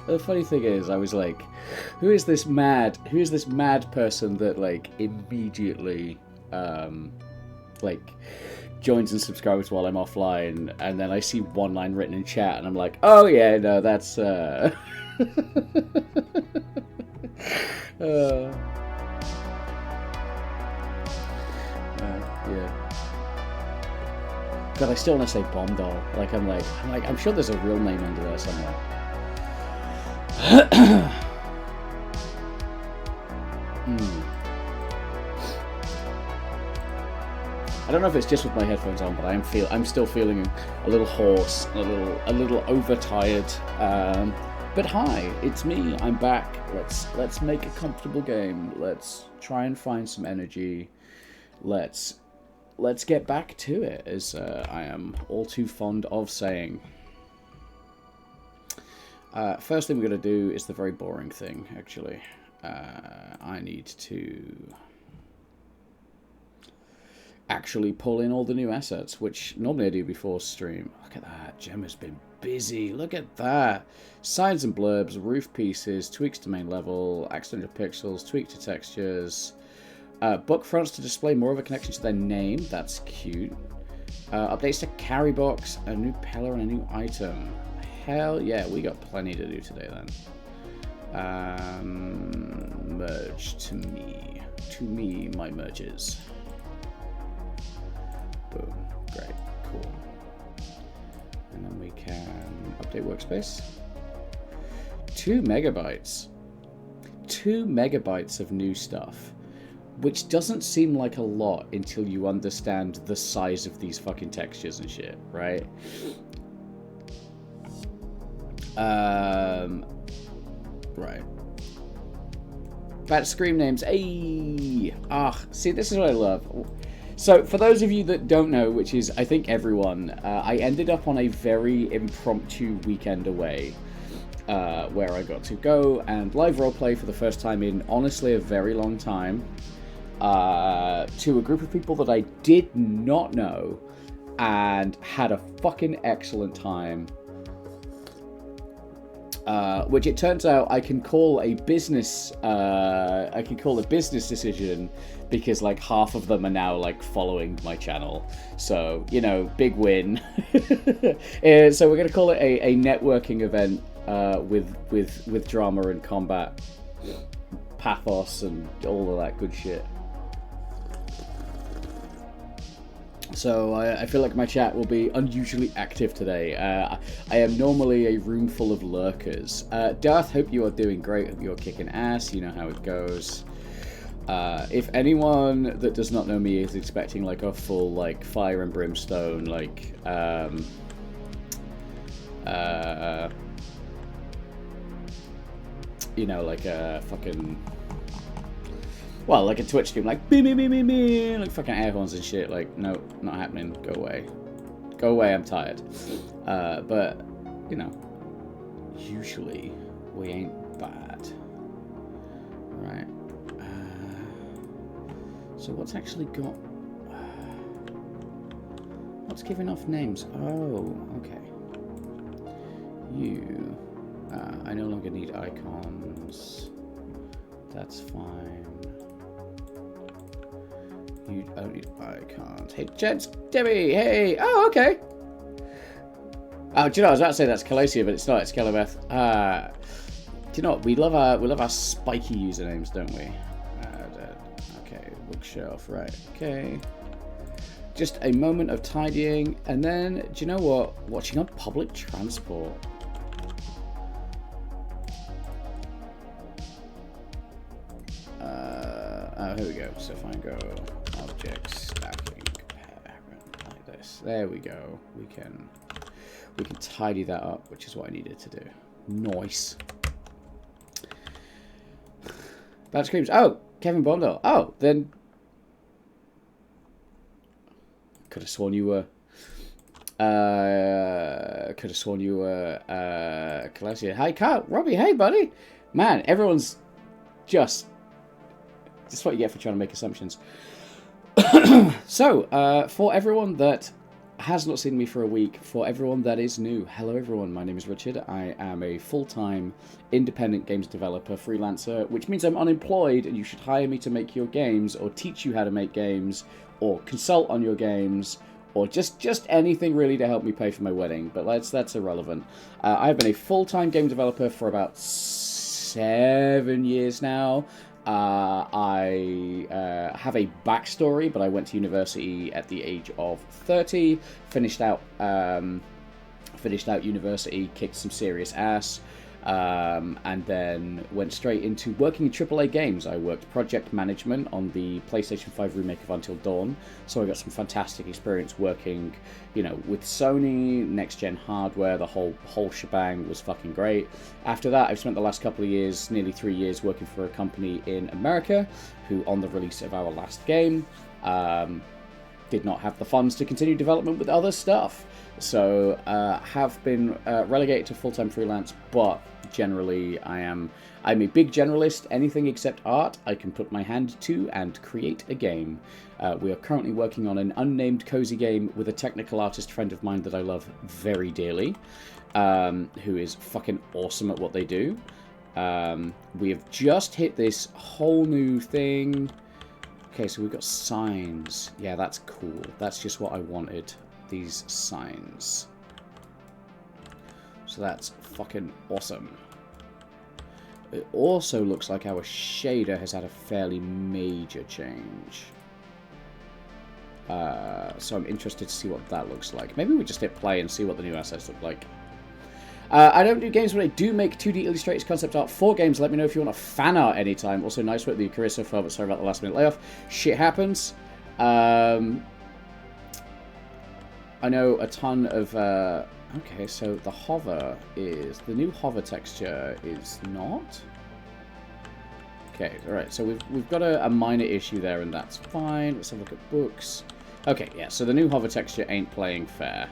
The funny thing is, I was like, who is this mad person that like immediately like joins and subscribes while I'm offline, and then I see one line written in chat and I'm like, oh yeah, no, that's yeah. God, I still want to say Bomb Doll. Like I'm sure there's a real name under there somewhere. I don't know if it's just with my headphones on, but I'm still feeling a little hoarse, a little overtired. But hi, it's me. I'm back. Let's make a comfortable game. Let's try and find some energy. Let's get back to it, as I am all too fond of saying. First thing we're going to do is the very boring thing, actually. I need to actually pull in all the new assets, which normally I do before stream. Look at that. Gemma's been busy. Look at that. Signs and blurbs, roof pieces, tweaks to main level, accidental pixels, tweak to textures, book fronts to display more of a connection to their name. That's cute. Updates to carry box, a new pillar and a new item. Hell yeah, we got plenty to do today then. Merge to me. To me, my merges. Boom. Great. Cool. And then we can update workspace. 2 megabytes. 2 megabytes of new stuff. Which doesn't seem like a lot until you understand the size of these fucking textures and shit, right? Right. Bad scream names. Ayy. See, this is what I love. So, for those of you that don't know, which is, I think, everyone, I ended up on a very impromptu weekend away, where I got to go and live roleplay for the first time in, honestly, a very long time, to a group of people that I did not know, and had a fucking excellent time. Which it turns out I can call a business decision, because like half of them are now like following my channel, so you know, big win. So we're gonna call it a networking event with drama and combat, pathos and all of that good shit. So I feel like my chat will be unusually active today. I am normally a room full of lurkers. Darth, hope you are doing great. Hope you're kicking ass. You know how it goes. If anyone that does not know me is expecting like a full like fire and brimstone, like you know, like a fucking, well, like a Twitch stream, like me, like fucking air horns and shit. Like, no, not happening. Go away. Go away, I'm tired. But, you know, usually we ain't bad. Right. So what's actually got... What's giving off names? Oh, okay. You... I no longer need icons. That's fine. You don't need icons. Hey, gents, Debbie, hey! Oh, okay! Oh, do you know, I was about to say that's Calacia, but it's not, it's Calabeth. Do you know what, we love our spiky usernames, don't we? Okay, bookshelf, right, okay. Just a moment of tidying, and then, do you know what? Watching on public transport. Here we go. So if I go objects, stacking, parent, like this. There we go. We can tidy that up, which is what I needed to do. Nice. Bad screams. Oh, Kevin Bondo. Oh, then could have sworn you were. Could have sworn you were Calasia. Hi, Kyle. Robbie. Hey, buddy. Man, everyone's just. That's what you get for trying to make assumptions. So, for everyone that has not seen me for a week, for everyone that is new, hello everyone, my name is Richard. I am a full-time independent games developer, freelancer, which means I'm unemployed and you should hire me to make your games, or teach you how to make games, or consult on your games, or just anything really to help me pay for my wedding, but that's irrelevant. I've been a full-time game developer for about 7 years now. I have a backstory, but I went to university at the age of 30, finished out university, kicked some serious ass, and then went straight into working in AAA games. I worked project management on the PlayStation 5 remake of Until Dawn, so I got some fantastic experience working, you know, with Sony, next-gen hardware, the whole shebang was fucking great. After that, I've spent the last couple of years, nearly 3 years, working for a company in America, who, on the release of our last game, did not have the funds to continue development with other stuff. So, have been relegated to full-time freelance, but generally I'm a big generalist. Anything except art I can put my hand to and create a game. We are currently working on an unnamed cozy game with a technical artist friend of mine that I love very dearly, who is fucking awesome at what they do. We have just hit this whole new thing. Okay, so we've got signs. Yeah, that's cool. That's just what I wanted. These signs. So that's fucking awesome. It also looks like our shader has had a fairly major change. So I'm interested to see what that looks like. Maybe we just hit play and see what the new assets look like. I don't do games, but I do make 2D illustrated concept art for games. Let me know if you want a fan art anytime. Also, nice work with your career so far, but sorry about the last minute layoff. Shit happens. I know a ton of... okay, so the hover is... The new hover texture is not... Okay, alright, so we've got a minor issue there, and that's fine. Let's have a look at books. Okay, yeah, so the new hover texture ain't playing fair.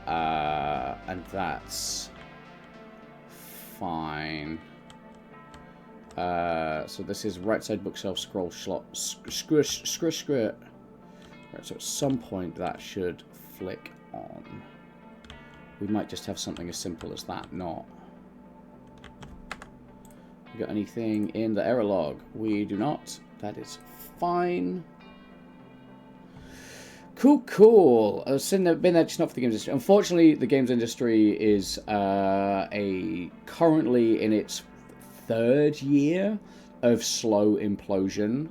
And that's... fine. So this is right side bookshelf, scroll slot, squish. Right, so at some point that should flick on. We might just have something as simple as that, not. We got anything in the error log? We do not. That is fine. Cool. I've been there just not for the games industry. Unfortunately, the games industry is currently in its 3rd year of slow implosion.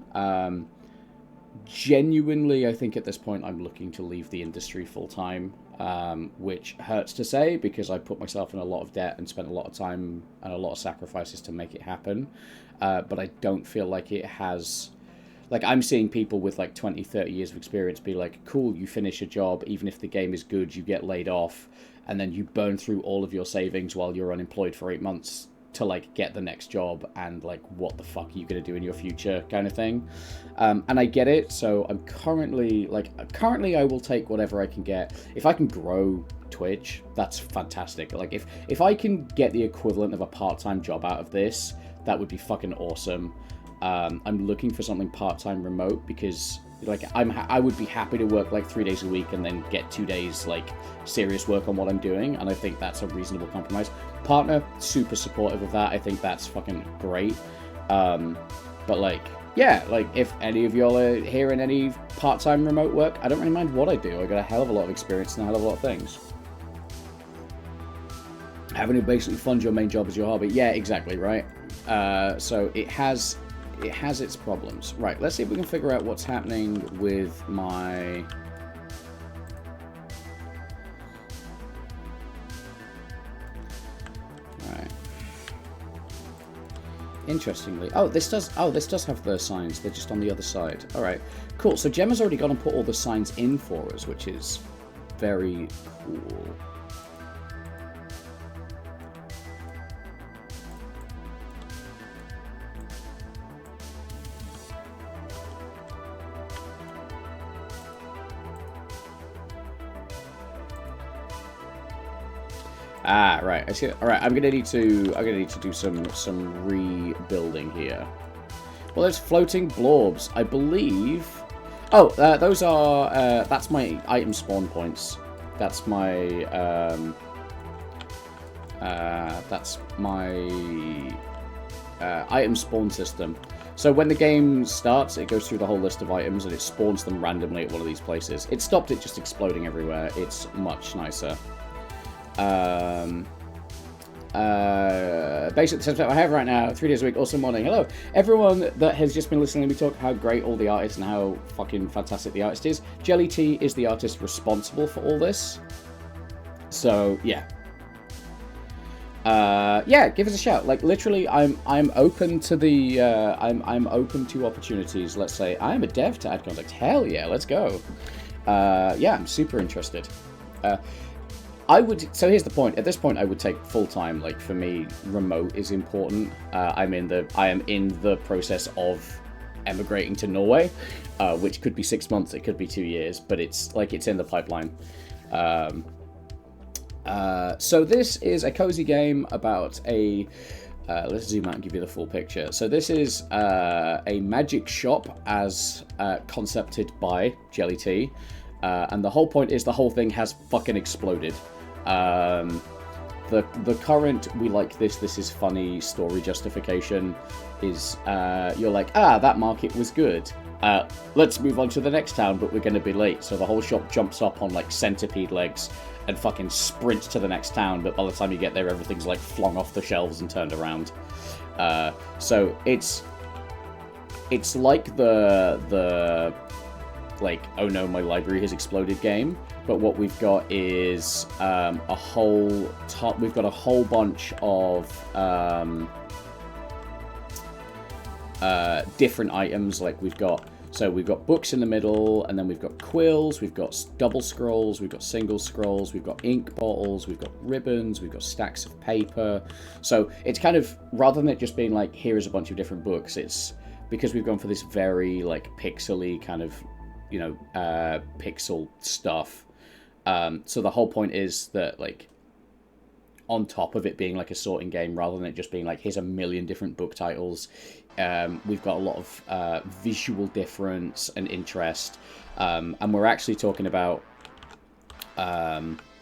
Genuinely, I think at this point I'm looking to leave the industry full time, which hurts to say because I put myself in a lot of debt and spent a lot of time and a lot of sacrifices to make it happen. But I don't feel like it has... Like, I'm seeing people with, like, 20, 30 years of experience be like, cool, you finish a job, even if the game is good, you get laid off, and then you burn through all of your savings while you're unemployed for 8 months to, like, get the next job, and, like, what the fuck are you going to do in your future kind of thing. And I get it, so I'm currently I will take whatever I can get. If I can grow Twitch, that's fantastic. Like, if I can get the equivalent of a part-time job out of this, that would be fucking awesome. I'm looking for something part-time remote because, like, I would be happy to work like 3 days a week and then get 2 days like serious work on what I'm doing, and I think that's a reasonable compromise. Partner, super supportive of that. I think that's fucking great. But like, yeah, like if any of y'all are hearing any part-time remote work, I don't really mind what I do. I got a hell of a lot of experience and a hell of a lot of things. Having to basically fund your main job as your hobby. Yeah, exactly, right? So it has its problems. Right, let's see if we can figure out what's happening with my... Right. Interestingly... this does have the signs. They're just on the other side. Alright, cool. So Gemma's already gone and put all the signs in for us, which is very cool. Ah, right. I see. All right. I'm gonna need to do some rebuilding here. Well, there's floating blobs, I believe. Oh, those are that's my item spawn points. That's my item spawn system. So when the game starts, it goes through the whole list of items and it spawns them randomly at one of these places. It stopped it just exploding everywhere. It's much nicer. Basically, the setup I have right now, 3 days a week, awesome morning. Hello, everyone that has just been listening to me talk how great all the art is and how fucking fantastic the artist is. Jelly T is the artist responsible for all this. So, yeah. Yeah, give us a shout. Like, literally, I'm open to the, I'm open to opportunities. Let's say, I'm a dev to add contact. Hell yeah, let's go. Yeah, I'm super interested. So here's the point. At this point, I would take full-time. Like, for me, remote is important. I am in the process of emigrating to Norway, which could be 6 months, it could be 2 years, but it's in the pipeline. So this is a cozy game about a... let's zoom out and give you the full picture. So this is a magic shop as concepted by Jelly T. And the whole point is the whole thing has fucking exploded. The current "we like this is funny" story justification is you're like, that market was good. Let's move on to the next town, but we're going to be late. So the whole shop jumps up on like centipede legs and fucking sprints to the next town. But by the time you get there, everything's like flung off the shelves and turned around. So it's like the like, oh no, my library has exploded game. But what we've got is we've got a whole bunch of different items. Like we've got books in the middle, and then we've got quills, we've got double scrolls, we've got single scrolls, we've got ink bottles, we've got ribbons, we've got stacks of paper. So it's kind of, rather than it just being like, here is a bunch of different books, it's because we've gone for this very like pixely kind of, you know, pixel stuff. So the whole point is that, like, on top of it being like a sorting game, rather than it just being like, here's a million different book titles, we've got a lot of visual difference and interest, and we're actually talking about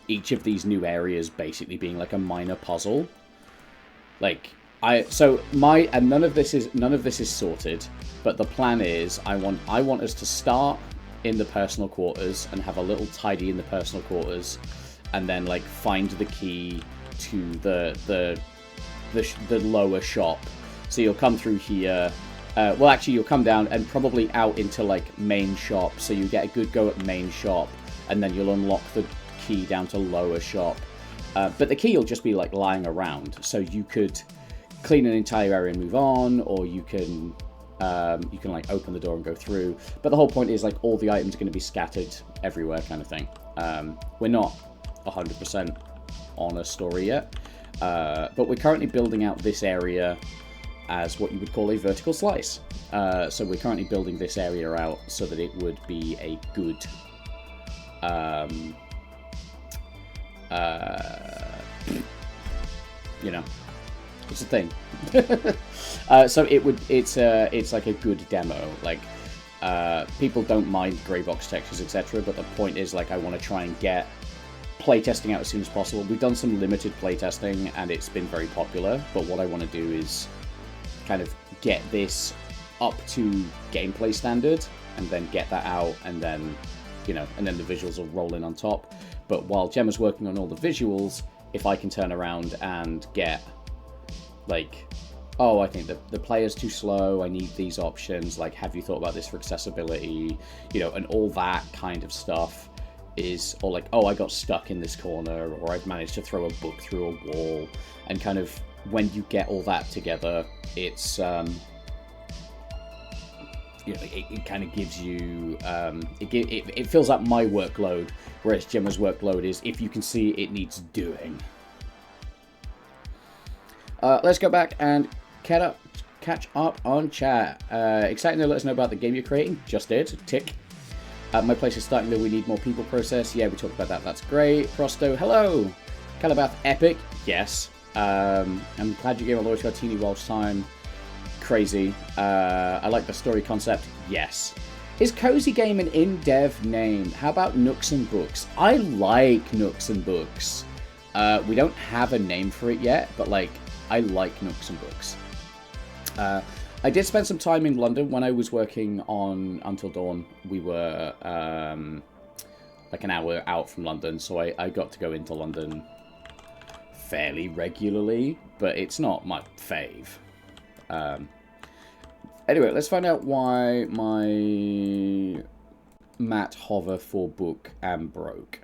each of these new areas basically being like a minor puzzle. Like, and none of this is sorted, but the plan is I want us to start in the personal quarters and have a little tidy in the personal quarters, and then like find the key to the lower shop. So you'll come through here. Well, actually, you'll come down and probably out into like main shop. So you get a good go at main shop, and then you'll unlock the key down to lower shop. But the key will just be like lying around. So you could clean an entire area and move on, or you can like open the door and go through. But the whole point is like all the items are going to be scattered everywhere, kind of thing. We're not 100% on a story yet, but we're currently building out this area as what you would call a vertical slice. So we're currently building this area out so that it would be a good you know, it's a thing. So it's like a good demo. Like, people don't mind grey box textures, etc. But the point is, like, I want to try and get playtesting out as soon as possible. We've done some limited playtesting and it's been very popular. But what I want to do is kind of get this up to gameplay standard and then get that out, and then, you know, and then the visuals will roll in on top. But while Gemma's working on all the visuals, if I can turn around and get, like, oh, I think the player's too slow, I need these options, like, have you thought about this for accessibility, you know, and all that kind of stuff is, or like, oh, I got stuck in this corner, or I've managed to throw a book through a wall, and kind of, when you get all that together, it's you know, it kind of gives you, it fills up my workload, whereas Gemma's workload is if you can see it needs doing. Let's go back and catch up on chat. Exciting to let us know about the game you're creating. Just did. Tick. My place is starting though. We need more people process. Yeah, we talked about that. That's great. Prosto, hello. Calabath, epic. Yes. I'm glad you gave a loyalty to our teeny Welsh time. Crazy. I like the story concept. Yes. Is Cozy Game an in-dev name? How about Nooks and Books? I like Nooks and Books. We don't have a name for it yet, but like, I like Nooks and Books. I did spend some time in London when I was working on Until Dawn. We were like an hour out from London, so I got to go into London fairly regularly, but it's not my fave. Anyway, let's find out why my Matt hover for book and broke.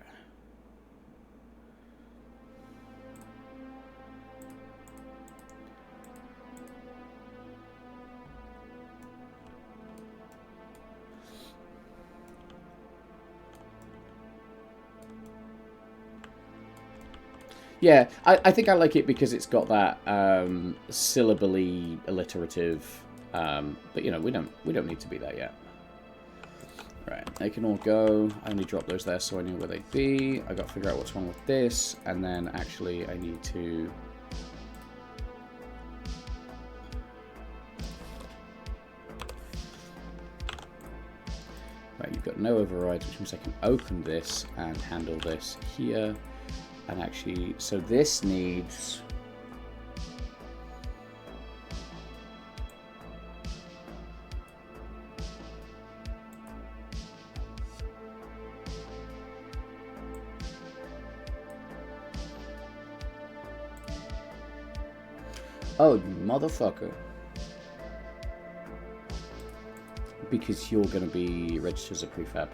Yeah, I think I like it because it's got that syllabally alliterative, but you know we don't need to be there yet. Right, they can all go. I only dropped those there so I knew where they'd be. I got to figure out what's wrong with this, and then actually I need to. Right, you've got no overrides, which means I can open this and handle this here. And actually, so this needs... Oh, motherfucker. Because you're going to be registered as a prefab.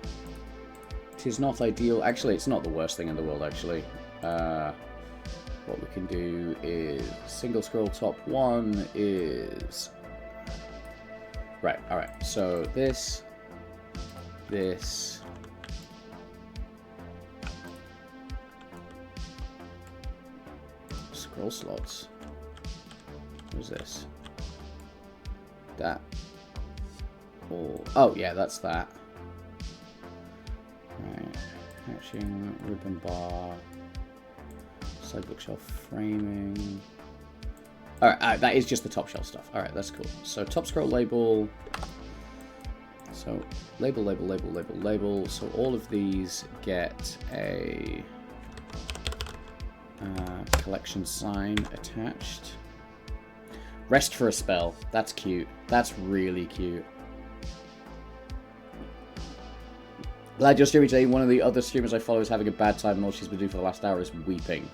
Tis not ideal. Actually, it's not the worst thing in the world, actually. What we can do is single scroll top one is right. All right. So this scroll slots. What is this? That. Oh yeah, that's that. Right. Hatching ribbon bar. Side bookshelf framing. Alright, that is just the top shelf stuff. Alright, that's cool. So top scroll label. So label, label, label, label, label. So all of these get a collection sign attached. Rest for a spell. That's cute. That's really cute. Glad you're streaming today. One of the other streamers I follow is having a bad time, and all she's been doing for the last hour is weeping.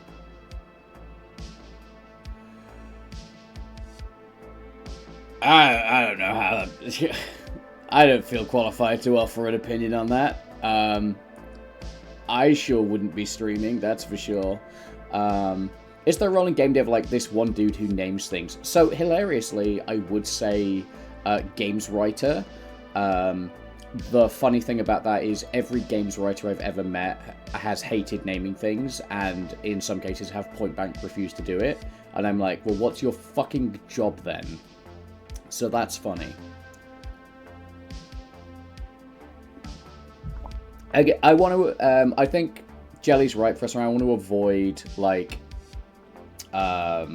I don't know how that... I don't feel qualified to offer an opinion on that. I sure wouldn't be streaming, that's for sure. Is there a role in game dev like this one dude who names things? So, hilariously, I would say games writer. The funny thing about that is every games writer I've ever met has hated naming things, and in some cases have point blank refused to do it. And I'm like, well, what's your fucking job then? So that's funny. I want to, I think Jelly's right for us, I want to avoid, like, I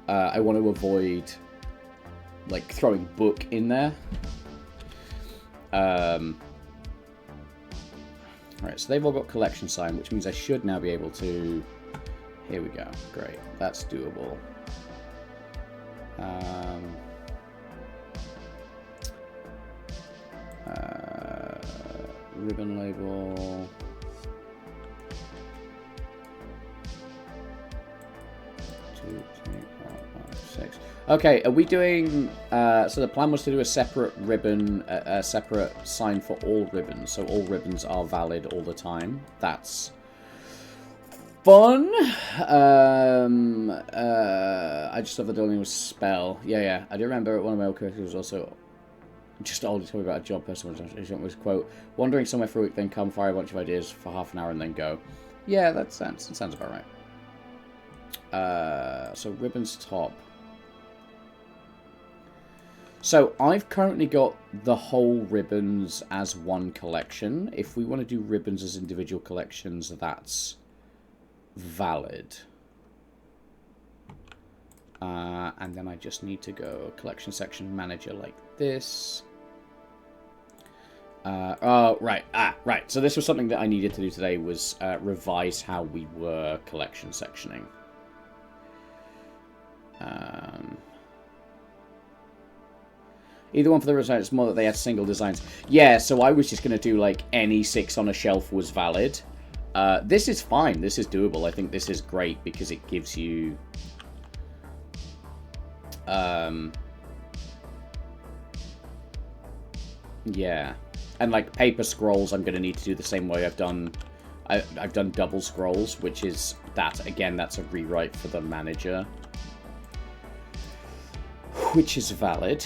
want to avoid, like, throwing book in there. Right, so they've all got collection sign, which means I should now be able to, here we go, great, that's doable. Ribbon label. 2, 3, 4, 5, 6. Okay, are we doing... so the plan was to do a separate ribbon, a separate sign for all ribbons, so all ribbons are valid all the time. That's fun. I just thought the building was spell. Yeah. I do remember one of my old characters was also just old told me about a job person was quote, wandering somewhere for a week, then come fire a bunch of ideas for half an hour and then go. Yeah, that sounds about right. So ribbons top. So I've currently got the whole ribbons as one collection. If we want to do ribbons as individual collections, that's valid. And then I just need to go collection section manager like this. Oh, right. Right. So this was something that I needed to do today was revise how we were collection sectioning. Either one for the result, it's more that they had single designs. Yeah, so I was just going to do, like, any 6 on a shelf was valid. This is fine. This is doable. I think this is great because it gives you... yeah. And, like, paper scrolls, I'm going to need to do the same way I've done double scrolls, which is that. Again, that's a rewrite for the manager. Which is valid.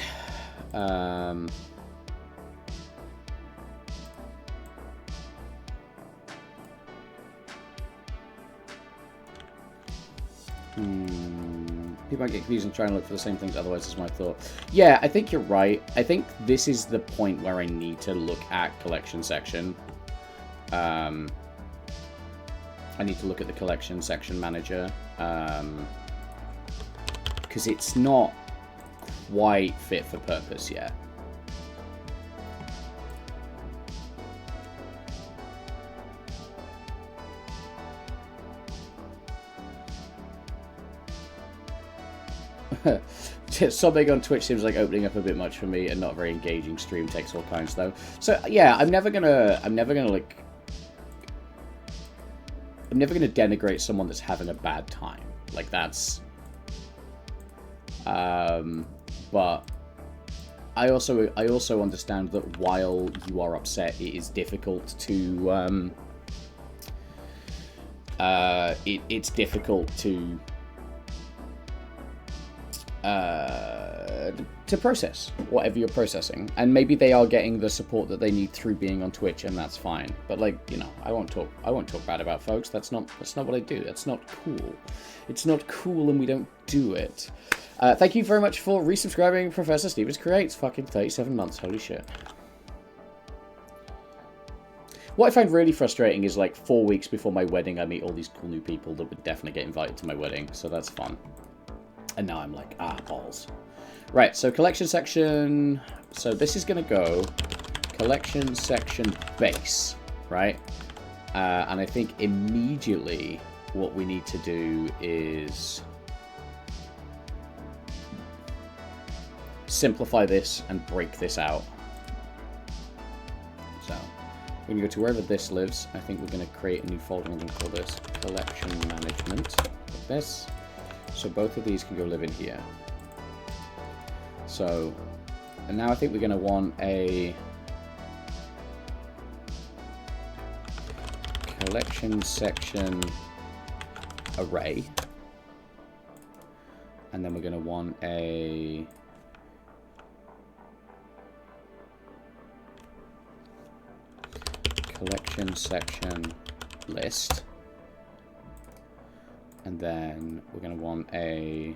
People might get confused and try and look for the same things, otherwise is my thought. Yeah, I think you're right. I think this is the point where I need to look at collection section. I need to look at the collection section manager. Because it's not quite fit for purpose yet. Something on Twitch seems like opening up a bit much for me, and not a very engaging stream takes all kinds though. So yeah, I'm never gonna denigrate someone that's having a bad time. Like that's but I also understand that while you are upset, it is difficult to it's difficult to process whatever you're processing, and maybe they are getting the support that they need through being on Twitch, and that's fine. But like, you know, I won't talk bad about folks. That's not what I do. That's not cool. It's not cool, and we don't do it. Thank you very much for resubscribing, Professor Stevens Creates. Fucking 37 months. Holy shit. What I find really frustrating is like 4 weeks before my wedding, I meet all these cool new people that would definitely get invited to my wedding. So that's fun. And now I'm like, balls. Right, so collection section. So this is going to go collection section base, right? And I think immediately what we need to do is simplify this and break this out. So we're going to go to wherever this lives. I think we're going to create a new folder and call this collection management. Like this. So both of these can go live in here. So, and now I think we're going to want a collection section array. And then we're going to want a collection section list. And then we're going to want a...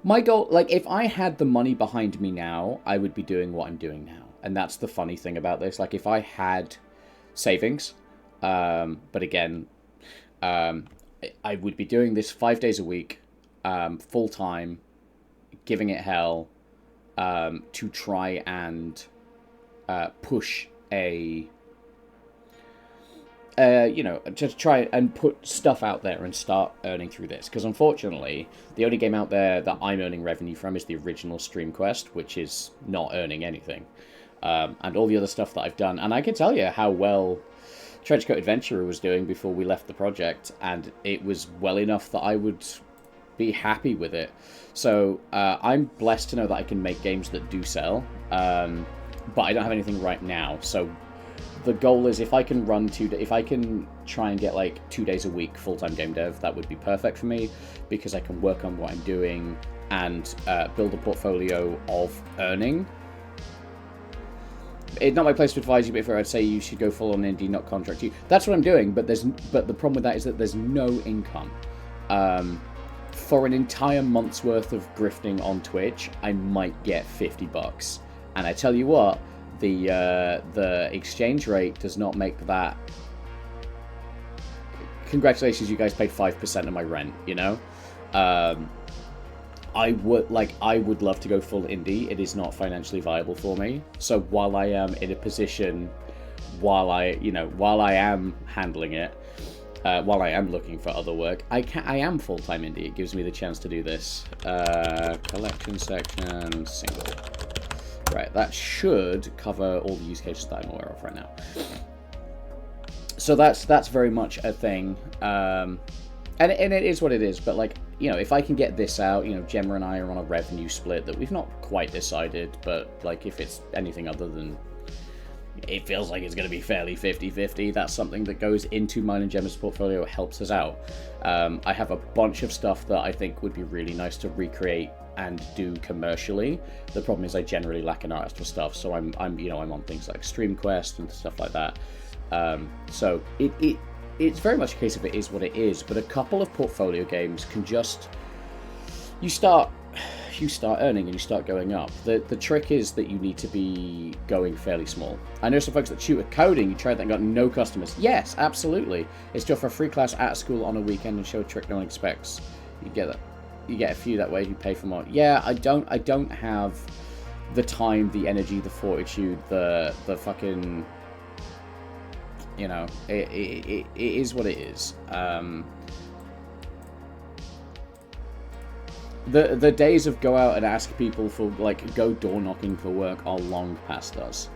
My goal, like, if I had the money behind me now, I would be doing what I'm doing now. And that's the funny thing about this. Like, if I had savings, but again, I would be doing this 5 days a week, full-time, giving it hell, to try and push a... you know, to try and put stuff out there and start earning through this. Because unfortunately, the only game out there that I'm earning revenue from is the original Stream Quest, which is not earning anything. And all the other stuff that I've done. And I can tell you how well Trenchcoat Adventurer was doing before we left the project. And it was well enough that I would be happy with it. So I'm blessed to know that I can make games that do sell. But I don't have anything right now. So... the goal is if I can try and get like 2 days a week full-time game dev, that would be perfect for me, because I can work on what I'm doing and build a portfolio of earning. It's not my place to advise you, but if I'd say you should go full on indie, not contract you. That's what I'm doing, but the problem with that is that there's no income. For an entire month's worth of grifting on Twitch, I might get $50, and I tell you what, the exchange rate does not make that. Congratulations, you guys paid 5% of my rent. You know, I would love to go full indie. It is not financially viable for me. So while I am in a position, while I am handling it, while I am looking for other work, I am full-time indie. It gives me the chance to do this. Collection section single. Right, that should cover all the use cases that I'm aware of right now. So that's very much a thing, and it is what it is. But like, you know, if I can get this out, you know, Gemma and I are on a revenue split that we've not quite decided, but like if it's anything other than, it feels like it's going to be fairly 50-50. That's something that goes into mine and Gemma's portfolio, helps us out. I have a bunch of stuff that I think would be really nice to recreate and do commercially. The problem is I generally lack an artist for stuff, so I'm on things like StreamQuest and stuff like that. So it's very much a case of it is what it is, but a couple of portfolio games can just, you start earning and you start going up. The trick is that you need to be going fairly small. I know some folks that shoot at coding, you tried that and got no customers. Yes, absolutely. It's to offer a free class at school on a weekend and show a trick no one expects. You get that. You get a few that way, you pay for more. Yeah, I don't have the time, the energy, the fortitude, the fucking, you know, it is what it is. The days of go out and ask people for, like, go door knocking for work are long past us.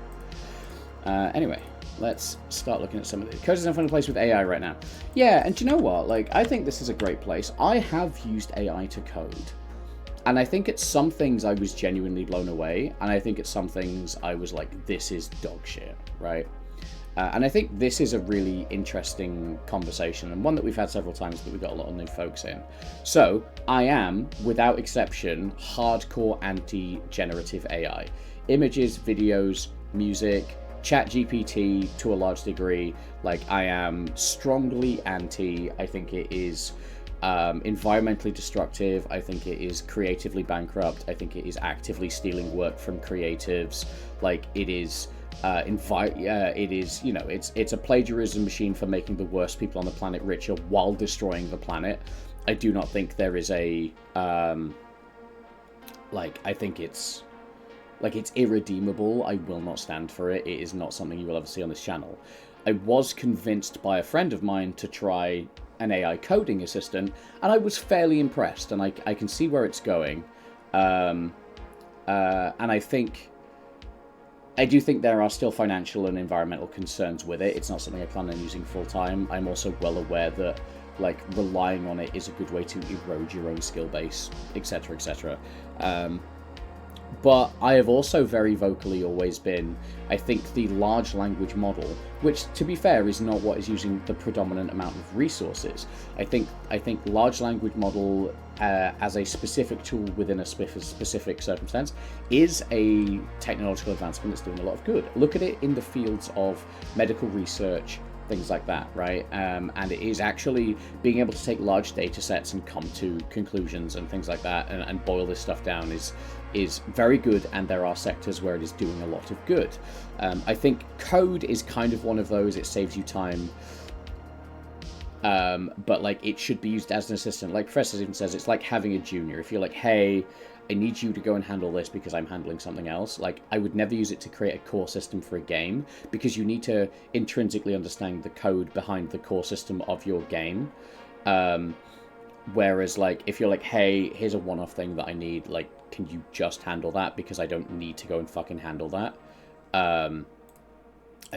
Anyway, let's start looking at some of these. Cody's in a funny place with AI right now. Yeah, and do you know what? Like, I think this is a great place. I have used AI to code, and I think at some things I was genuinely blown away, and I think at some things I was like, this is dog shit, right? And I think this is a really interesting conversation, and one that we've had several times, but we've got a lot of new folks in. So, I am, without exception, hardcore anti-generative AI. Images, videos, music, ChatGPT to a large degree. Like, I am strongly anti. I think it is environmentally destructive. I think it is creatively bankrupt. I think it is actively stealing work from creatives. Like, it is... it is, you know, it's a plagiarism machine for making the worst people on the planet richer while destroying the planet. I do not think there is a, I think it's irredeemable. I will not stand for it. It is not something you will ever see on this channel. I was convinced by a friend of mine to try an AI coding assistant, and I was fairly impressed, and I can see where it's going. And I do think there are still financial and environmental concerns with it. It's not something I plan on using full time. I'm also well aware that, like, relying on it is a good way to erode your own skill base, etc., etc. But I have also very vocally always been, I think the large language model, which to be fair is not what is using the predominant amount of resources. I think large language model as a specific tool within a specific circumstance is a technological advancement that's doing a lot of good. Look at it in the fields of medical research, things like that, right? And it is actually being able to take large data sets and come to conclusions and things like that, and boil this stuff down is very good, and there are sectors where it is doing a lot of good. I think code is kind of one of those. It saves you time, but like, it should be used as an assistant. Like Professor even says, it's like having a junior. If you're like, hey, I need you to go and handle this because I'm handling something else. Like, I would never use it to create a core system for a game, because you need to intrinsically understand the code behind the core system of your game. Whereas, like, if you're like, hey, here's a one-off thing that I need, like, can you just handle that because I don't need to go and fucking handle that? I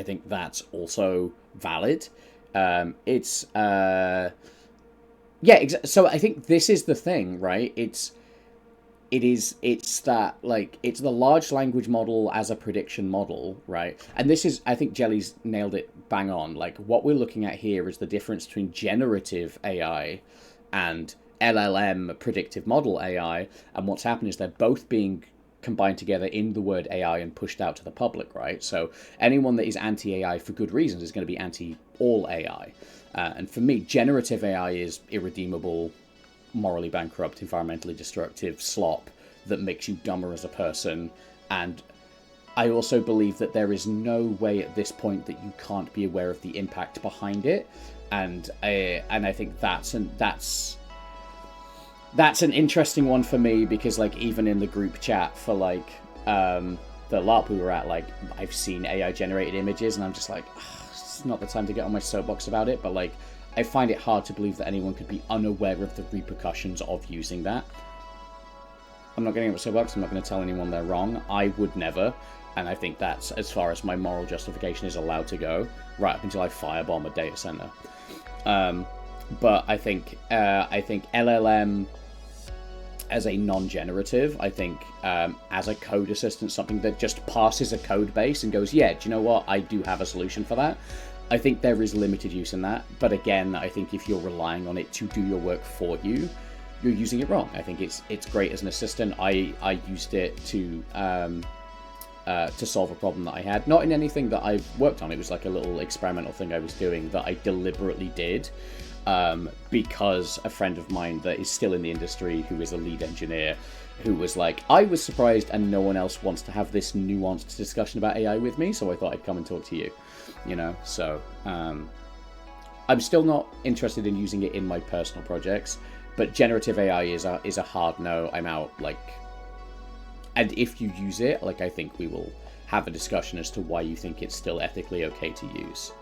think that's also valid. So I think this is the thing, right? it's that, like, it's the large language model as a prediction model, right? And this is, I think Jelly's nailed it bang on. Like, what we're looking at here is the difference between generative AI and LLM predictive model AI. And what's happened is they're both being combined together in the word AI and pushed out to the public, right? So anyone that is anti-AI for good reasons is going to be anti-all AI. And for me, generative AI is irredeemable, morally bankrupt, environmentally destructive slop that makes you dumber as a person. And I also believe that there is no way at this point that you can't be aware of the impact behind it. And I think that's an interesting one for me, because, like, even in the group chat for, like, the LARP we were at, like, I've seen AI generated images and I'm just like, it's not the time to get on my soapbox about it, but, like, I find it hard to believe that anyone could be unaware of the repercussions of using that. I'm not getting on my soapbox, I'm not going to tell anyone they're wrong. I would never, and I think that's as far as my moral justification is allowed to go, right up until I firebomb a data center. But I think LLM as a non-generative, I think as a code assistant, something that just passes a code base and goes, yeah, do you know what, I do have a solution for that. I think there is limited use in that, but again, I think if you're relying on it to do your work for you, you're using it wrong. I think it's great as an assistant. I used it to solve a problem that I had, not in anything that I've worked on. It was like a little experimental thing I was doing that I deliberately did because a friend of mine that is still in the industry, who is a lead engineer, who was like, I was surprised and no one else wants to have this nuanced discussion about AI with me, so I thought I'd come and talk to you, you know? So I'm still not interested in using it in my personal projects, but generative AI is a hard no. I'm out, like, and if you use it, like, I think we will have a discussion as to why you think it's still ethically okay to use,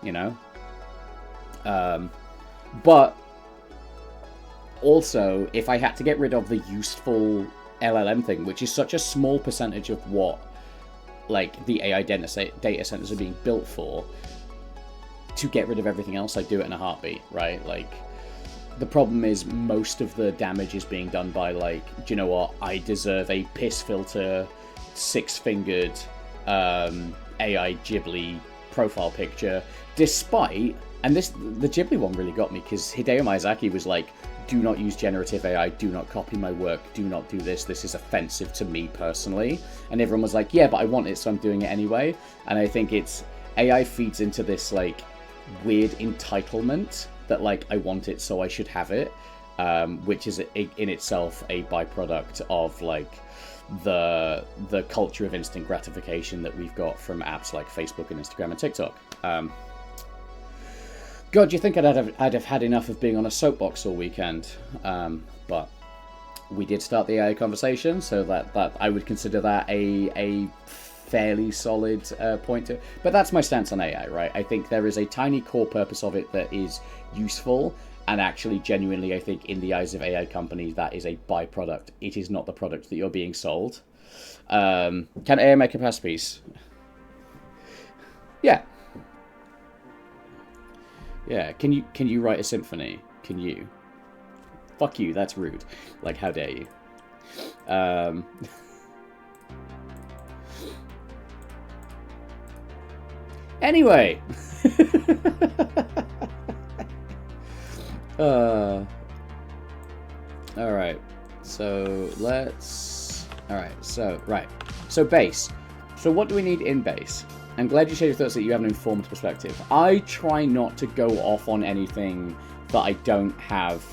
you know? But also, if I had to get rid of the useful LLM thing, which is such a small percentage of what, like, the AI data centers are being built for, to get rid of everything else, I'd do it in a heartbeat, right? Like, the problem is most of the damage is being done by, like, do you know what, I deserve a piss filter, six-fingered AI Ghibli profile picture, despite, and the Ghibli one really got me, because Hideo Miyazaki was like, do not use generative AI, do not copy my work, do not do this is offensive to me personally. And everyone was like, yeah, but I want it, so I'm doing it anyway. And I think AI feeds into this, like, weird entitlement that, like, I want it, so I should have it, which is in itself a byproduct of, like, the culture of instant gratification that we've got from apps like Facebook and Instagram and TikTok. God, you think I'd have had enough of being on a soapbox all weekend, but we did start the AI conversation, so that I would consider that a fairly solid point to. But that's my stance on AI, right? I think there is a tiny core purpose of it that is useful, and actually, genuinely, I think in the eyes of AI companies, that is a byproduct. It is not the product that you're being sold. Can AI make a masterpiece? Yeah. Yeah, can you write a symphony? Can you? Fuck you, that's rude. Like, how dare you? Anyway. Alright. So, So, base. So, what do we need in base? I'm glad you shared your thoughts that you have an informed perspective. I try not to go off on anything that I don't have.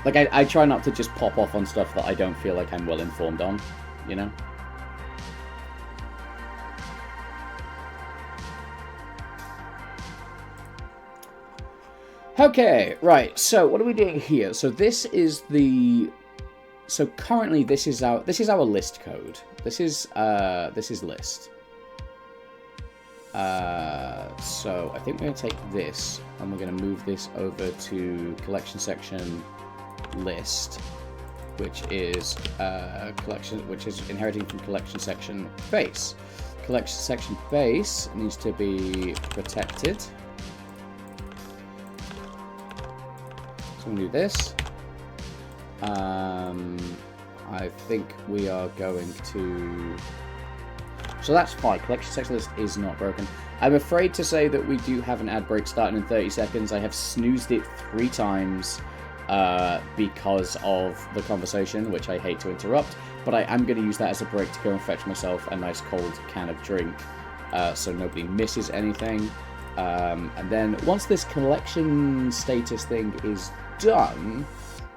Like, I try not to just pop off on stuff that I don't feel like I'm well informed on, you know? Okay, right, so what are we doing here? So this is the... So currently this is our list code. This is list. So I think we're gonna take this and we're gonna move this over to collection section list, which is inheriting from collection section base. Collection section base needs to be protected. So I'm gonna do this. I think we are going to... So that's fine. Collection section list is not broken. I'm afraid to say that we do have an ad break starting in 30 seconds. I have snoozed it 3 times because of the conversation, which I hate to interrupt. But I am going to use that as a break to go and fetch myself a nice cold can of drink so nobody misses anything. And then once this collection status thing is done,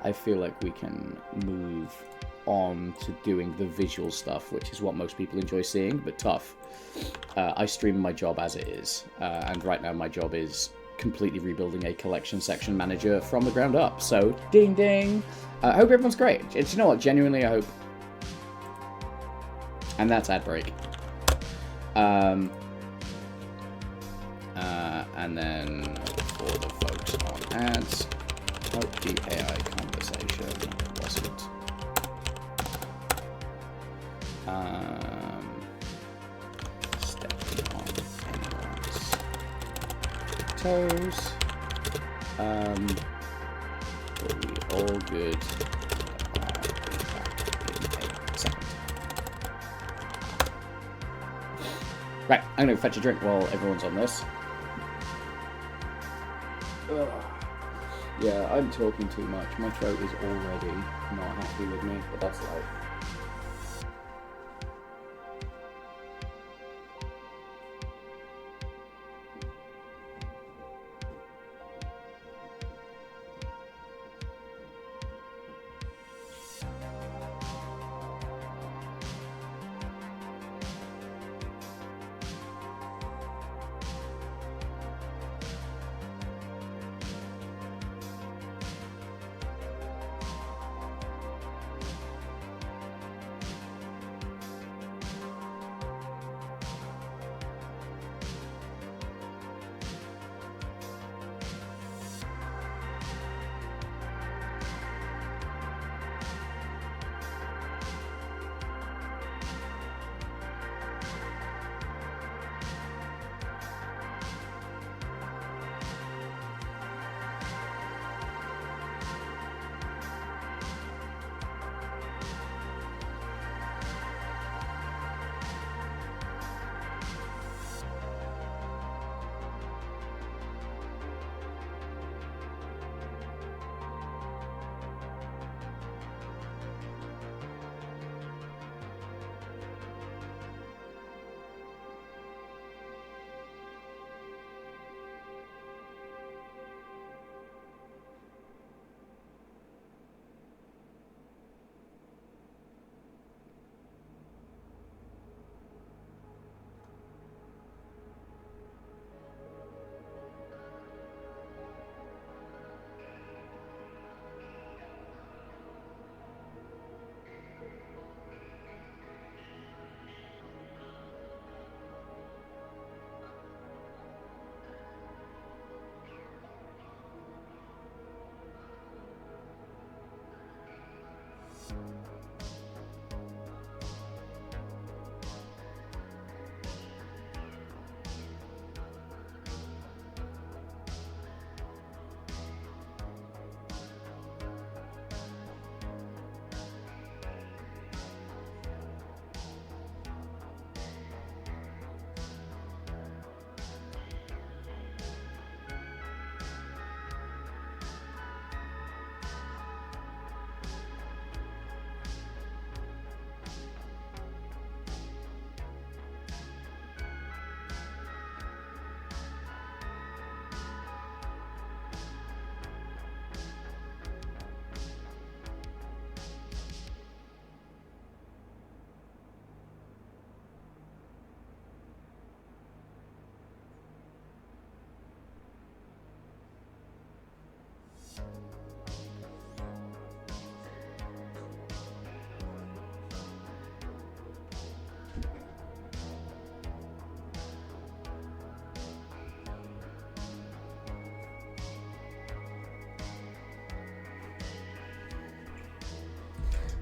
I feel like we can move on to doing the visual stuff, which is what most people enjoy seeing, but tough. I stream my job as it is, and right now my job is completely rebuilding a collection section manager from the ground up. So, ding ding! I hope everyone's great. You know what? Genuinely, I hope. And that's ad break. And then for the folks on ads, hope the AI conversation wasn't stepping on anyone's toes. Are we all good? I'll be back in a second. Right, I'm gonna fetch a drink while everyone's on this. Ugh. Yeah, I'm talking too much. My throat is already not happy with me, but that's life.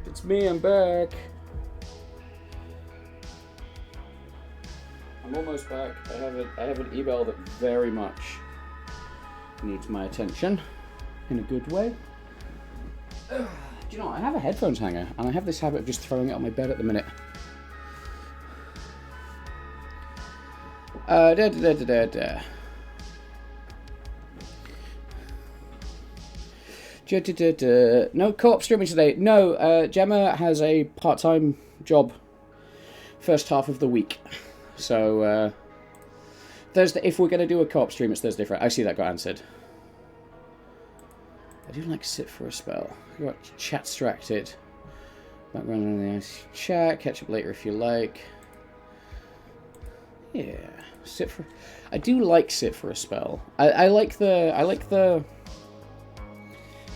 It's me, I'm back. I'm almost back. I have an email that very much needs my attention in a good way. Do you know what? I have a headphones hanger, and I have this habit of just throwing it on my bed at the minute. No co-op streaming today. No, Gemma has a part-time job first half of the week. So, Thursday, if we're going to do a co-op stream, it's Thursday, Friday. I see that got answered. I do like sit for a spell. You got chat distracted. Background on the chat. Catch up later if you like. Yeah, sit for. I do like sit for a spell. I like the.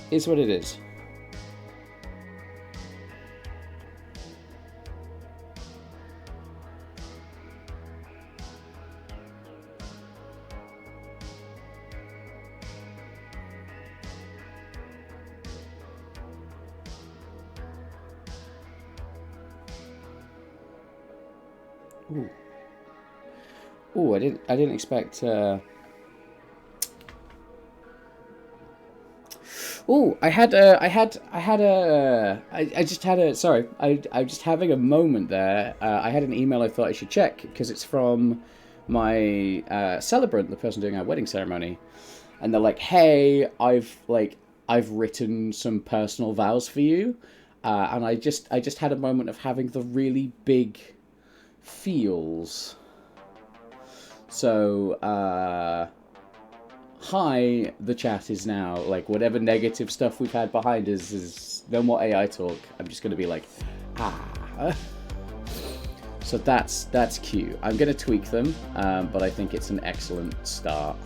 Is what it is. Ooh. Ooh, I didn't expect. Oh, I just had a, sorry, I'm just having a moment there. I had an email I thought I should check, because it's from my celebrant, the person doing our wedding ceremony. And they're like, hey, I've written some personal vows for you. And I just had a moment of having the really big feels. So, hi, the chat is now, like, whatever negative stuff we've had behind us is no more AI talk. I'm just going to be like, ah. So that's cute. I'm going to tweak them, but I think it's an excellent start.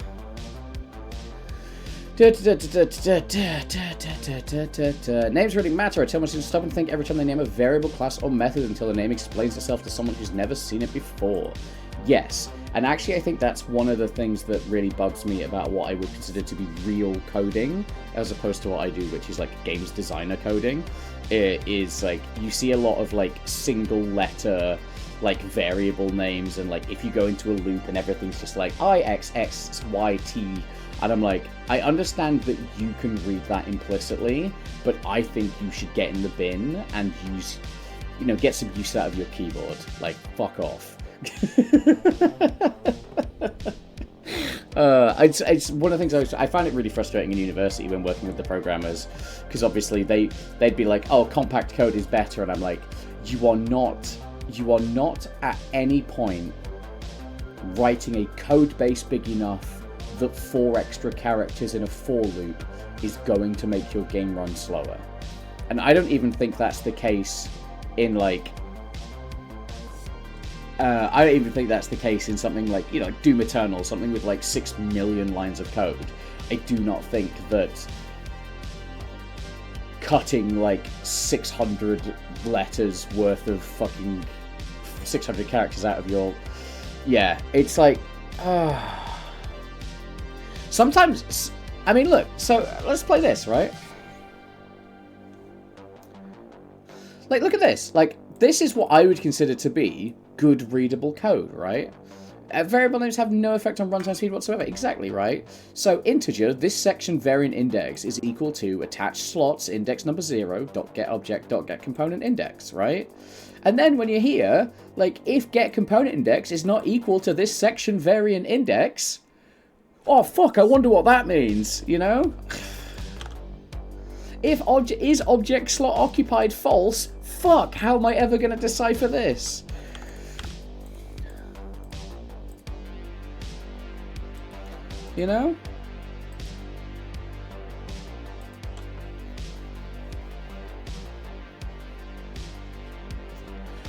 Names really matter. I tell myself to stop and think every time they name a variable, class, or method until the name explains itself to someone who's never seen it before. Yes. And actually, I think that's one of the things that really bugs me about what I would consider to be real coding, as opposed to what I do, which is like games designer coding. It is like, you see a lot of like single letter, like variable names, and like if you go into a loop and everything's just like IXXYT, and I'm like, I understand that you can read that implicitly, but I think you should get in the bin and use, get some use out of your keyboard. Like, fuck off. It's one of the things I found it really frustrating in university when working with the programmers, because obviously they'd be like, oh, compact code is better, and I'm like, you are not at any point writing a code base big enough that 4 extra characters in a for loop is going to make your game run slower. And I don't even think that's the case in like I don't even think that's the case in something like, Doom Eternal, something with like 6 million lines of code. I do not think that cutting like 600 letters worth of fucking 600 characters out of your... Yeah, it's like... Sometimes... I mean, look, so let's play this, right? Like, look at this. Like, this is what I would consider to be good readable code, right? Variable names have no effect on runtime speed whatsoever. Exactly, right? So integer, this section variant index is equal to attached slots index number 0 dot get object dot get component index, right? And then when you're here, like, if get component index is not equal to this section variant index, oh fuck, I wonder what that means, If is object slot occupied false, fuck, how am I ever going to decipher this?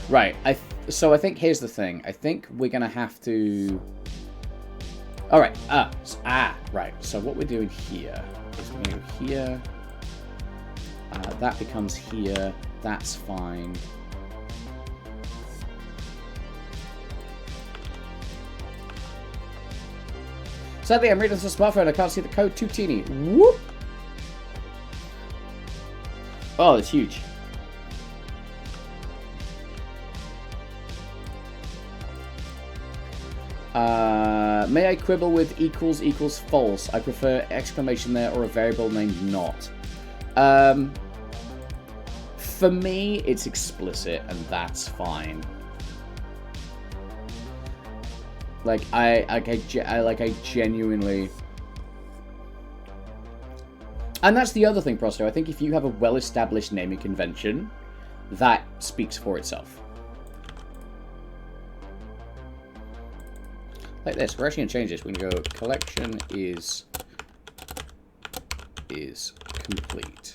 Right, so I think here's the thing. I think we're going to have to... Alright, right. So what we're doing here is we're going to go here. That becomes here. That's fine. Sadly, I'm reading this on smartphone. I can't see the code. Too teeny. Whoop! Oh, it's huge. May I quibble with equals equals false? I prefer exclamation there or a variable named not. For me, it's explicit, and that's fine. Like, I genuinely... And that's the other thing, Prosto. I think if you have a well-established naming convention, that speaks for itself. Like this. We're actually going to change this. We're going to go, collection is complete.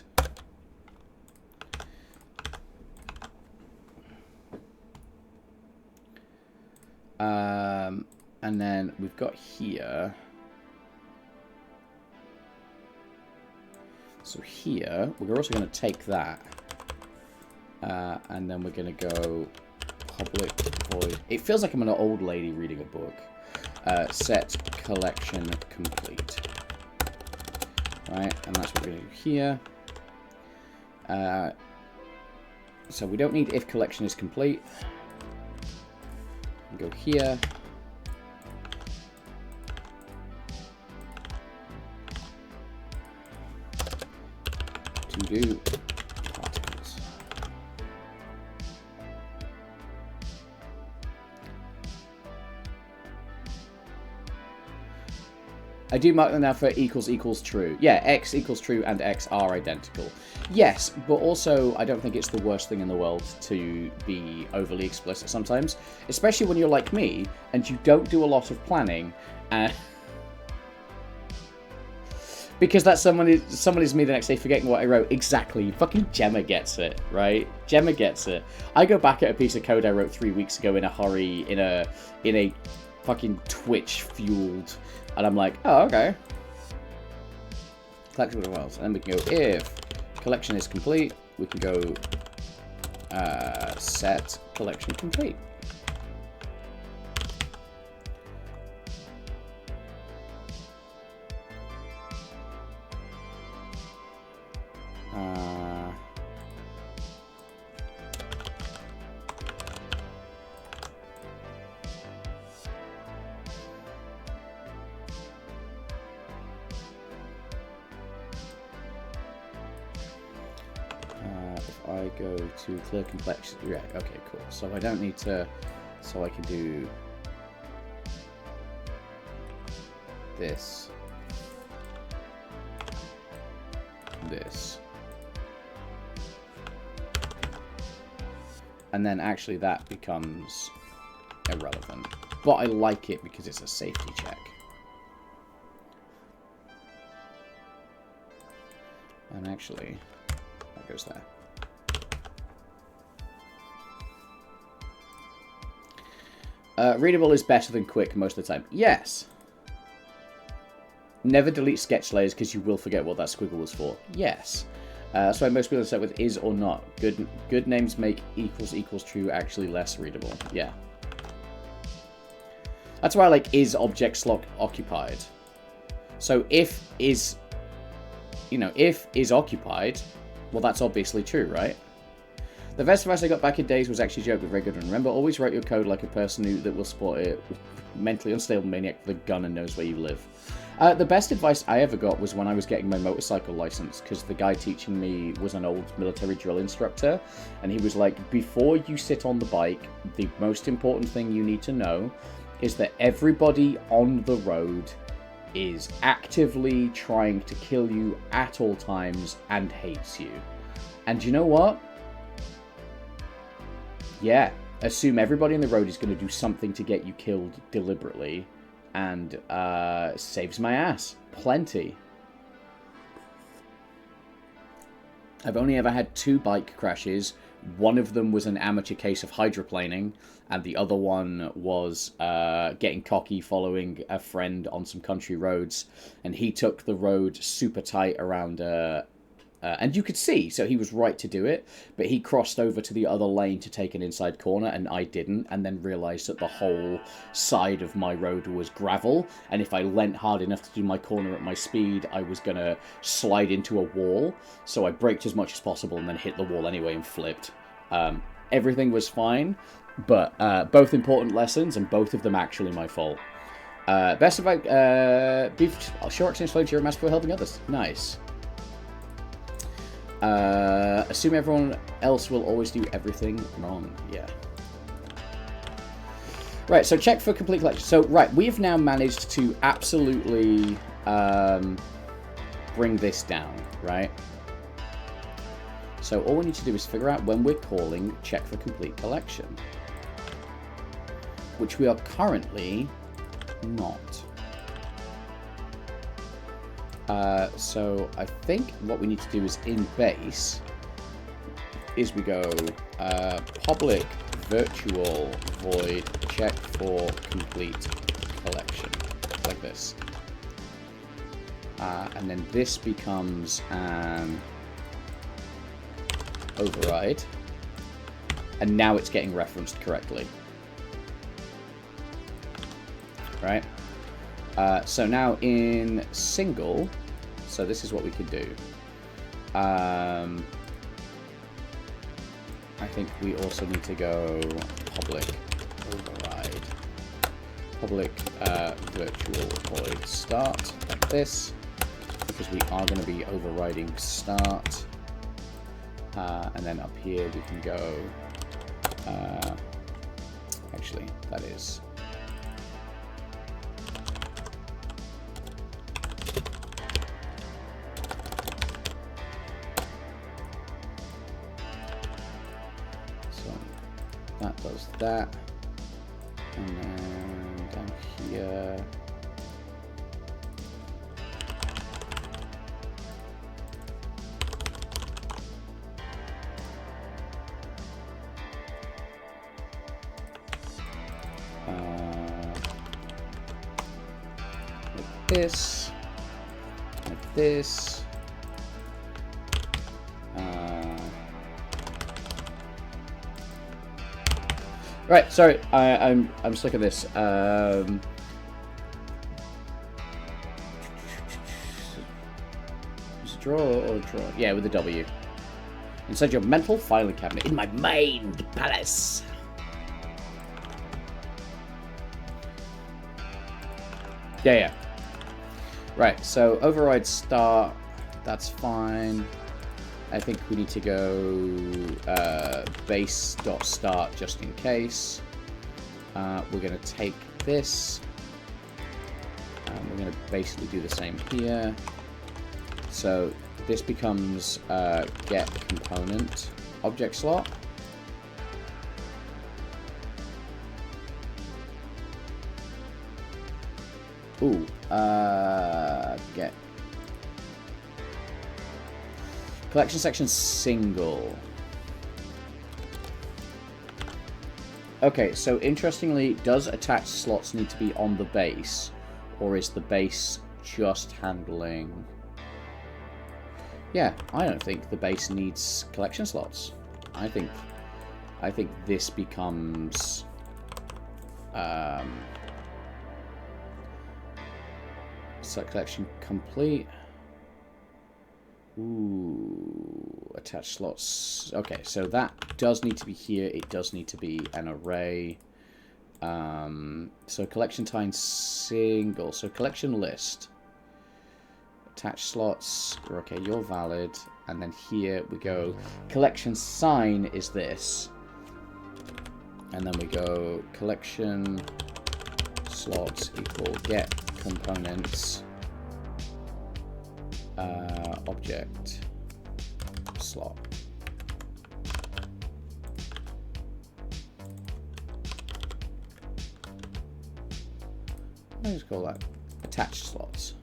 And then we've got here. So here, we're also going to take that. And then we're going to go public void. It feels like I'm an old lady reading a book. Set collection complete. Right, and that's what we're going to do here. So we don't need if collection is complete. Go here. To do particles. I do mark them now for equals true. Yeah, x equals true and x are identical. Yes, but also I don't think it's the worst thing in the world to be overly explicit sometimes, especially when you're like me and you don't do a lot of planning. Because that's someone is me the next day forgetting what I wrote. Exactly. Fucking Gemma gets it, right? Gemma gets it. I go back at a piece of code I wrote 3 weeks ago in a hurry, in a fucking Twitch fueled, and I'm like, oh, okay. Collection of wells. And then we can go if collection is complete, we can go set collection complete. If I go to clear complexity, yeah, okay, cool. So I don't need to, so I can do this, this, and then actually that becomes irrelevant. But I like it because it's a safety check. And actually, that goes there. Readable is better than quick most of the time. Yes. Never delete sketch layers because you will forget what that squiggle was for. Yes. That's why most people start with is or not. Good names make equals true actually less readable. Yeah. That's why I like is object slot occupied. So if is, you know, if is occupied, well, that's obviously true, right? The best advice I got back in days was actually a joke, but very good one. Remember, always write your code like a person that will support a mentally unstable maniac with a gun and knows where you live. The best advice I ever got was when I was getting my motorcycle license, because the guy teaching me was an old military drill instructor, and he was like, before you sit on the bike, the most important thing you need to know is that everybody on the road is actively trying to kill you at all times and hates you. And you know what? Yeah, assume everybody on the road is going to do something to get you killed deliberately, and saves my ass. Plenty. I've only ever had 2 bike crashes. One of them was an amateur case of hydroplaning, and the other one was getting cocky following a friend on some country roads, and he took the road super tight around and you could see, so he was right to do it, but he crossed over to the other lane to take an inside corner, and I didn't, and then realised that the whole side of my road was gravel, and if I leant hard enough to do my corner at my speed, I was going to slide into a wall, so I braked as much as possible and then hit the wall anyway and flipped. Everything was fine, but both important lessons, and both of them actually my fault. Best about beef short since you're a master for helping others. Nice. Assume everyone else will always do everything wrong. Yeah. Right, so check for complete collection. So, right, we've now managed to absolutely bring this down, right? So all we need to do is figure out when we're calling check for complete collection, which we are currently not. So I think what we need to do is in base is we go public virtual void check for complete collection, like this. And then this becomes an override, and now it's getting referenced correctly. Right? So now in single, so this is what we could do. I think we also need to go public override, public virtual void start, like this, because we are going to be overriding start. And then up here we can go, actually that is, so that does that, and then down here, this, like this, right, sorry, I'm sick of this. Is it draw or draw? Yeah, with a W. Inside your mental filing cabinet, in my mind palace. Yeah. Right, so override start, that's fine. I think we need to go base.start just in case. We're going to take this, and we're going to basically do the same here. So this becomes get component object slot. Ooh, get collection section single. Okay, so interestingly, does attached slots need to be on the base, or is the base just handling? Yeah, I don't think the base needs collection slots. I think this becomes set collection complete. Ooh, attached slots. Okay, so that does need to be here. It does need to be an array. So collection time single. So collection list. Attached slots. Okay, you're valid. And then here we go. Collection sign is this. And then we go collection slots equal get components object slot. Let's call that attached slots.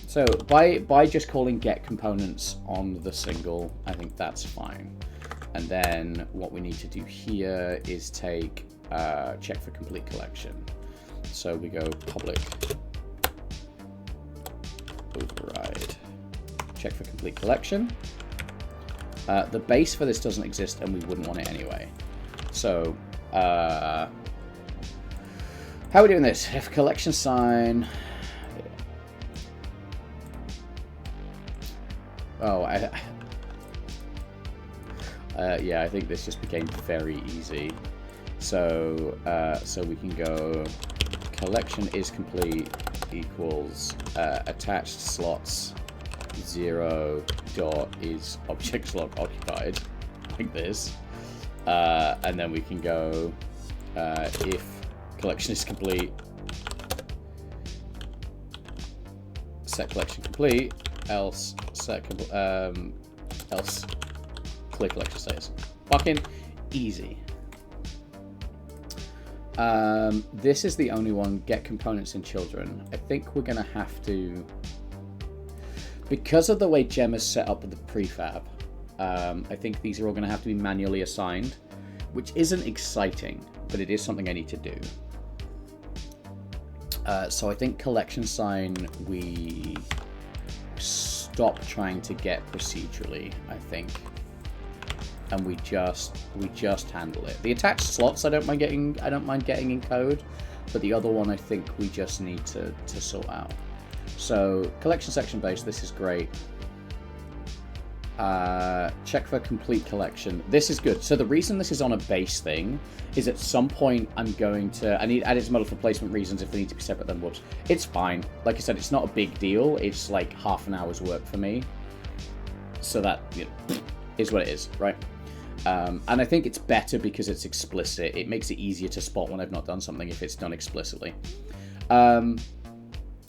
So by just calling get components on the single, I think that's fine. And then what we need to do here is take check for complete collection. So we go public override check for complete collection. The base for this doesn't exist, and we wouldn't want it anyway. So how are we doing this? If collection sign. Oh, yeah, I think this just became very easy. So so we can go collection is complete equals attached slots 0 dot is object slot occupied, like this. And then we can go if collection is complete, set collection complete, else set else clear collection status. Fucking easy. This is the only one, get components in children. I think we're gonna have to, because of the way Gemma's set up with the prefab, I think these are all gonna have to be manually assigned, which isn't exciting, but it is something I need to do. So I think collection sign we stop trying to get procedurally, I think. And we just handle it. The attached slots I don't mind getting in code, but the other one I think we just need to sort out. So collection section base, this is great. Check for complete collection. This is good. So the reason this is on a base thing is at some point I need add it to model for placement reasons if they need to be separate, then whoops. It's fine. Like I said, it's not a big deal. It's like half an hour's work for me. So that, you know, is what it is, right? And I think it's better because it's explicit. It makes it easier to spot when I've not done something if it's done explicitly.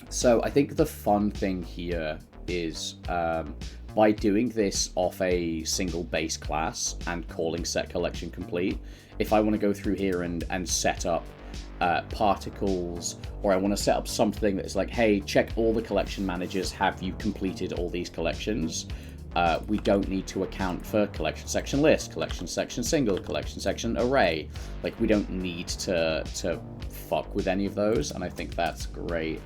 So I think the fun thing here is by doing this off a single base class and calling set collection complete, if I want to go through here and set up particles, or I want to set up something that is like, hey, check all the collection managers, have you completed all these collections? We don't need to account for collection section list, collection section single, collection section array. Like, we don't need to fuck with any of those, and I think that's great.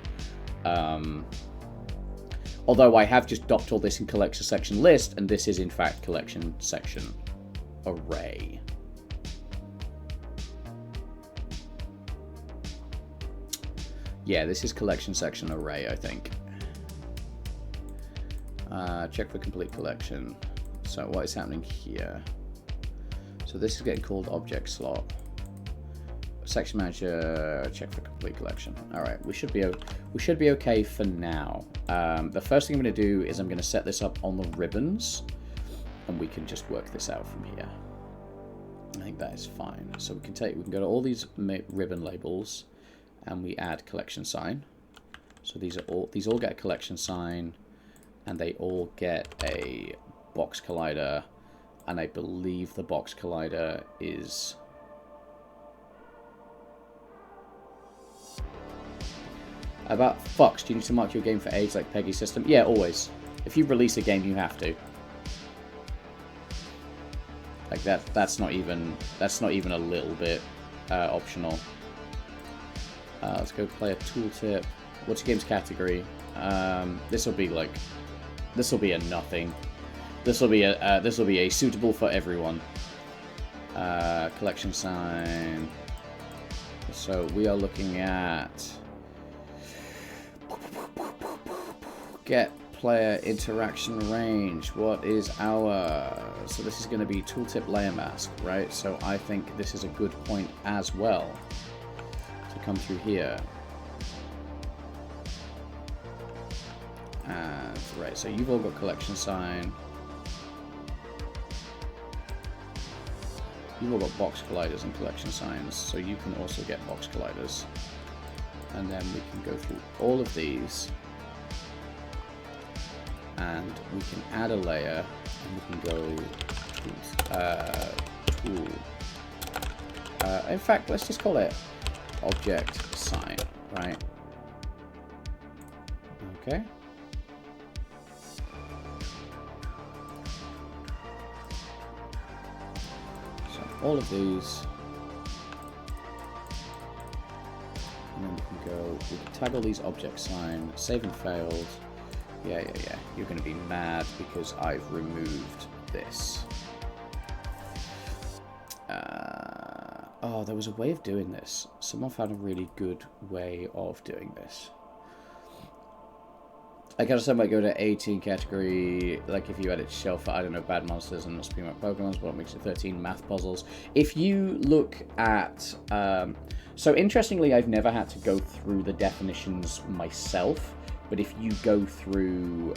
Although I have just docked all this in collection section list, and this is in fact collection section array. Yeah, this is collection section array, I think. Check for complete collection. So what is happening here? So this is getting called object slot. Section manager, check for complete collection. All right, we should be okay for now. The first thing I'm going to do is I'm going to set this up on the ribbons, and we can just work this out from here. I think that is fine. So we can go to all these ribbon labels, and we add collection sign. So these all get a collection sign, and they all get a box collider, and I believe the box collider is about Fox. Do you need to mark your game for age like Peggy's system? Yeah, always. If you release a game, you have to. Like that's not even a little bit optional. Let's go play a tooltip. What's your game's category? This will be a nothing. This will be a suitable for everyone. Collection sign. So we are looking at get player interaction range. What is our... So this is going to be tooltip layer mask, right? So I think this is a good point as well to come through here. And right, so you've all got collection sign. You've all got box colliders and collection signs, so you can also get box colliders. And then we can go through all of these, and we can add a layer, and we can go tool. In fact, let's just call it object sign, right? Okay. So all of these. And then we can tag all these object sign, save and failed. Yeah. You're going to be mad because I've removed this. Oh, there was a way of doing this. Someone found a really good way of doing this. I kind of said might go to 18 category, like if you edit shelf for, I don't know, bad monsters and not speaking about Pokemon, but it makes it 13 math puzzles. If you look at, so interestingly, I've never had to go through the definitions myself, but if you go through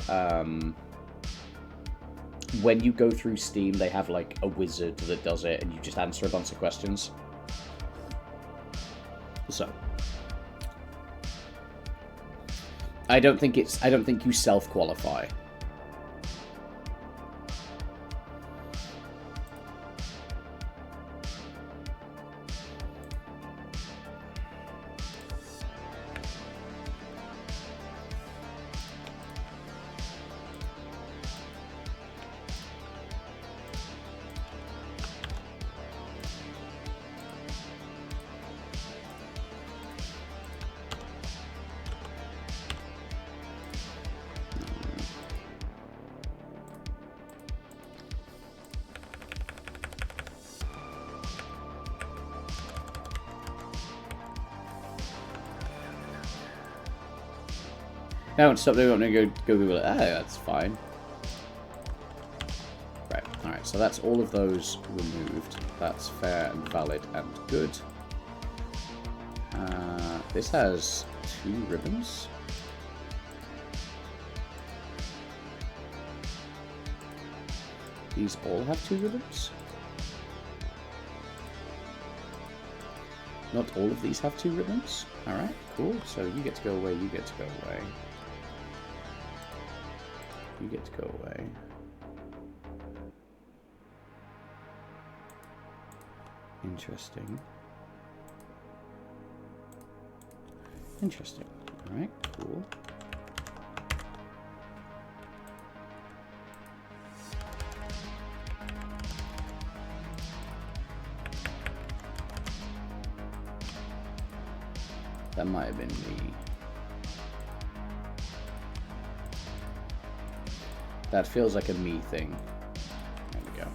when you go through Steam, they have like a wizard that does it, and you just answer a bunch of questions. So I don't think you self-qualify. Now, stop doing what I'm going to go Google it. Ah, that's fine. Right, alright, so that's all of those removed. That's fair and valid and good. This has 2 ribbons. These all have 2 ribbons. Not all of these have 2 ribbons. Alright, cool. So you get to go away, you get to go away. You get to go away. Interesting. Interesting. Alright, cool. That might have been me. That feels like a me thing. There we go.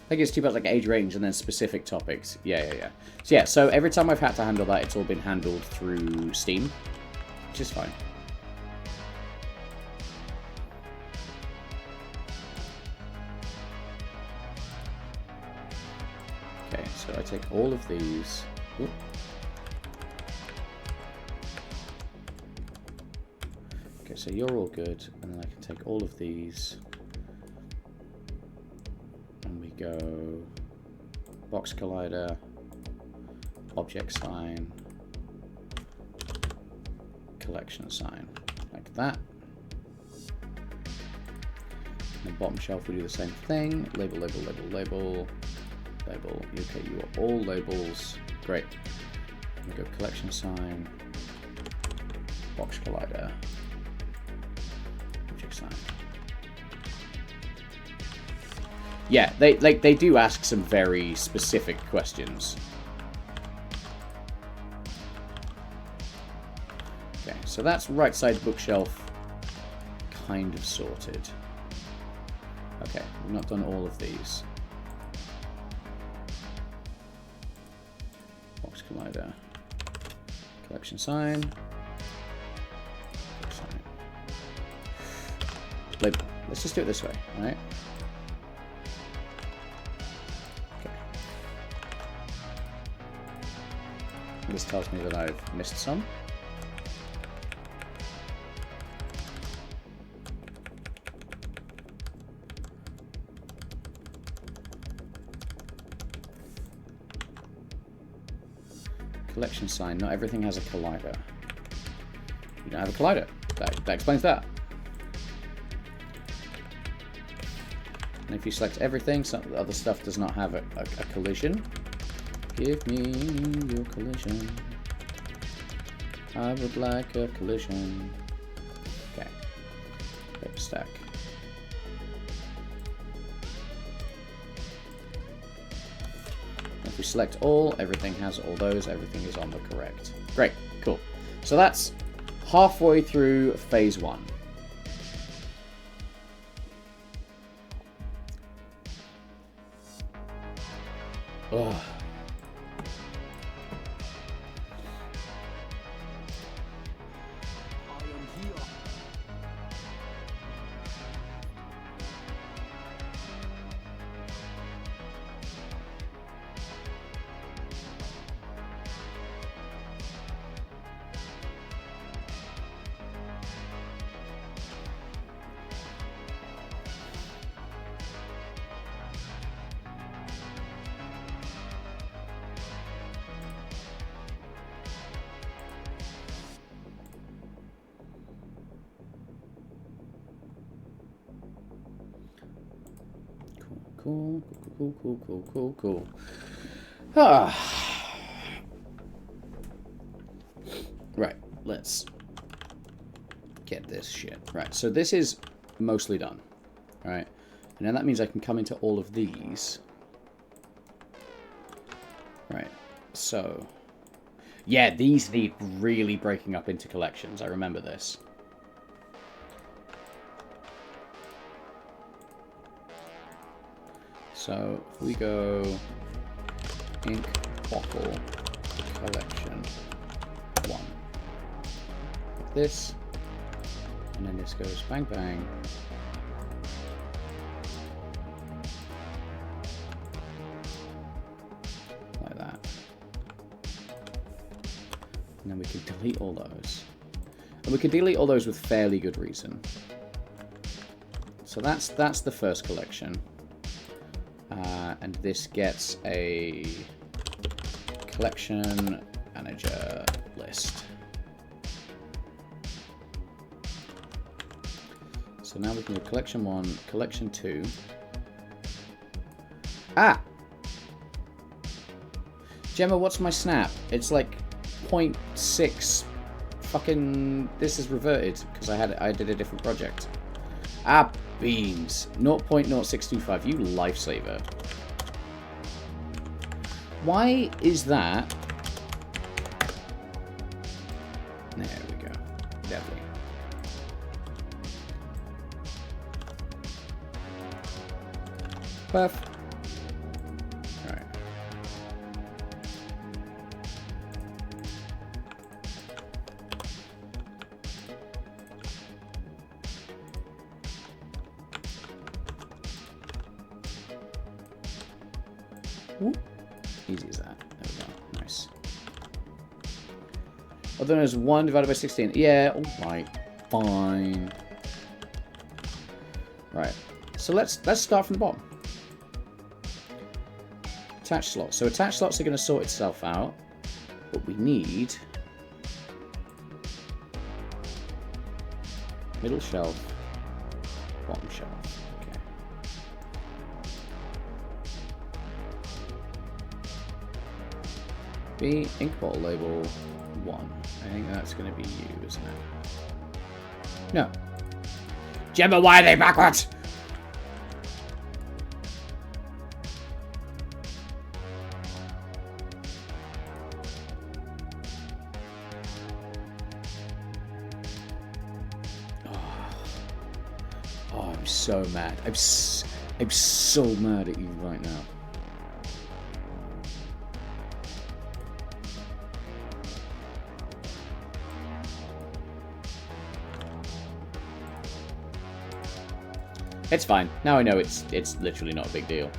I think it's too much like age range and then specific topics. Yeah. So yeah, so every time I've had to handle that, it's all been handled through Steam, which is fine. Okay, so I take all of these. Ooh. Okay, so you're all good, and then I can take all of these, and we go box collider, object sign, collection sign, like that. And the bottom shelf we do the same thing. Label, label, label, label, label. Okay, you are all labels. Great. We go collection sign, box collider. Yeah, they do ask some very specific questions. Okay, so that's right side bookshelf kind of sorted. Okay, we've not done all of these. Box collider, collection sign. Label. Let's just do it this way, alright? Okay. This tells me that I've missed some. Collection sign. Not everything has a collider. You don't have a collider. That explains that. And if you select everything, some of the other stuff does not have a collision. Give me your collision. I would like a collision. Okay. Paper stack. If we select all, everything has all those, everything is on the correct. Great, cool. So that's halfway through phase 1. Ugh. Cool, cool, cool, cool, cool, cool. Ah. Right, let's get this shit. Right, so this is mostly done. Right, and then that means I can come into all of these. Right, so... yeah, these need really breaking up into collections. I remember this. So, if we go ink bottle collection 1. Like this. And then this goes bang bang. Like that. And then we can delete all those. And we can delete all those with fairly good reason. So that's the first collection. And this gets a collection manager list. So now we can do collection 1, collection 2. Ah! Gemma, what's my snap? It's like 0.6 fucking... this is reverted because I did a different project. Ah, beans. 0.0625, you lifesaver. Why is that? There we go. Definitely. Perf. Alright. Whoop. Easy as that. There we go. Nice. Oh, then there's 1 divided by 16. Yeah, alright. Fine. Right. So let's start from the bottom. Attached slots. So attached slots are going to sort itself out. But we need middle shelf, bottom shelf. B, ink bottle label 1. I think that's going to be you, isn't it? No. Gemma, why are they backwards? Oh, I'm so mad. I'm so mad at you right now. It's fine. Now I know it's literally not a big deal.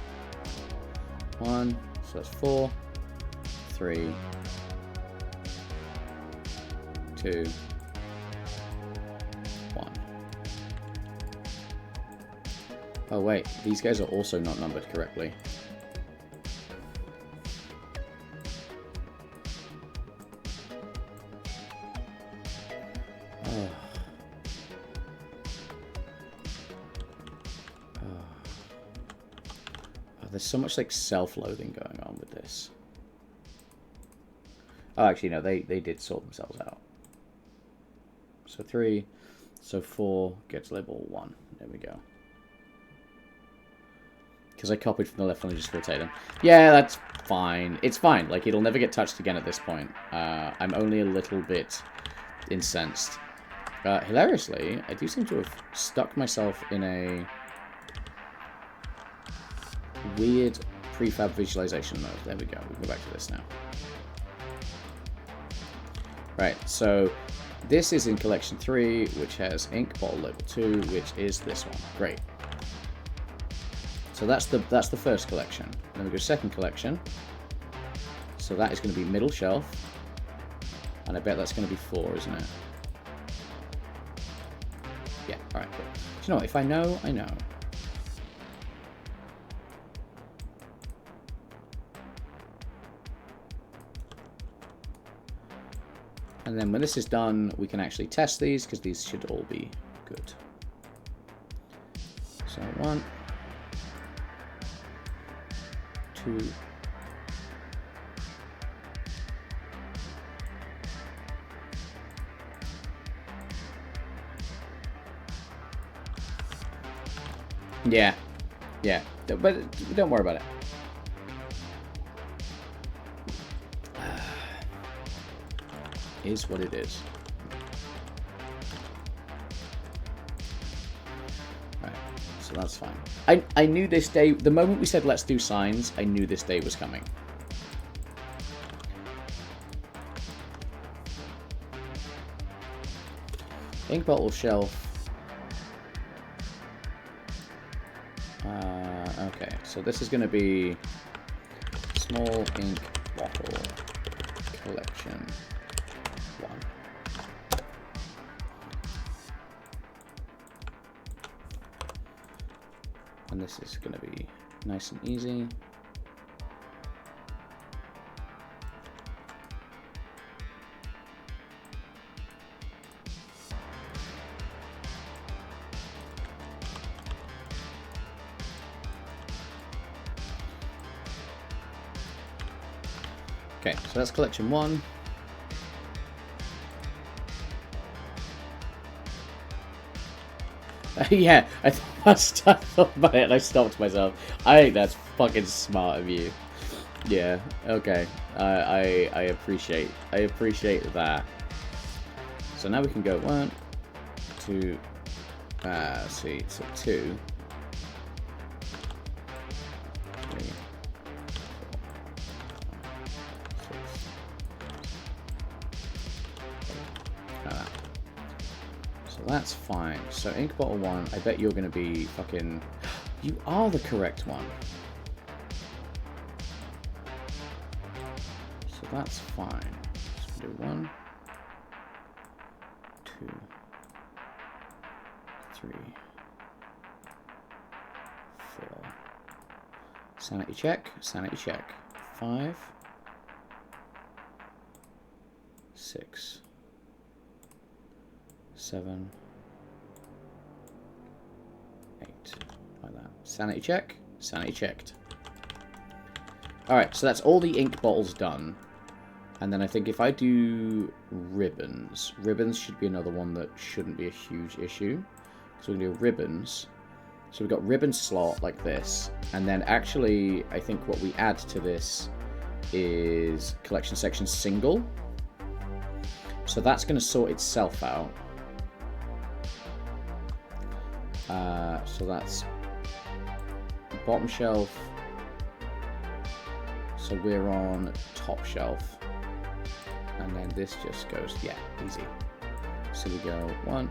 1, so that's 4, 3, 2, 1. Oh wait, these guys are also not numbered correctly. There's so much like self-loathing going on with this. Oh, actually no, they did sort themselves out. So 3, so 4 gets label 1. There we go. Because I copied from the left one and just rotated them. Yeah, that's fine. It's fine. Like, it'll never get touched again at this point. I'm only a little bit incensed. Hilariously, I do seem to have stuck myself in a weird prefab visualization mode. There we go. We can go back to this now. Right, so this is in collection 3, which has ink bottle label 2, which is this one. Great. So that's the first collection. Then we go second collection. So that is going to be middle shelf. And I bet that's going to be 4, isn't it? Yeah, alright, cool. Do you know what? If I know, I know. And then when this is done, we can actually test these, because these should all be good. So 1, 2. Yeah. Yeah. But don't worry about it. Is what it is. Right. So that's fine. I knew this day, the moment we said let's do signs, I knew this day was coming. Ink bottle shelf. Okay, so this is going to be small ink bottle collection 1. And this is going to be nice and easy. Okay, so that's collection 1. Yeah, I thought about it and I stopped myself. I think that's fucking smart of you. Yeah, okay. I appreciate that. So now we can go 1, 2, see, so 2, 3, 4, 5, 6. So that's fine. So ink bottle 1, I bet you're going to be fucking... You are the correct one. So that's fine. So we'll do 1, 2, 3, 4. Sanity check. Sanity check. 5, 6, 7, 8, like that. Sanity check. Sanity checked. Alright, so that's all the ink bottles done. And then I think if I do ribbons, ribbons should be another one that shouldn't be a huge issue. So we're going to do ribbons. So we've got ribbon slot like this. And then actually, I think what we add to this is collection section single. So that's going to sort itself out. So that's bottom shelf. So we're on top shelf. And then this just goes, yeah, easy. So we go 1,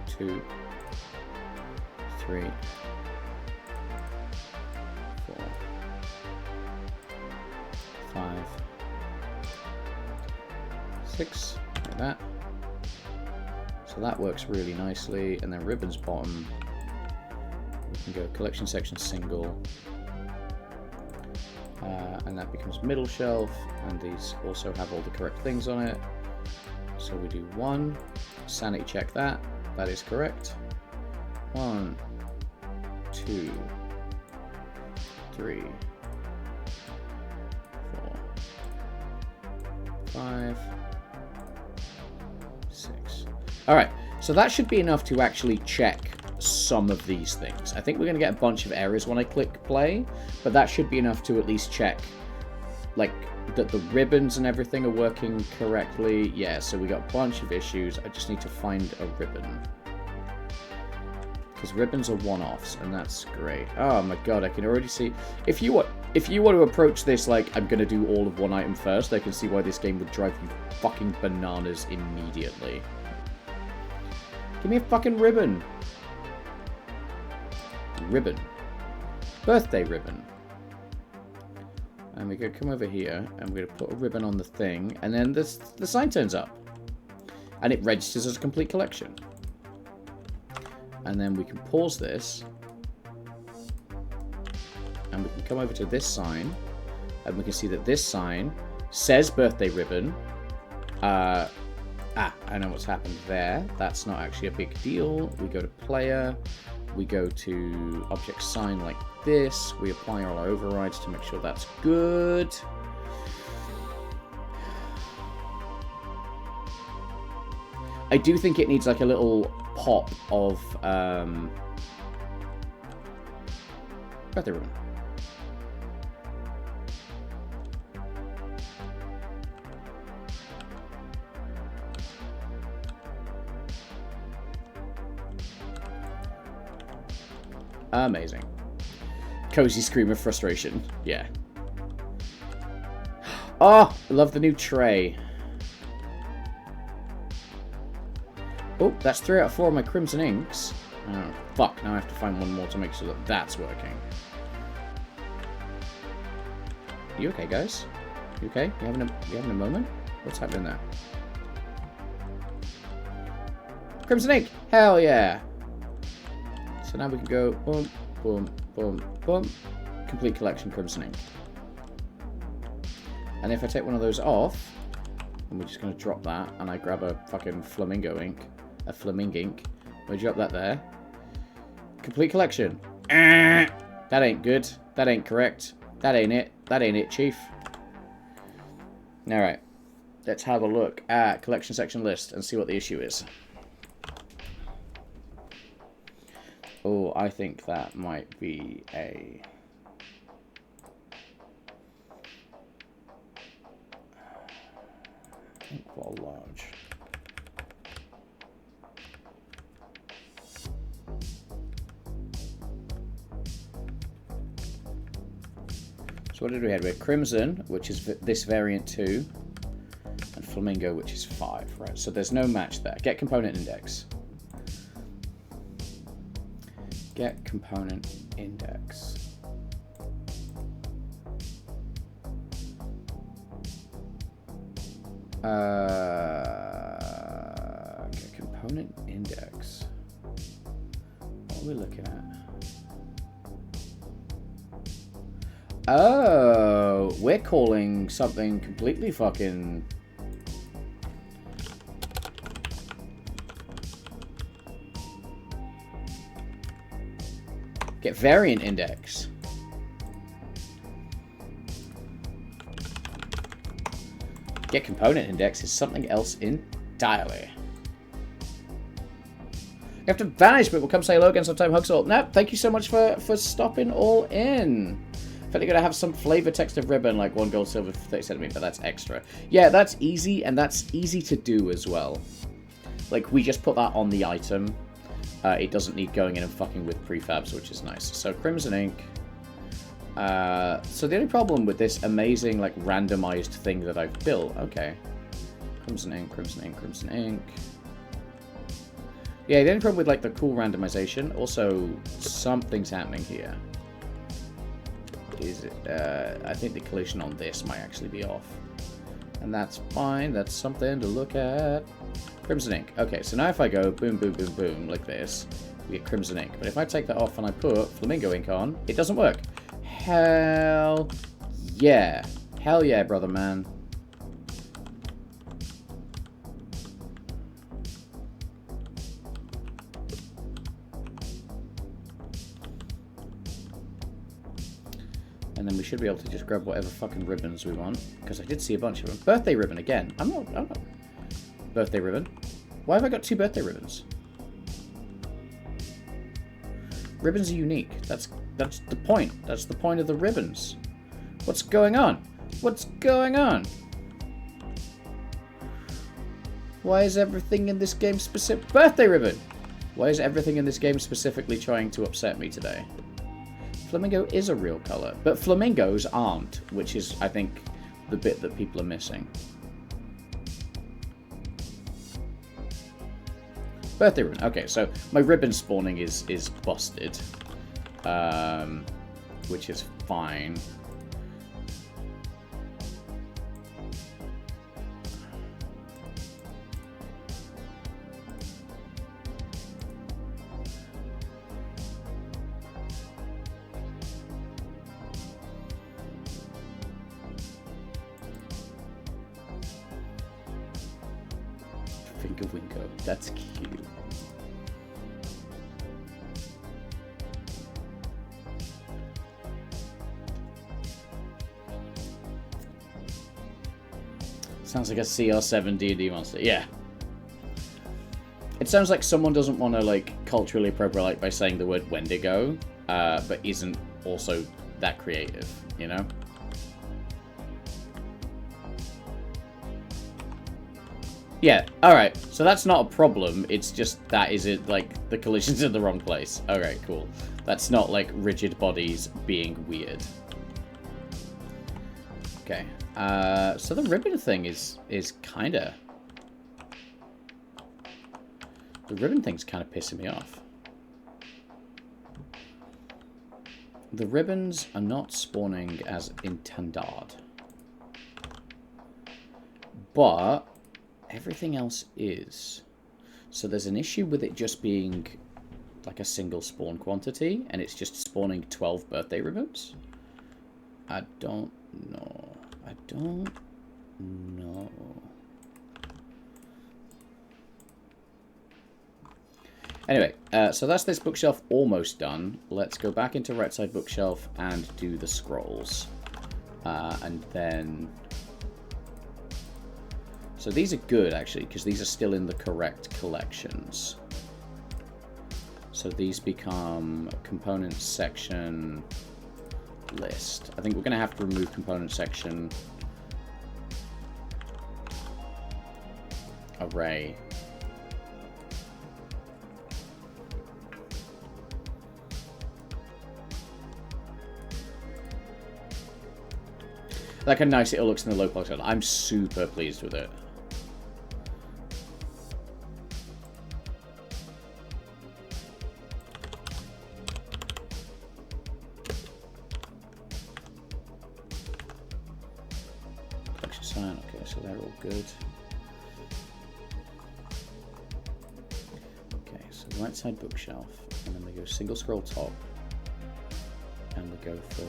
2, 3, 4, 5, 6, like that. So that works really nicely. And then ribbons bottom, we can go collection section single. And that becomes middle shelf, and these also have all the correct things on it. So we do 1, sanity check that, that is correct. 1, 2, 3, 4, 5, 6. Alright, so that should be enough to actually check some of these things. I think we're going to get a bunch of errors when I click play, but that should be enough to at least check, like, that the ribbons and everything are working correctly. Yeah, so we got a bunch of issues. I just need to find a ribbon. Because ribbons are one-offs, and that's great. Oh my god, I can already see... If you want to approach this like, I'm going to do all of one item first, I can see why this game would drive you fucking bananas immediately. Give me a fucking ribbon. Ribbon. Birthday ribbon. And we're going to come over here, and we're going to put a ribbon on the thing, and then the sign turns up. And it registers as a complete collection. And then we can pause this, and we can come over to this sign, and we can see that this sign says birthday ribbon. I know what's happened there. That's not actually a big deal. We go to player, we go to object sign like this. We apply all our overrides to make sure that's good. I do think it needs like a little pop of birthday ribbon. Amazing. Cozy scream of frustration. Yeah. Oh, I love the new tray. Oh, that's 3 out of 4 of my crimson inks. Oh, fuck. Now I have to find one more to make sure that that's working. You okay, guys? You okay? You having a moment? What's happening there? Crimson ink! Hell yeah! So now we can go boom, boom, boom, boom. Complete collection crimson ink. And if I take one of those off, and we're just going to drop that, and I grab a fucking flamingo ink, a flamingo ink, we drop that there. Complete collection. That ain't good. That ain't correct. That ain't it. That ain't it, chief. Alright. Let's have a look at collection section list and see what the issue is. Oh, I think that might be a... Inkwall large. So what did we have? We had Crimson, which is this variant 2, and Flamingo, which is 5. Right, so there's no match there. Get component index. Get component index. Get component index. What are we looking at? Oh, we're calling something completely fucking... Get variant index. Get component index is something else entirely. You have to vanish, but we'll come say hello again sometime. Hugs all. No, thank you so much for stopping all in. Fairly gonna have some flavor text of ribbon, like 1 gold silver for 30 centimeters, but that's extra. Yeah, that's easy, and that's easy to do as well. Like, we just put that on the item. It doesn't need going in and fucking with prefabs, which is nice. So, Crimson Ink. So the only problem with this amazing, like, randomized thing that I've built... Okay. Crimson Ink, Crimson Ink, Crimson Ink. Yeah, the only problem with, like, the cool randomization... Also, something's happening here. Is it, I think the collision on this might actually be off. And that's fine. That's something to look at. Crimson ink. Okay, so now if I go boom, boom, boom, boom, like this, we get crimson ink. But if I take that off and I put flamingo ink on, it doesn't work. Hell yeah. Hell yeah, brother man. And then we should be able to just grab whatever fucking ribbons we want. Because I did see a bunch of them. Birthday ribbon again. I'm not... Birthday ribbon. Why have I got 2 birthday ribbons? Ribbons are unique. That's the point. That's the point of the ribbons. What's going on? What's going on? Why is everything in this game specific... Birthday ribbon! Why is everything in this game specifically trying to upset me today? Flamingo is a real color, but flamingos aren't, which is, I think, the bit that people are missing. Birthday ribbon. Okay, so my ribbon spawning is busted, which is fine. Winko. That's cute. Sounds like a CR7 D&D monster. Yeah. It sounds like someone doesn't want to, like, culturally appropriate by saying the word Wendigo, but isn't also that creative, you know? Yeah, alright. So that's not a problem. It's just that is it, like, the collision's in the wrong place. Alright, cool. That's not, like, rigid bodies being weird. Okay. So the ribbon thing is kinda... The ribbon thing's kind of pissing me off. The ribbons are not spawning as intended. But everything else is. So there's an issue with it just being like a single spawn quantity, and it's just spawning 12 birthday ribbons. I don't know. I don't know. Anyway, so that's this bookshelf almost done. Let's go back into right side bookshelf and do the scrolls. And then... So these are good, actually, because these are still in the correct collections. So these become components section list. I think we're going to have to remove component section array. Like how nice it looks in the low poly. I'm super pleased with it. Collection sign, okay, so they're all good. Okay, so right side bookshelf, and then we go single scroll top, and we go for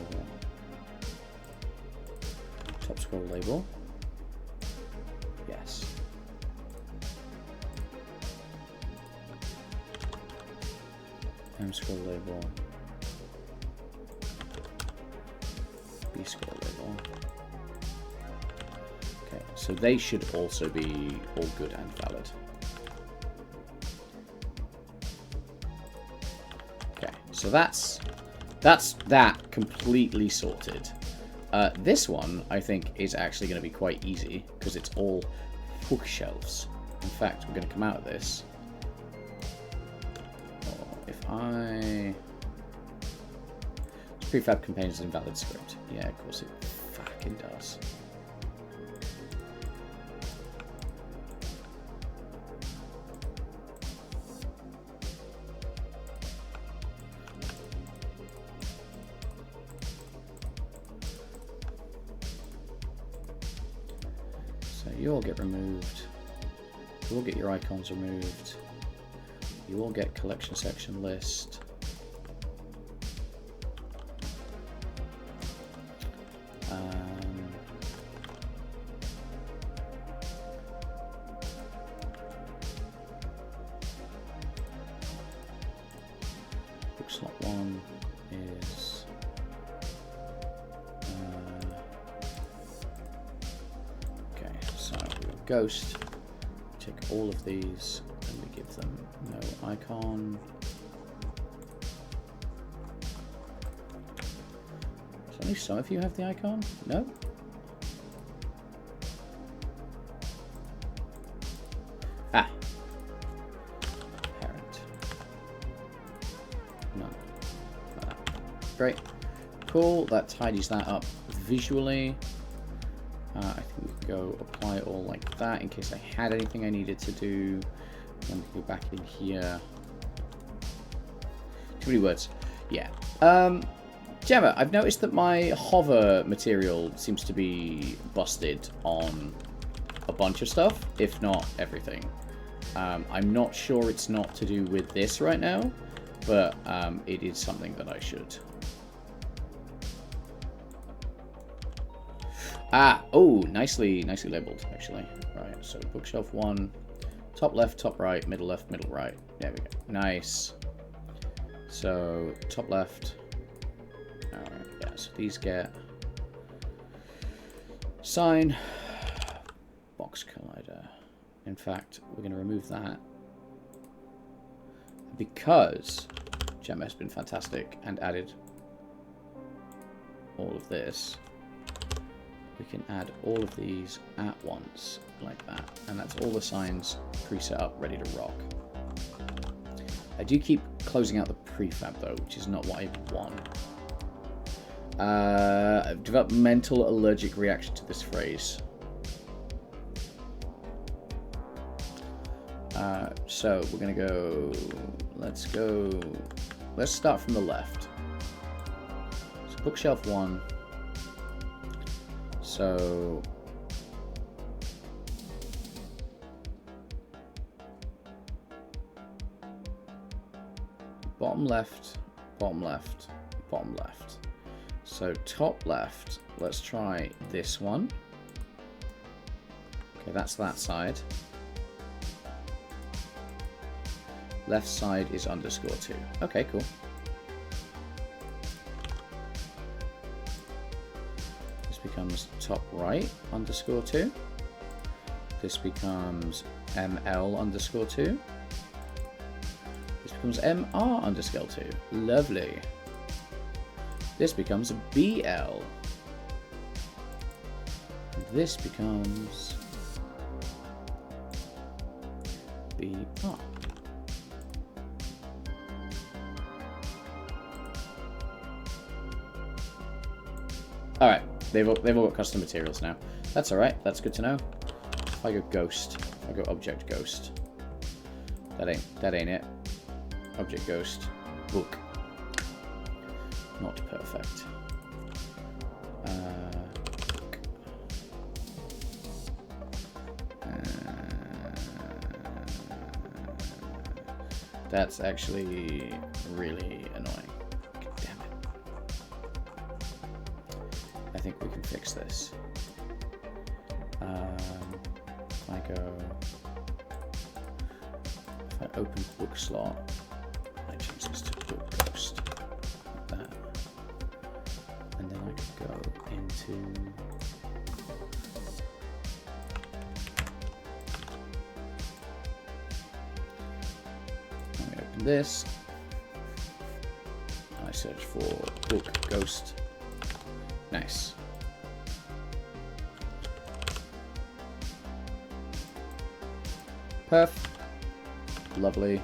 top scroll label. Yes. M scroll label. B scroll label. Okay, so they should also be all good and valid. Okay, so that's that completely sorted. This one, I think, is actually going to be quite easy, because it's all bookshelves. In fact, we're going to come out of this. If I... Prefab contains an invalid script. Yeah, of course it fucking does. You all get removed. You all get your icons removed. You all get collection section list. Book slot 1 is ghost. Take all of these and we give them no icon. So only some of you have the icon? No? Ah. Parent. None. Great. Cool. That tidies that up visually. I think we can go apply it all like that in case I had anything I needed to do. Then we can go back in here. Too many words. Yeah. Gemma, I've noticed that my hover material seems to be busted on a bunch of stuff, if not everything. I'm not sure it's not to do with this right now, but it is something that I should. Ah, oh, nicely labeled, actually. Right, so bookshelf 1, top left, top right, middle left, middle right. There we go. Nice. So, top left. Alright, yeah, so these get sign, box collider. In fact, we're going to remove that because Gemma has been fantastic and added all of this. We can add all of these at once, like that. And that's all the signs preset up, ready to rock. I do keep closing out the prefab, though, which is not what I want. I've developed mental allergic reaction to this phrase. So we're going to go... Let's start from the left. So bookshelf 1. So bottom left, bottom left, bottom left. So top left, let's try this one. Okay, that's that side. Left side is _2. Okay, cool. Becomes top right _2. This becomes ML _2. This becomes MR _2. Lovely. This becomes BL. This becomes BR. All right. They've all got custom materials now. That's all right. That's good to know. If I go ghost, if I go object ghost, that ain't it. Object ghost, book. Not perfect. Book. That's actually really annoying. I think we can fix this. If I open book slot, I change this to book ghost, like that, and then I can go into let me open this. I search for book ghost. Nice. Perf. Lovely.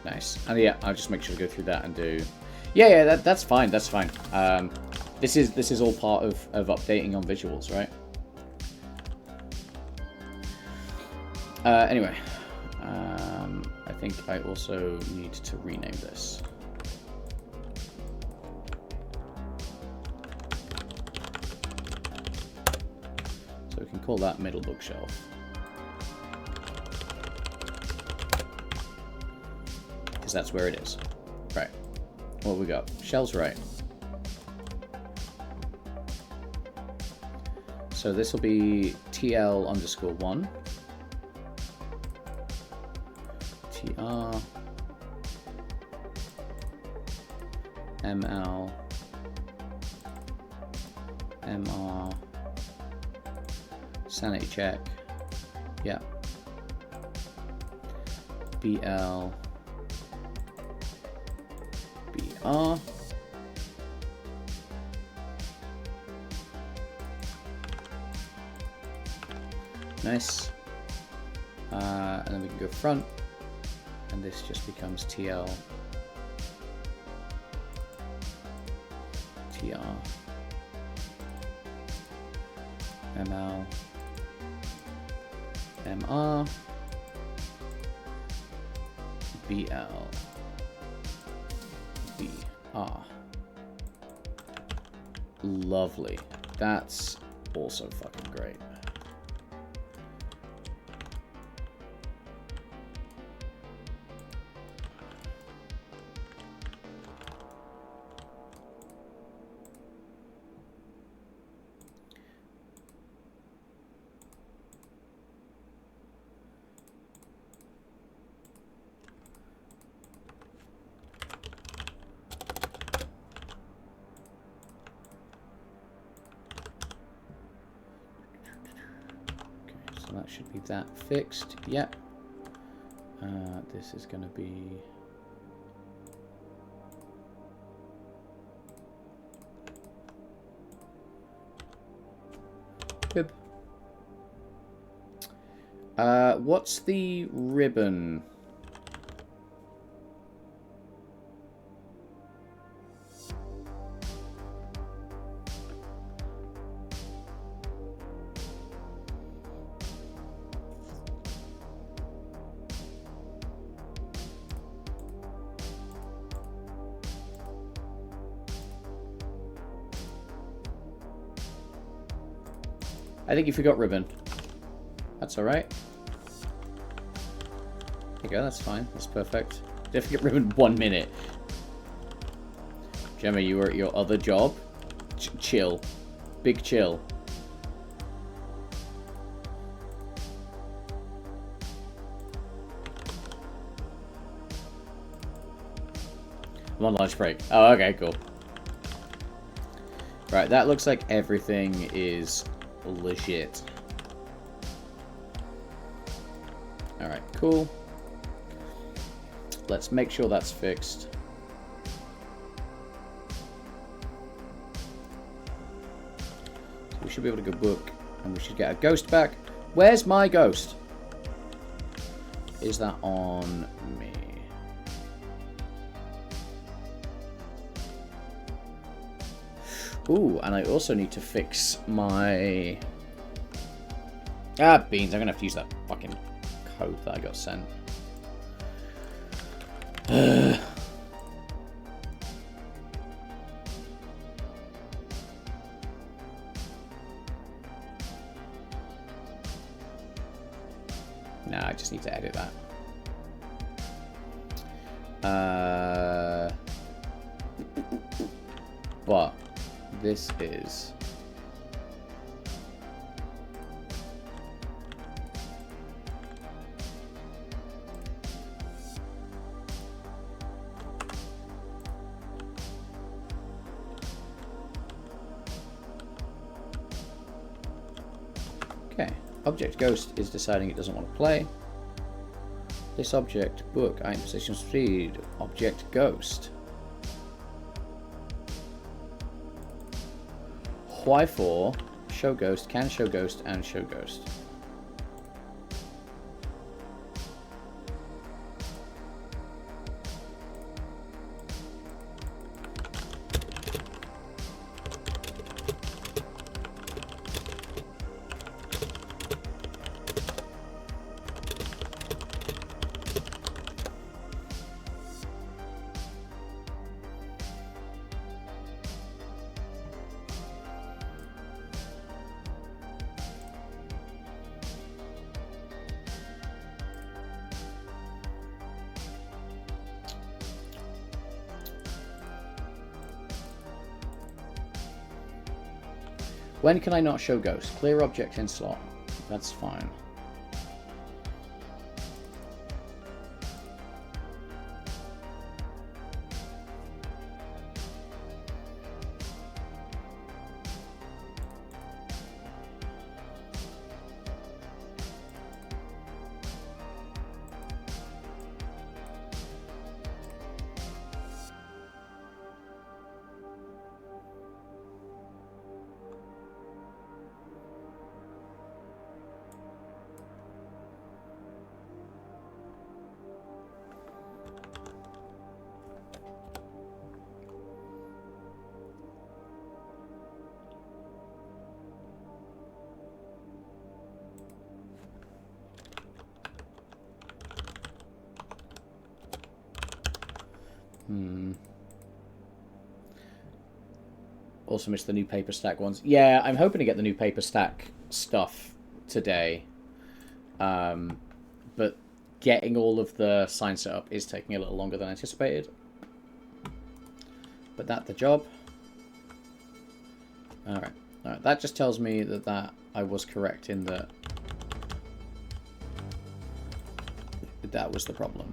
Nice. And yeah, I'll just make sure to go through that and do... Yeah, that's fine, that's fine. This is all part of updating on visuals, right? Anyway. I think I also need to rename this. So we can call that middle bookshelf. Because that's where it is. Right. What have we got? Shelves right. So this will be TL_1. TR. ML. MR. Sanity check. Yeah. BL. BR. Nice. And then we can go front, and this just becomes TL. TR. ML. MR. BL. BR. Lovely. That's also fucking great. that should be that fixed. Yep. This is going to be... Bib. What's the ribbon? I think you forgot ribbon. That's alright. There you go, that's fine. That's perfect. Did I forget ribbon 1 minute? Gemma, you were at your other job? Chill. Big chill. I'm on lunch break. Oh, okay, cool. Right, that looks like everything is legit. Alright, cool. Let's make sure that's fixed. So we should be able to go book, and we should get a ghost back. Where's my ghost? Is that on me? Ooh, and I also need to fix my... Ah, beans. I'm going to have to use that fucking code that I got sent. Nah, I just need to edit that. But this is... Okay, object ghost is deciding it doesn't want to play. This object, book, item position speed, object ghost. Why for show ghost, can show ghost, and show ghost. When can I not show ghost? Clear object in slot. That's fine. Also missed the new paper stack ones. Yeah, I'm hoping to get the new paper stack stuff today. But getting all of the sign set up is taking a little longer than anticipated. But that's the job. Alright. Alright, that just tells me that I was correct in that that was the problem.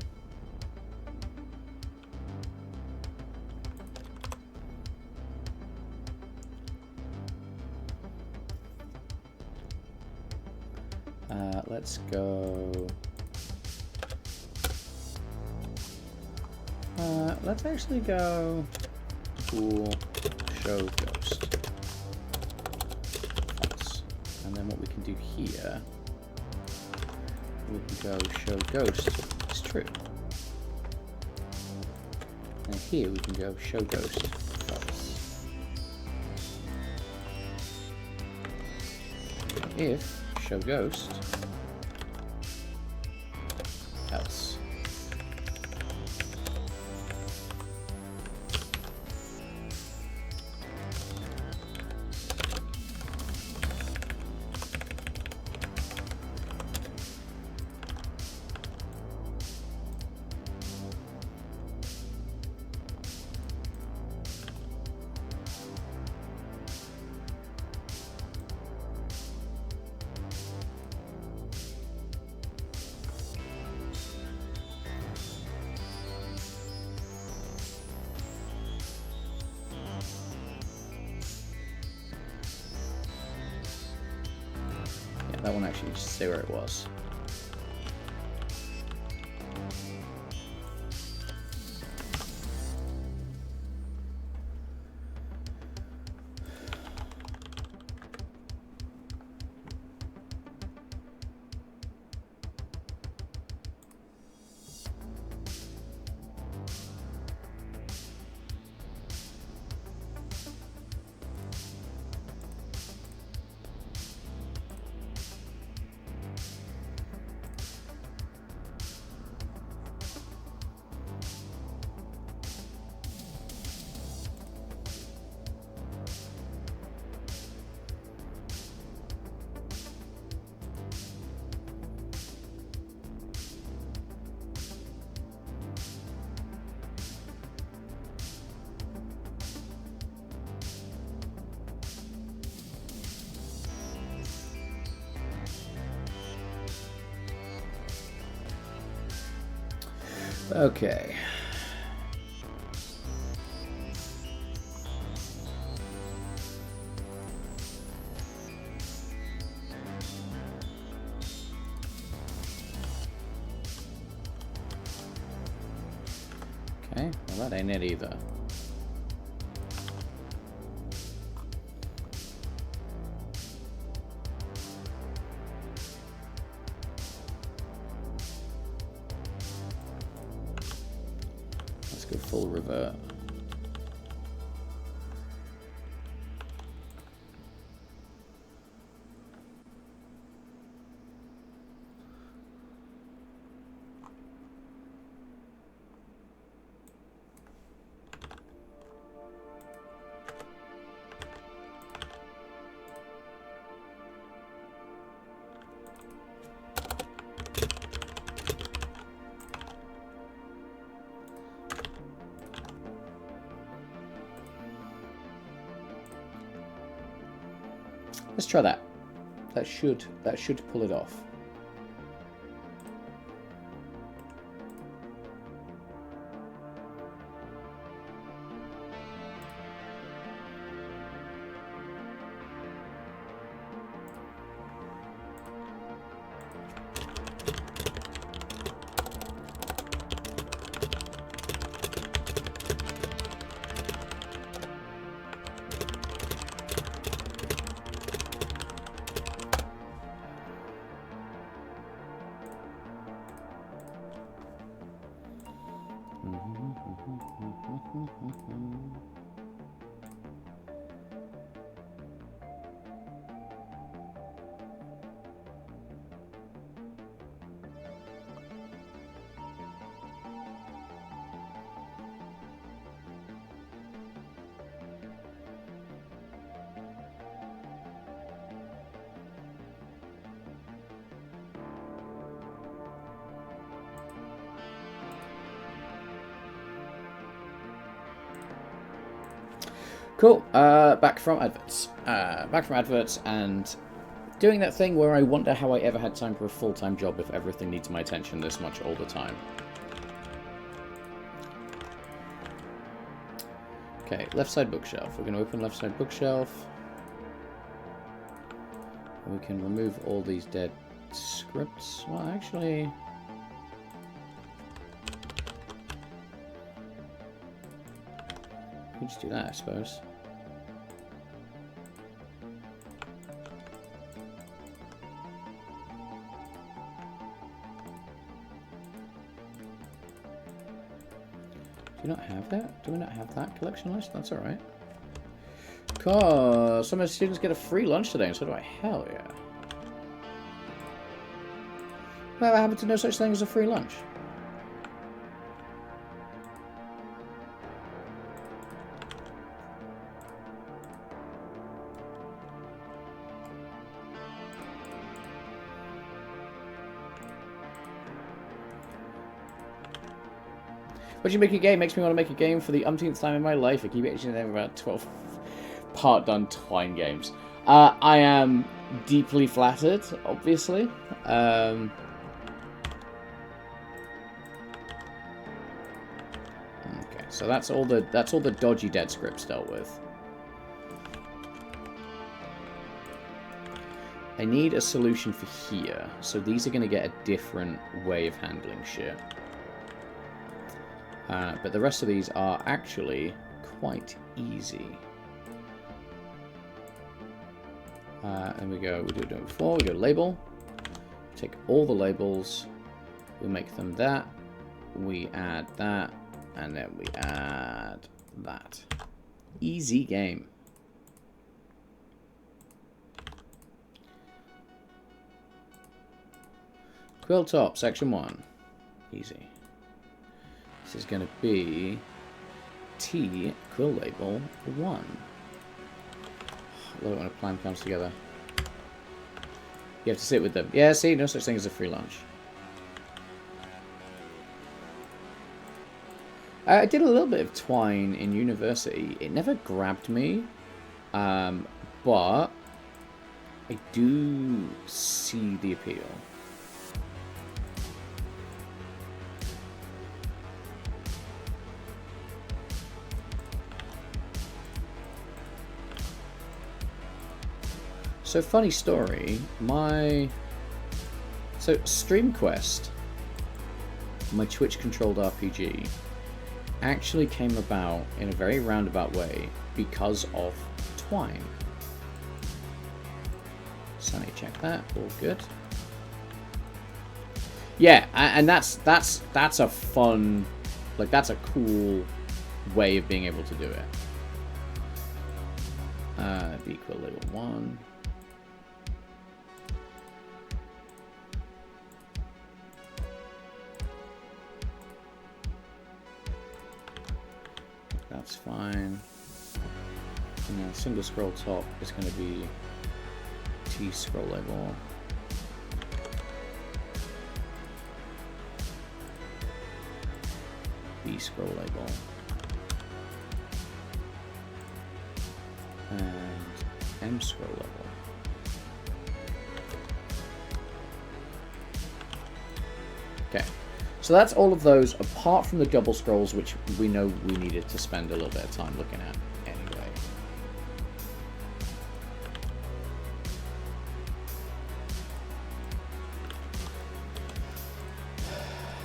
Let's go... let's actually go... Cool, show ghost. False. And then what we can do here... We can go show ghost is true. And here we can go show ghost false. If show ghost else. That one actually just say where it was. Okay. Okay, well that ain't it either. Let's go full revert. Let's try that. That should pull it off. Cool. Back from adverts. And doing that thing where I wonder how I ever had time for a full-time job if everything needs my attention this much all the time. Okay, left side bookshelf. We're going to open left side bookshelf. We can remove all these dead scripts. Well, actually, we can just do that, I suppose. Do we not have that? Do we not have that collection list? That's alright. Cause some of the students get a free lunch today, and so do I. Hell yeah. Well, I happen to no such thing as a free lunch. Would you make a game? Makes me want to make a game for the umpteenth time in my life. I keep itching them about 12 part-done Twine games. I am deeply flattered, obviously. Okay, so that's all the dodgy dead scripts dealt with. I need a solution for here, so these are going to get a different way of handling shit. But the rest of these are actually quite easy. And we do it before, we go label, take all the labels, we make them that, we add that, and then we add that. Easy game. Quill top, section 1. Easy. This is going to be T quill label 1. I love it when a plan comes together. You have to sit with them. Yeah, see, no such thing as a free lunch. I did a little bit of Twine in university. It never grabbed me, but I do see the appeal. So, funny story, so StreamQuest, my Twitch-controlled RPG, actually came about in a very roundabout way because of Twine. Sunny, check that, all good. Yeah, and that's a fun, like, that's a cool way of being able to do it. B equal level 1. That's fine. And then single scroll top is going to be T scroll label. B scroll label. And M scroll label. Okay. So that's all of those, apart from the double scrolls, which we know we needed to spend a little bit of time looking at anyway.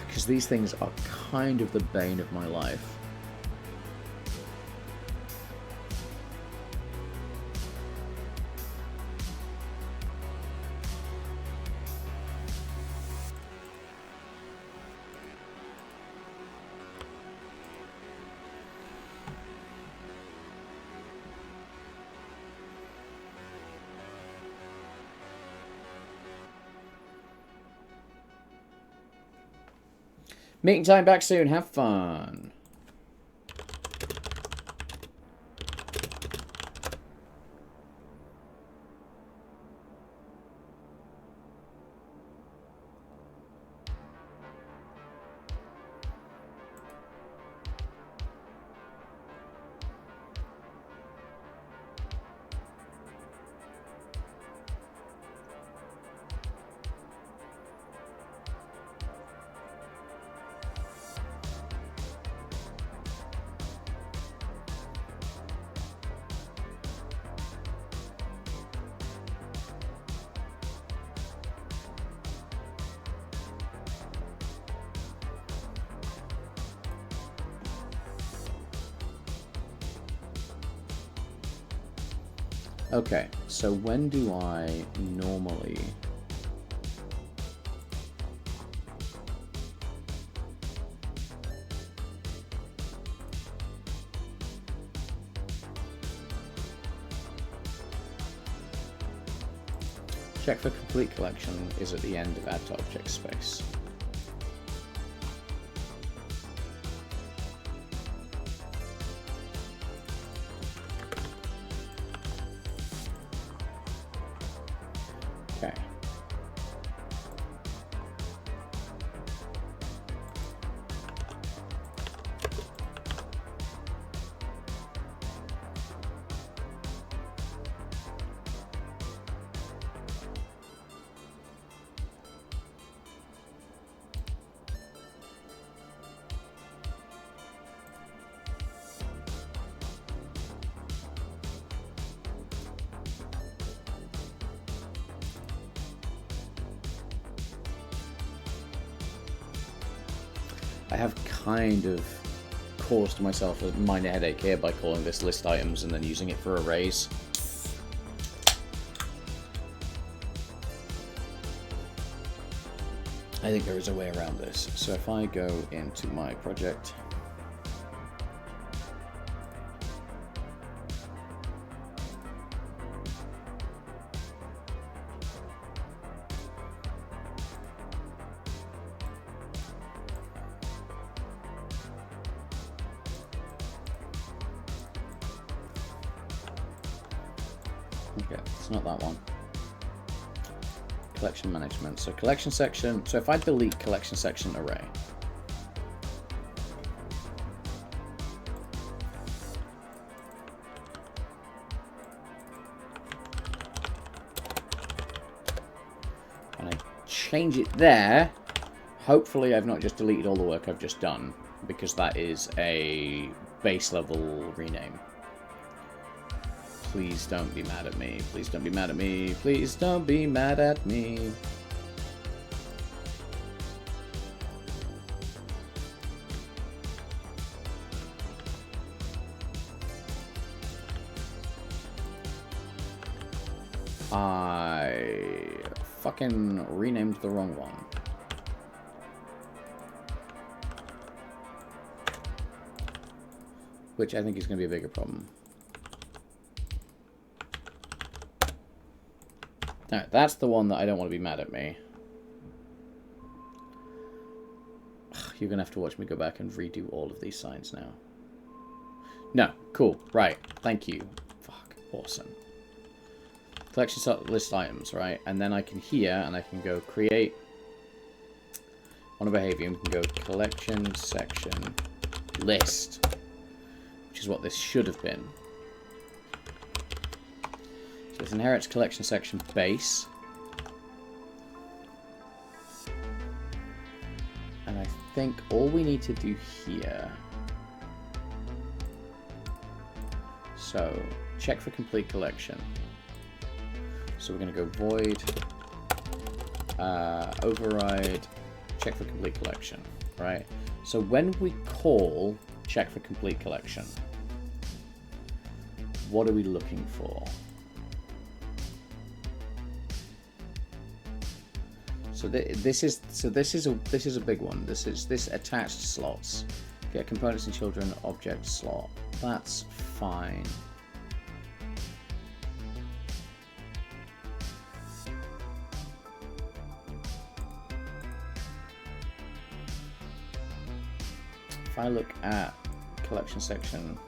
Because these things are kind of the bane of my life. Meeting time back soon. Have fun. Okay, so when do I normally... Check for complete collection is at the end of add to object space. Okay. I have kind of caused myself a minor headache here by calling this list items and then using it for arrays. I think there is a way around this. So if I go into my project, okay, it's not that one. Collection management. So collection section. So if I delete collection section array, and I change it there, hopefully I've not just deleted all the work I've just done, because that is a base level rename. Please don't be mad at me. Please don't be mad at me. Please don't be mad at me. I fucking renamed the wrong one. Which I think is going to be a bigger problem. No, that's the one that I don't want to be mad at me. You're going to have to watch me go back and redo all of these signs now. No, cool, right, thank you. Fuck, awesome. Collection list items, right? And then I can here, and I can go create on a behavior, and we can go collection section list, which is what this should have been. So this inherits collection section base. And I think all we need to do here... So, check for complete collection. So we're going to go void, override, check for complete collection, right? So when we call check for complete collection, what are we looking for? So this is a big one. This attached slots. Get components and children object slot. That's fine. If I look at collection section,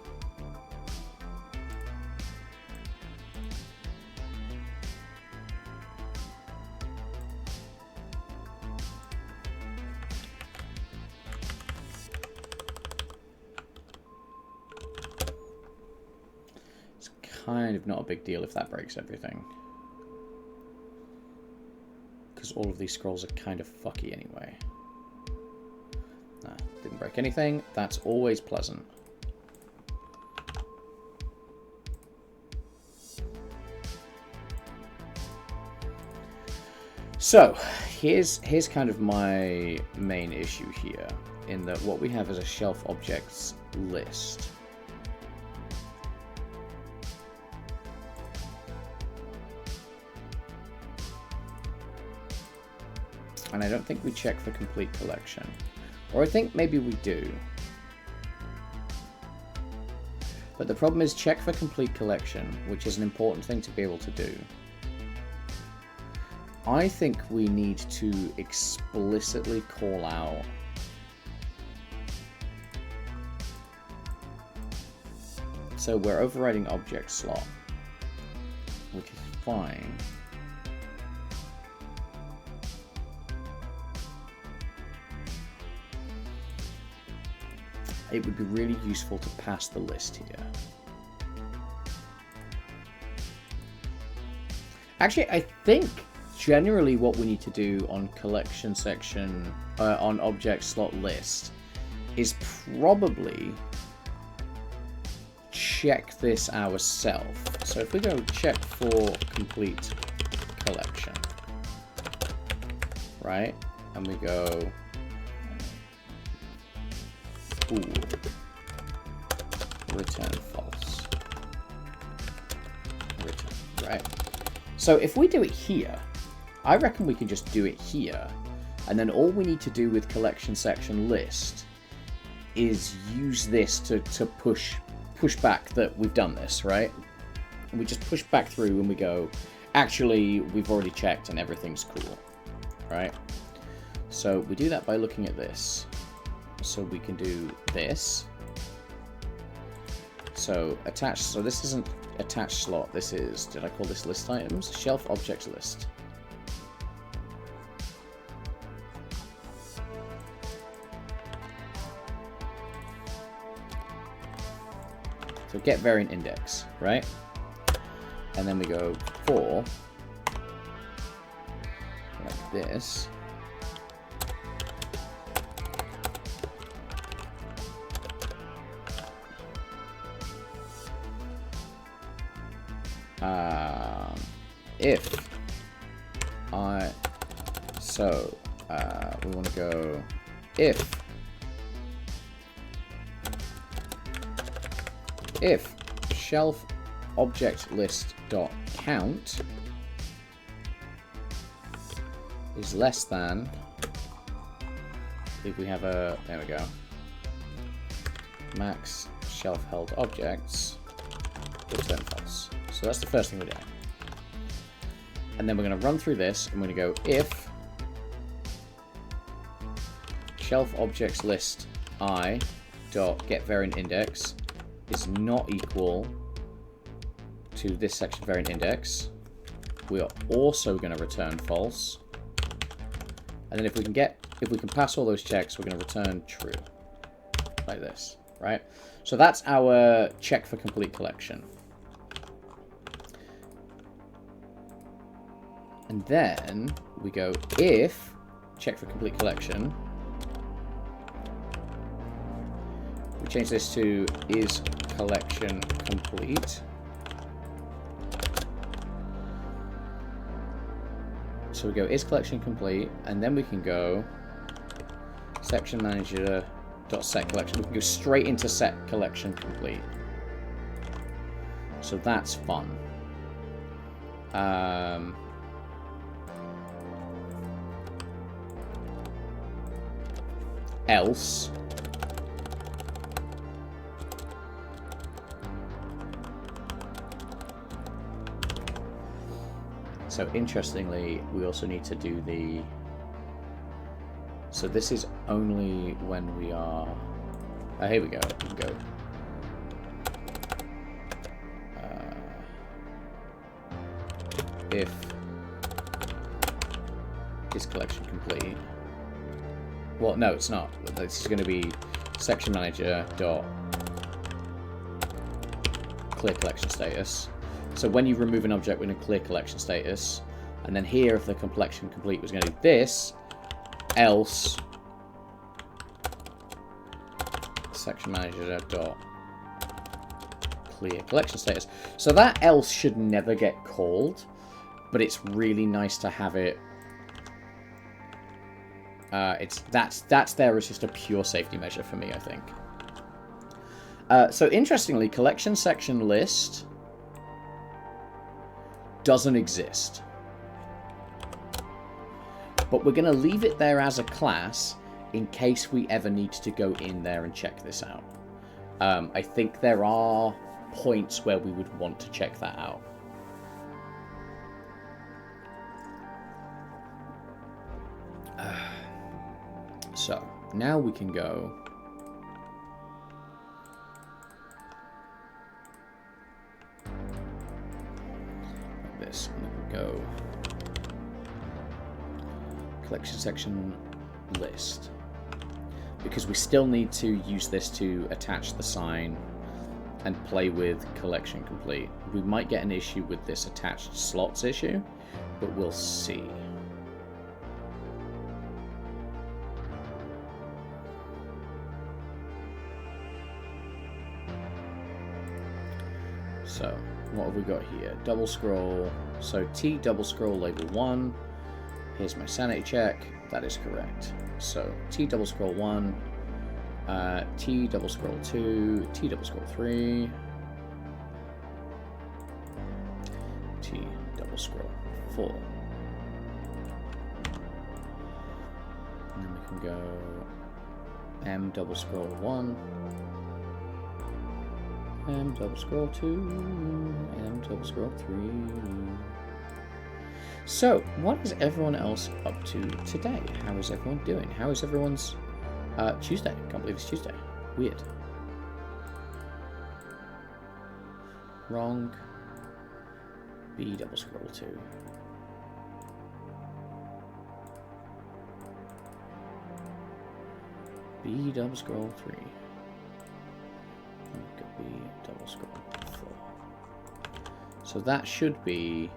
it's kind of not a big deal if that breaks everything, because all of these scrolls are kind of fucky anyway. Nah, didn't break anything. That's always pleasant. So here's kind of my main issue here, in that what we have is a shelf objects list. And I don't think we check for complete collection. Or I think maybe we do. But the problem is check for complete collection, which is an important thing to be able to do. I think we need to explicitly call out so we're overriding object slot, which is fine. It would be really useful to pass the list here. Actually, I think generally what we need to do on collection section, on object slot list, is probably check this ourselves. So if we go check for complete collection, right? And we go, ooh, return false. Return, right? So if we do it here, I reckon we can just do it here, and then all we need to do with collection section list is use this to push back that we've done this, right? And we just push back through and we go, actually, we've already checked and everything's cool, right? So we do that by looking at this. So we can do this. So attach, so this isn't attached slot, this is, did I call this list items? Shelf objects list. So get variant index, right? And then we go for, like this. If I, so we want to go if shelf object list dot count is less than, I think we have a, there we go, max shelf held objects, return false. So that's the first thing we're doing. And then we're going to run through this and we're going to go if shelf objects list I dot get variant index is not equal to this section variant index, we are also going to return false. And then if we can pass all those checks, we're going to return true, like this, right? So that's our check for complete collection. And then we go if check for complete collection. We change this to is collection complete. So we go is collection complete, and then we can go section manager dot set collection. We can go straight into set collection complete. So that's fun. Else so interestingly we also need to do the, so this is only when we are, here we go, we can go if is collection complete. Well, no, it's not. This is going to be section manager dot clear collection status. So when you remove an object, we're going to clear collection status. And then here, if the collection complete was going to do this, else section manager dot clear collection status. So that else should never get called, but it's really nice to have it. That's there as just a pure safety measure for me, I think. So interestingly, collection section list doesn't exist. But we're going to leave it there as a class in case we ever need to go in there and check this out. I think there are points where we would want to check that out. So, now we can go... like this, and then we go... collection section, list. Because we still need to use this to attach the sign and play with collection complete. We might get an issue with this attached slots issue, but we'll see. So, what have we got here? Double scroll. So, T double scroll label 1. Here's my sanity check. That is correct. So, T double scroll 1. T double scroll 2. T double scroll 3. T double scroll 4. And then we can go M double scroll 1. M double scroll 2, M double scroll 3. So, what is everyone else up to today? How is everyone doing? How is everyone's Tuesday? Can't believe it's Tuesday. Weird. Wrong. B double scroll 2. B double scroll 3. B double scroll 4. So that should be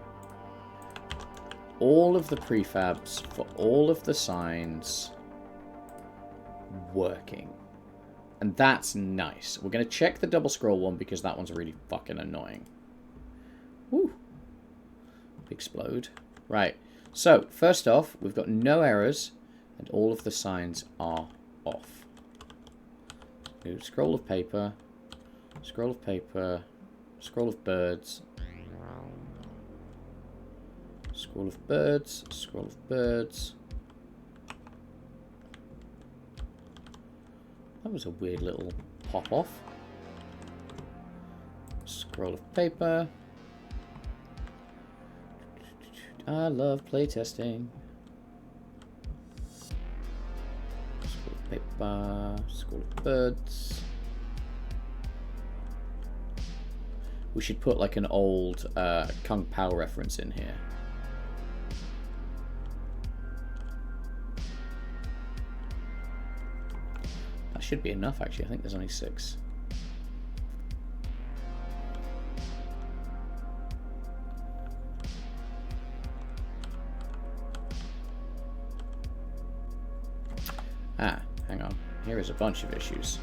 all of the prefabs for all of the signs working. And that's nice. We're going to check the double scroll one because that one's really fucking annoying. Woo. Explode. Right. So, first off, we've got no errors and all of the signs are off. New scroll of paper. Scroll of paper, scroll of birds, scroll of birds, scroll of birds. That was a weird little pop off. Scroll of paper. I love playtesting. Scroll of paper, scroll of birds. We should put like an old Kung Pao reference in here. That should be enough actually. I think there's only 6. Ah, hang on. Here is a bunch of issues.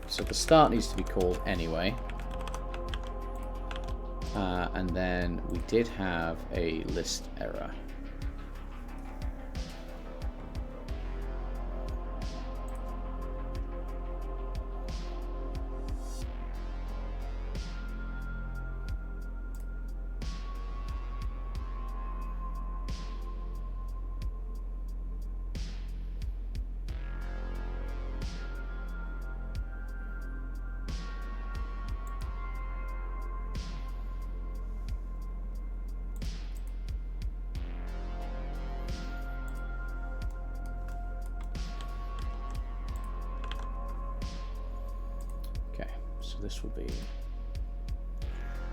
So the start needs to be called anyway. And then we did have a list error.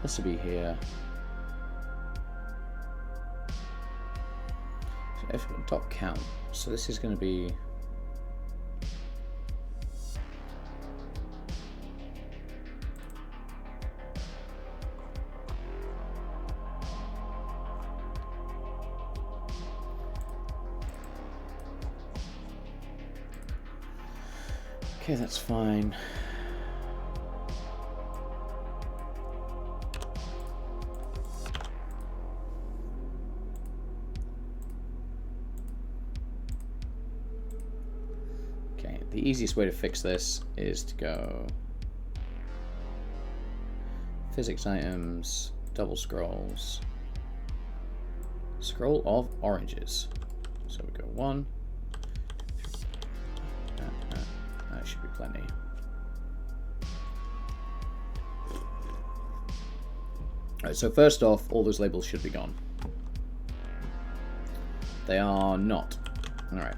This will be here. So if dot count. So this is going to be okay. That's fine. the easiest way to fix this is to go physics items, double scrolls, scroll of oranges. So we go 1, 3, that should be plenty. Alright, so first off, all those labels should be gone. They are not. Alright.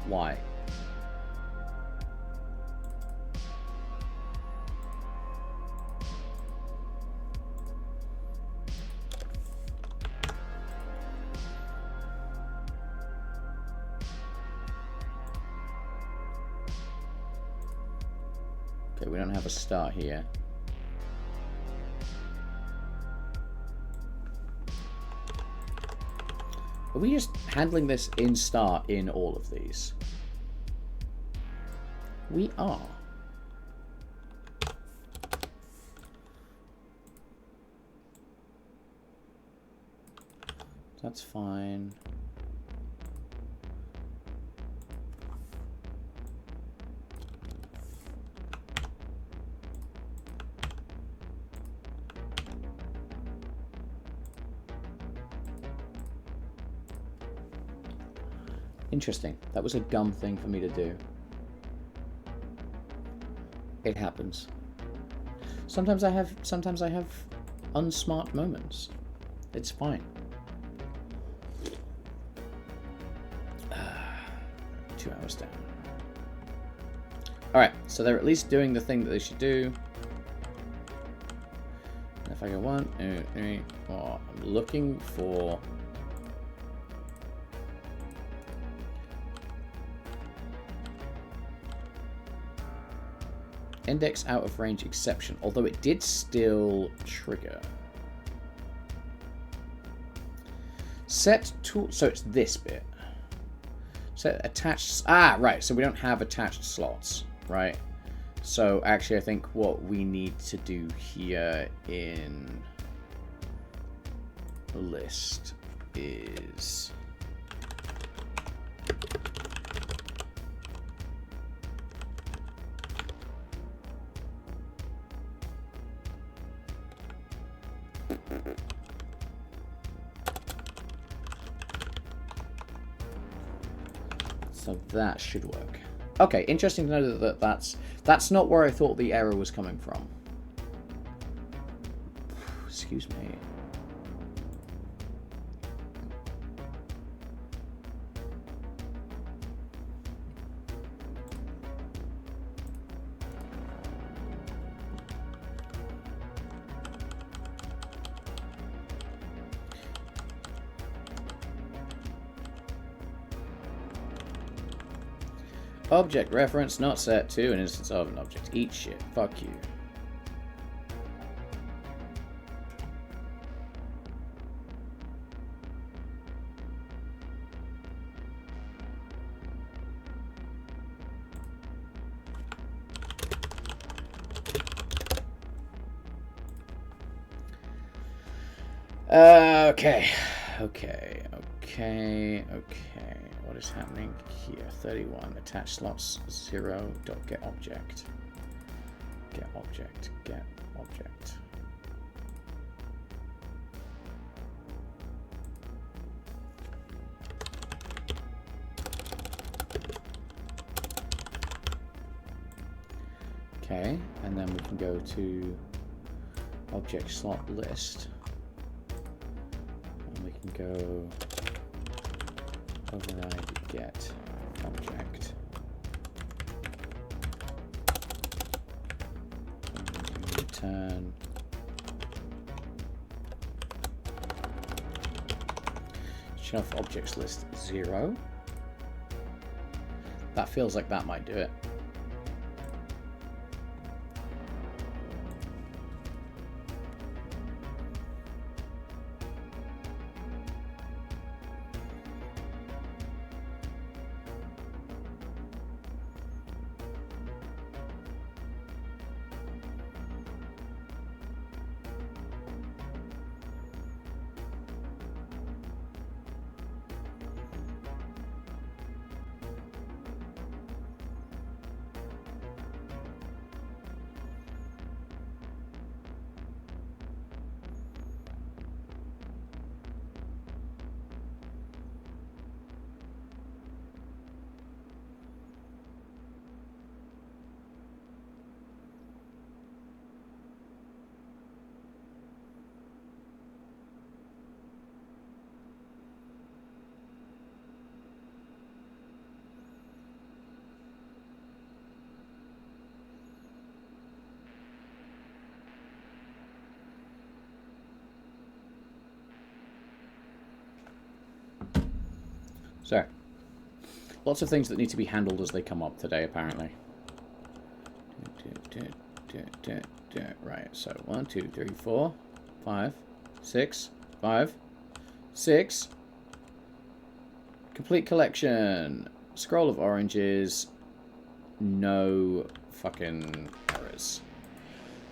Why? Okay, we don't have a star here. Are we just handling this in star in all of these? We are. That's fine. Interesting. That was a dumb thing for me to do. It happens. Sometimes I have unsmart moments. It's fine. 2 hours down. Alright, so they're at least doing the thing that they should do. And if I go 1, 2, 3, 4, I'm looking for index out of range exception, although it did still trigger. Set tool, so it's this bit. Set attached, right, so we don't have attached slots, right? So actually I think what we need to do here in the list is so that should work. Okay, interesting to know that that's not where I thought the error was coming from. Excuse me. Object reference not set to an instance of an object. Eat shit. Fuck you. Okay. What is happening here? 31. Attach slots 0. Dot get object. Get object. Get object. Okay, and then we can go to object slot list. And we can go override get object. And we can return show off objects list 0. That feels like that might do it. So, lots of things that need to be handled as they come up today, apparently. Right, so 1, 2, 3, 4, 5, 6, 5, 6. Complete collection. Scroll of oranges. No fucking errors.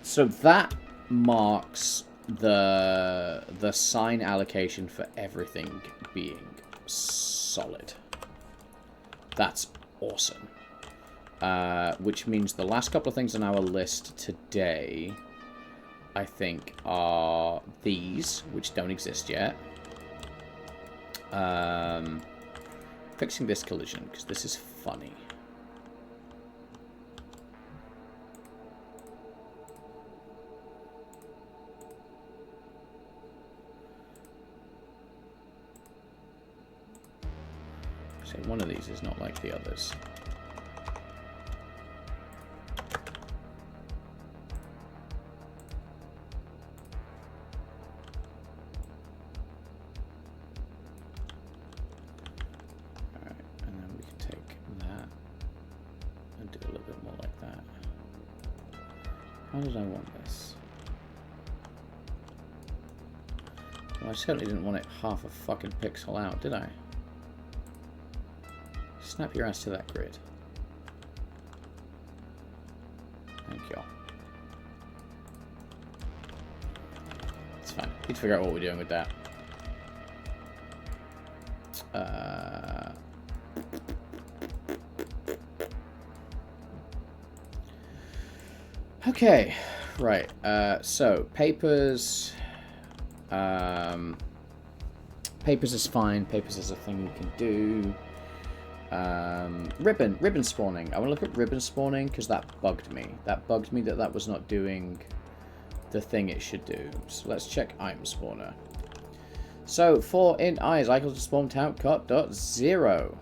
So that marks the sign allocation for everything being solid. That's awesome. Which means the last couple of things on our list today, I think, are these, which don't exist yet. Fixing this collision, because this is funny. So one of these is not like the others. How did I want this? Well, I certainly didn't want it half a fucking pixel out, did I? Snap your ass to that grid. Thank you. It's fine. Need to figure out what we're doing with that. Okay, right, so papers, papers is fine, papers is a thing we can do. Ribbon spawning, I want to look at ribbon spawning because that bugged me. That bugged me that was not doing the thing it should do. So let's check item spawner. So for int I is equal to spawn count cut.0.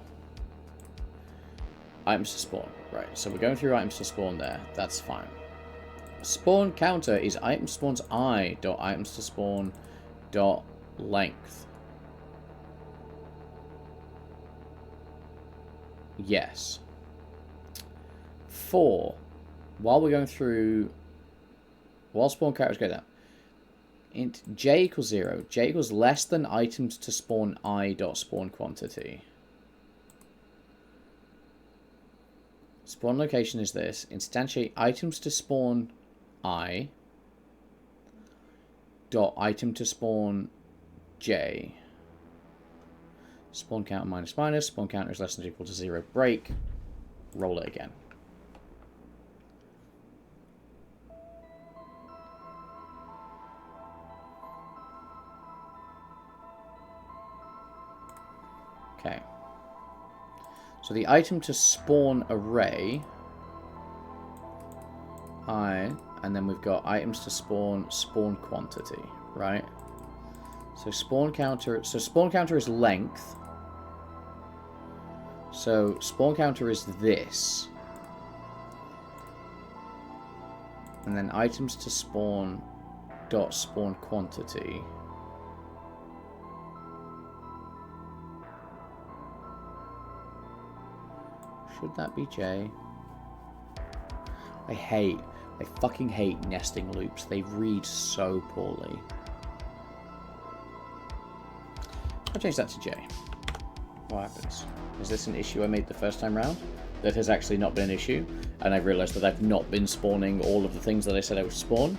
Items to spawn, right, so we're going through items to spawn there, that's fine. Spawn counter is item spawns I dot items to spawn dot length. Yes. 4. While we're going through, while spawn characters go down, int j equals 0. J equals less than items to spawn I dot spawn quantity. Spawn location is this. Instantiate items to spawn I dot item to spawn j. Spawn counter minus minus. Spawn counter is less than or equal to 0. Break. Roll it again. Okay. So the item to spawn array I, and then we've got items to spawn quantity, right? So spawn counter is length. So spawn counter is this. And then items to spawn dot spawn quantity. Should that be J? I fucking hate nesting loops. They read so poorly. I'll change that to J. What happens? Is this an issue I made the first time round that has actually not been an issue? And I've realized that I've not been spawning all of the things that I said I would spawn.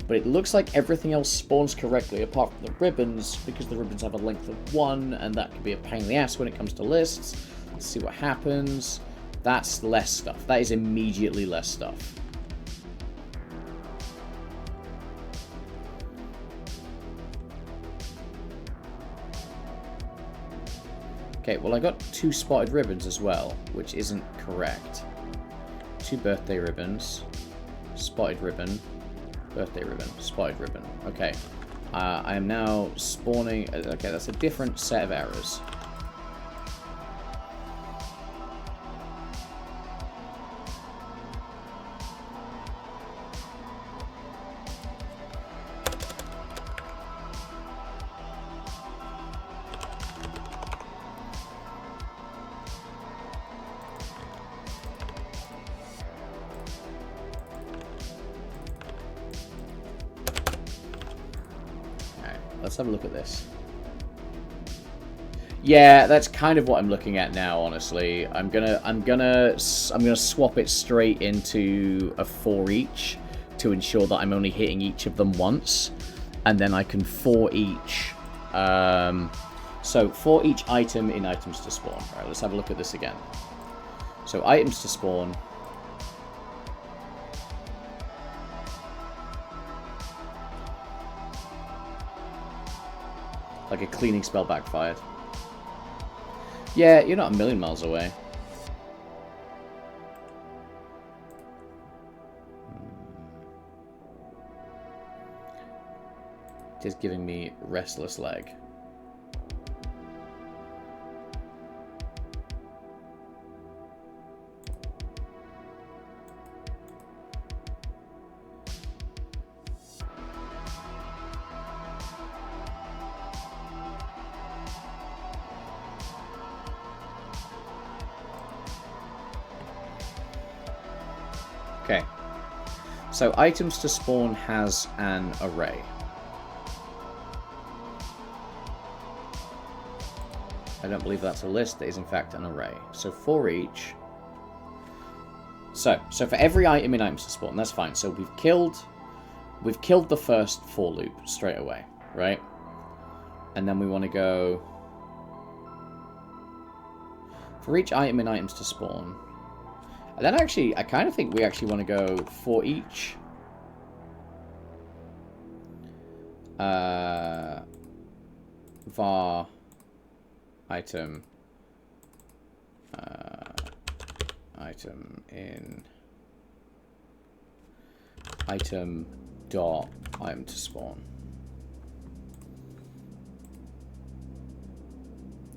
But it looks like everything else spawns correctly apart from the ribbons, because the ribbons have a length of 1, and that can be a pain in the ass when it comes to lists. Let's see what happens. That's less stuff. That is immediately less stuff. Okay, well I got 2 spotted ribbons as well, which isn't correct. 2 birthday ribbons, spotted ribbon, birthday ribbon, spotted ribbon. Okay, I am now spawning. Okay, that's a different set of errors. let's have a look at this. Yeah, that's kind of what I'm looking at now, honestly. I'm gonna swap it straight into a for each to ensure that I'm only hitting each of them once, and then I can for each. So for each item in items to spawn. All right, let's have a look at this again. So items to spawn. Like a cleaning spell backfired. Yeah, you're not a million miles away. It is giving me restless leg. Okay, so items to spawn has an array. I don't believe that's a list, it is in fact an array. So for each... So for every item in items to spawn, that's fine. So we've killed the first for loop straight away, right? And then we want to go... For each item in items to spawn... And then actually, I kind of think we actually want to go for each var item in item dot item to spawn.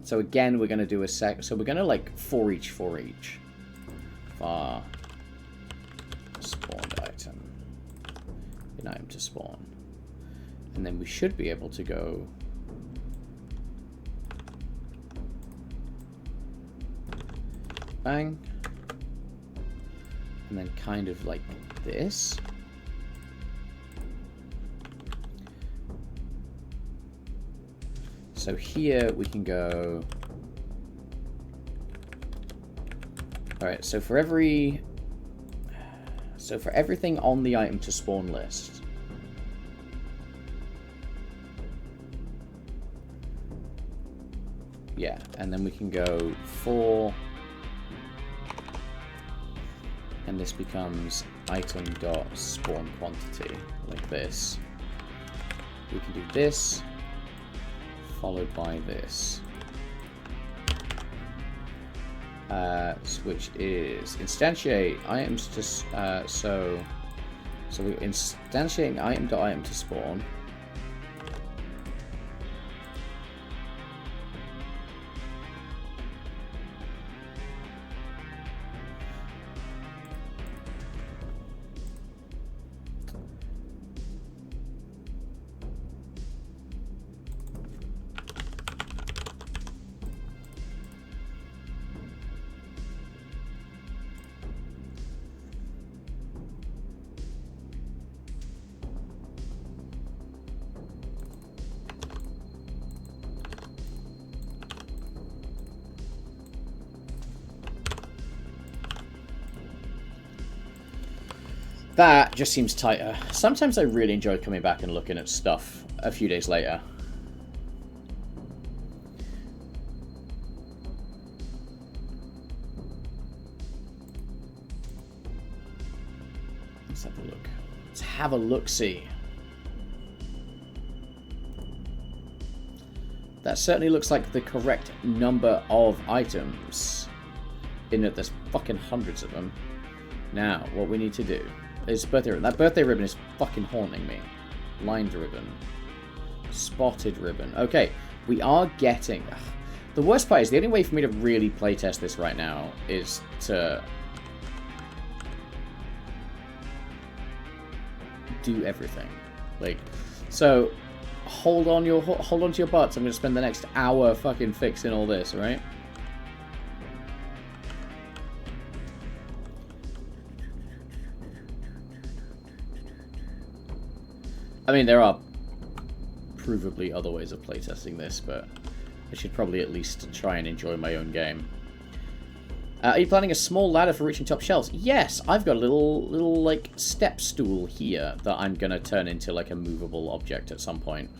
So again, we're going to do a sec. So we're going to like for each. Var spawned item in item to spawn, and then we should be able to go bang, and then kind of like this. So here we can go. Alright, so for everything on the item to spawn list, yeah, and then we can go for, and this becomes item dot spawn quantity, like this. We can do this, followed by this. Which is instantiate items to so we're instantiating item to spawn. That just seems tighter. Sometimes I really enjoy coming back and looking at stuff a few days later. Let's have a look. Let's have a look-see. That certainly looks like the correct number of items. In that there's fucking hundreds of them. Now, what we need to do is birthday ribbon. That birthday ribbon is fucking haunting me. Lined ribbon. Spotted ribbon. Okay, we are getting... Ugh. The worst part is the only way for me to really playtest this right now is to do everything. Like, so hold on to your butts. I'm going to spend the next hour fucking fixing all this, right? I mean, there are provably other ways of playtesting this, but I should probably at least try and enjoy my own game. Are you planning a small ladder for reaching top shelves? Yes, I've got a little like step stool here that I'm gonna turn into like a movable object at some point.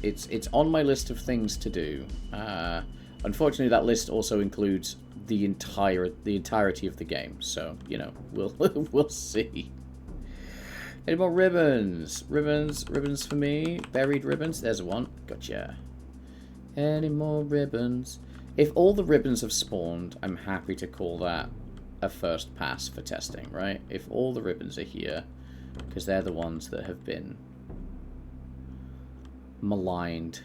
It's on my list of things to do. Unfortunately, that list also includes the entirety of the game. So you know, we'll see. Any more ribbons? Ribbons for me. Buried ribbons. There's one. Gotcha. Any more ribbons? If all the ribbons have spawned, I'm happy to call that a first pass for testing, right? If all the ribbons are here, because they're the ones that have been maligned.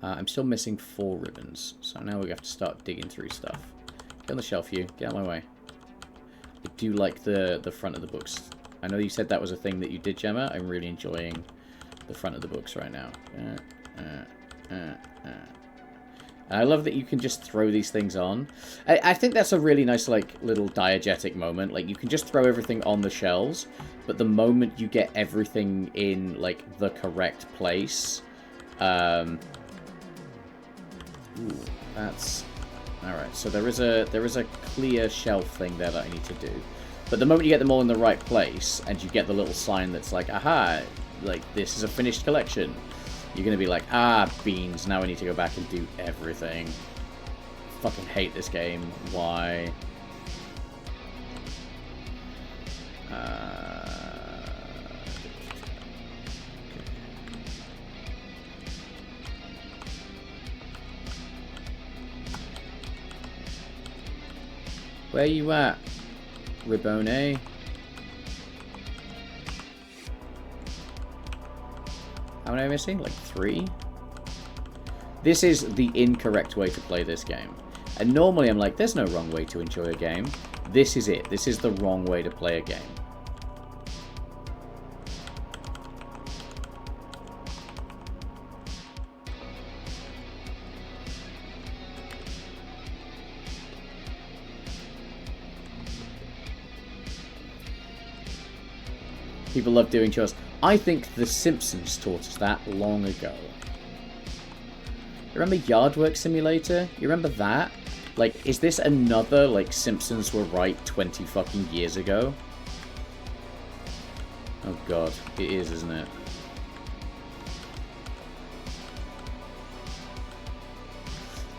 I'm still missing 4 ribbons, so now we have to start digging through stuff. Get on the shelf, you. Get out of my way. I do like the front of the books. I know you said that was a thing that you did, Gemma. I'm really enjoying the front of the books right now. And I love that you can just throw these things on. I think that's a really nice, like, little diegetic moment. Like, you can just throw everything on the shelves, but the moment you get everything in, like, the correct place... Ooh, that's... Alright, so there is a clear shelf thing there that I need to do. But the moment you get them all in the right place, and you get the little sign that's like, aha, like, this is a finished collection... You're going to be like, ah, beans, now I need to go back and do everything. Fucking hate this game. Why? Where you at, Ribone? How many am I missing? Like 3? This is the incorrect way to play this game. And normally I'm like, there's no wrong way to enjoy a game. This is it. This is the wrong way to play a game. People love doing chores. I think The Simpsons taught us that long ago. You remember Yard Work Simulator? You remember that? Like, is this another, like, Simpsons were right 20 fucking years ago? Oh god, it is, isn't it?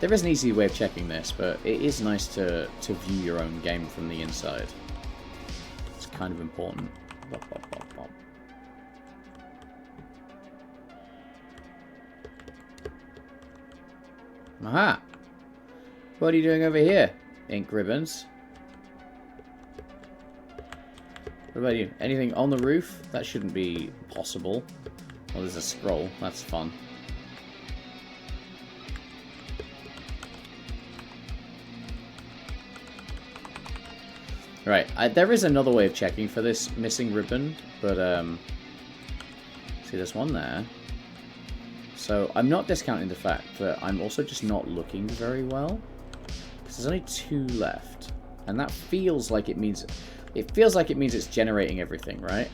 There is an easy way of checking this, but it is nice to view your own game from the inside. It's kind of important. Bop, bop, bop, bop. Aha! What are you doing over here, ink ribbons? What about you? Anything on the roof? That shouldn't be possible. Well, there's a scroll. That's fun. Right, there is another way of checking for this missing ribbon, but, see, there's one there. So, I'm not discounting the fact that I'm also just not looking very well. Because there's only 2 left. And that feels like it means... It feels like it means it's generating everything, right?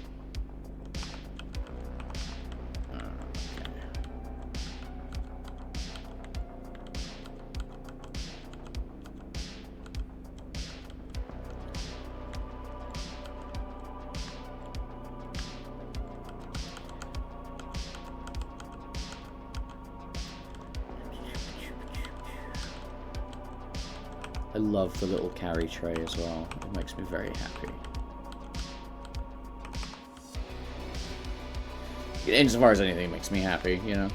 I love the little carry tray as well. It makes me very happy. Insofar as anything makes me happy, you know.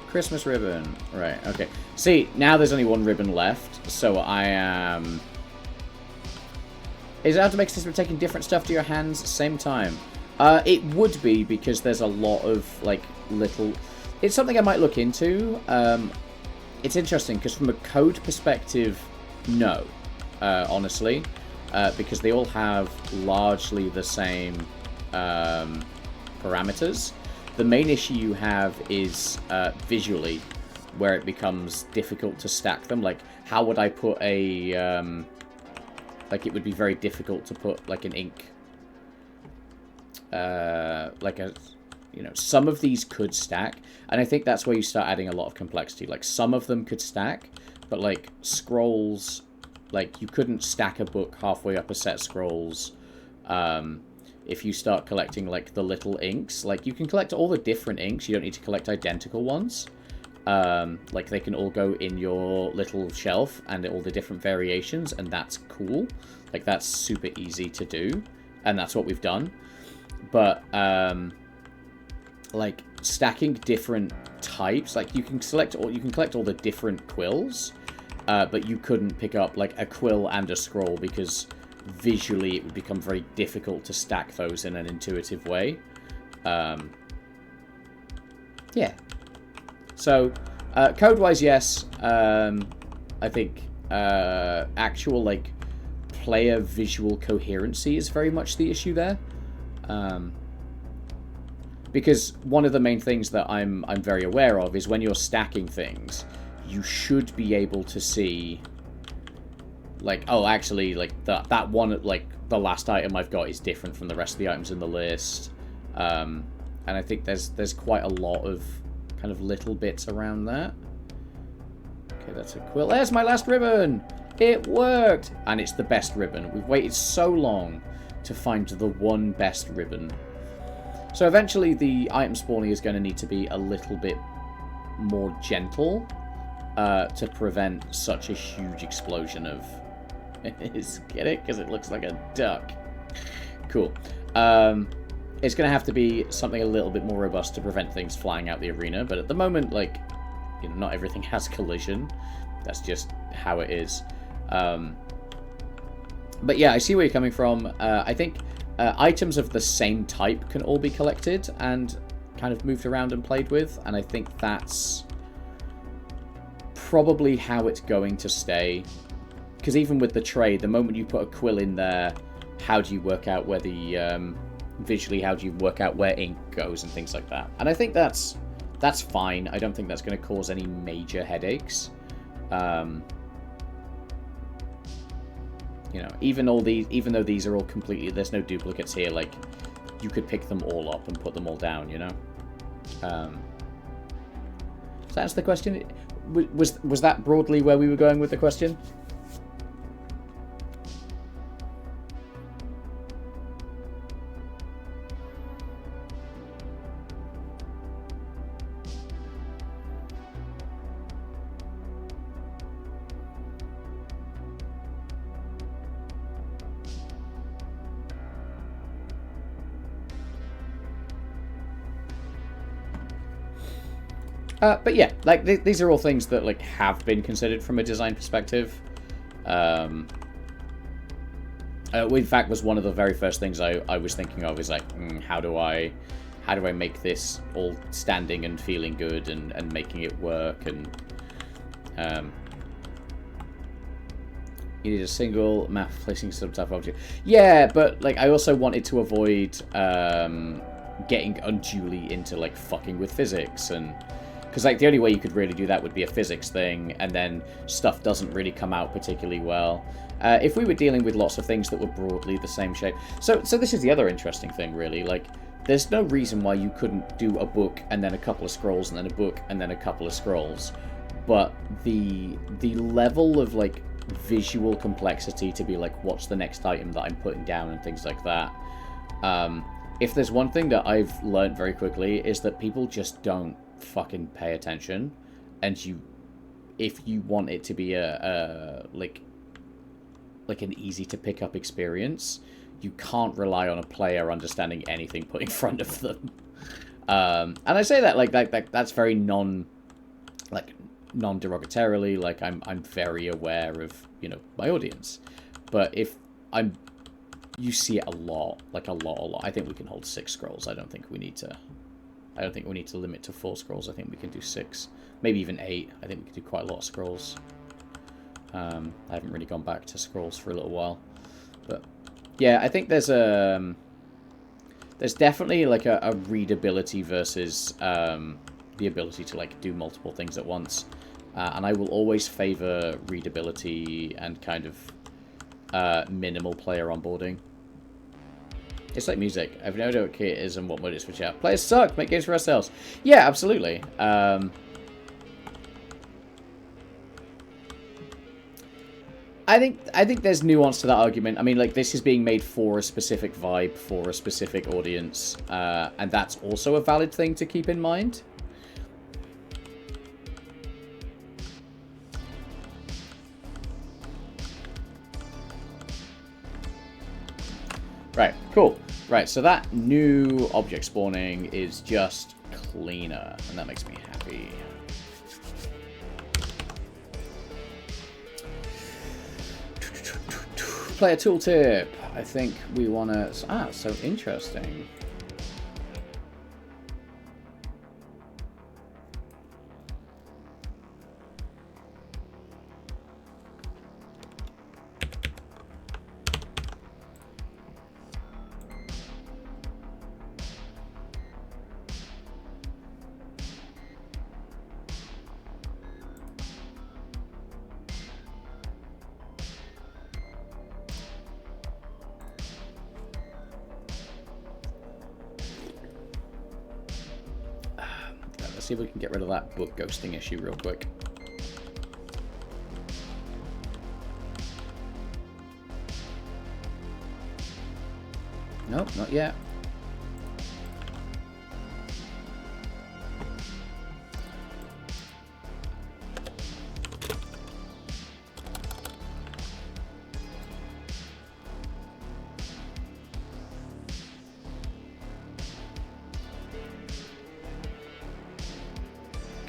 Christmas ribbon. Right, okay. See, now there's only 1 ribbon left, so I am... Is it how to make a system of taking different stuff to your hands same time? It would be, because there's a lot of, like, little... It's something I might look into. It's interesting, because from a code perspective, no, honestly, because they all have largely the same parameters. The main issue you have is visually, where it becomes difficult to stack them. Like, how would I put a... like, it would be very difficult to put, like, an ink... like a... You know, some of these could stack, and I think that's where you start adding a lot of complexity. Like, some of them could stack, but, like, scrolls... Like, you couldn't stack a book halfway up a set of scrolls. If you start collecting, like, the little inks. Like, you can collect all the different inks. You don't need to collect identical ones. Like, they can all go in your little shelf and all the different variations, and that's cool. Like, that's super easy to do, and that's what we've done. But, like, stacking different types, like, you can collect all the different quills, but you couldn't pick up, like, a quill and a scroll because visually it would become very difficult to stack those in an intuitive way. Yeah. So, code-wise, yes. I think actual, like, player visual coherency is very much the issue there. Because one of the main things that I'm very aware of is when you're stacking things, you should be able to see, like, oh, actually, like, that one, like, the last item I've got is different from the rest of the items in the list. And I think there's quite a lot of kind of little bits around that. Okay, that's a quill. There's my last ribbon! It worked! And it's the best ribbon. We've waited so long to find the one best ribbon. So eventually the item spawning is going to need to be a little bit more gentle to prevent such a huge explosion of... Get it? Because it looks like a duck. Cool. It's going to have to be something a little bit more robust to prevent things flying out the arena. But at the moment, like, you know, not everything has collision. That's just how it is. But yeah, I see where you're coming from. I think items of the same type can all be collected and kind of moved around and played with. And I think that's probably how it's going to stay. Because even with the trade, the moment you put a quill in there, how do you work out where the... visually, how do you work out where ink goes and things like that? And I think that's fine. I don't think that's going to cause any major headaches. You know, even though these are all completely... There's no duplicates here, like, you could pick them all up and put them all down, you know? So that's the question. Was that broadly where we were going with the question? But yeah, like, these are all things that, like, have been considered from a design perspective. In fact, was one of the very first things I was thinking of is, like, how do I make this all standing and feeling good and making it work? And you need a single map placing some type of object. Yeah, but, like, I also wanted to avoid getting unduly into, like, fucking with physics and... Because, like, the only way you could really do that would be a physics thing, and then stuff doesn't really come out particularly well. If we were dealing with lots of things that were broadly the same shape... So this is the other interesting thing, really. Like, there's no reason why you couldn't do a book, and then a couple of scrolls, and then a book, and then a couple of scrolls. But the level of, like, visual complexity to be like, what's the next item that I'm putting down, and things like that. If there's one thing that I've learned very quickly, is that people just don't fucking pay attention, and if you want it to be like an easy to pick up experience, you can't rely on a player understanding anything put in front of them. And I say that like that's very non-derogatorily. Like, I'm very aware of, you know, my audience, but if you see it a lot. I think we can hold 6 scrolls. I don't think we need to limit to 4 scrolls. I think we can do 6, maybe even 8. I think we can do quite a lot of scrolls. I haven't really gone back to scrolls for a little while, but yeah, I think there's there's definitely like a readability versus the ability to like do multiple things at once. And I will always favor readability and kind of minimal player onboarding. It's like music. I have no idea what key it is and what mode it's switch out. Players suck. Make games for ourselves. Yeah, absolutely. I think there's nuance to that argument. I mean, like, this is being made for a specific vibe, for a specific audience, and that's also a valid thing to keep in mind. Right, cool. Right, so that new object spawning is just cleaner, and that makes me happy. Player tooltip. I think we want to... Ah, so interesting. Let's see if we can get rid of that book ghosting issue real quick. Nope, not yet.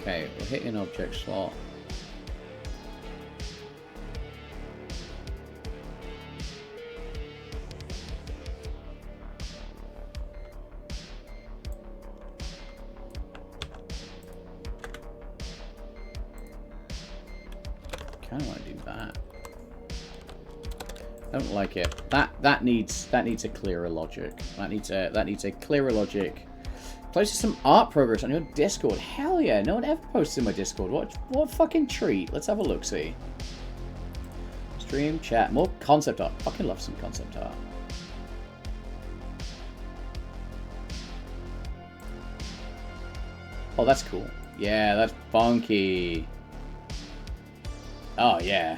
Okay, we'll hit an object slot. Kind of want to do that. I don't like it. That needs a clearer logic. That needs a clearer logic. Posted some art progress on your Discord. Hell yeah, no one ever posts in my Discord. What fucking treat. Let's have a look-see. Stream, chat, more concept art. Fucking love some concept art. Oh, that's cool. Yeah, that's funky. Oh yeah.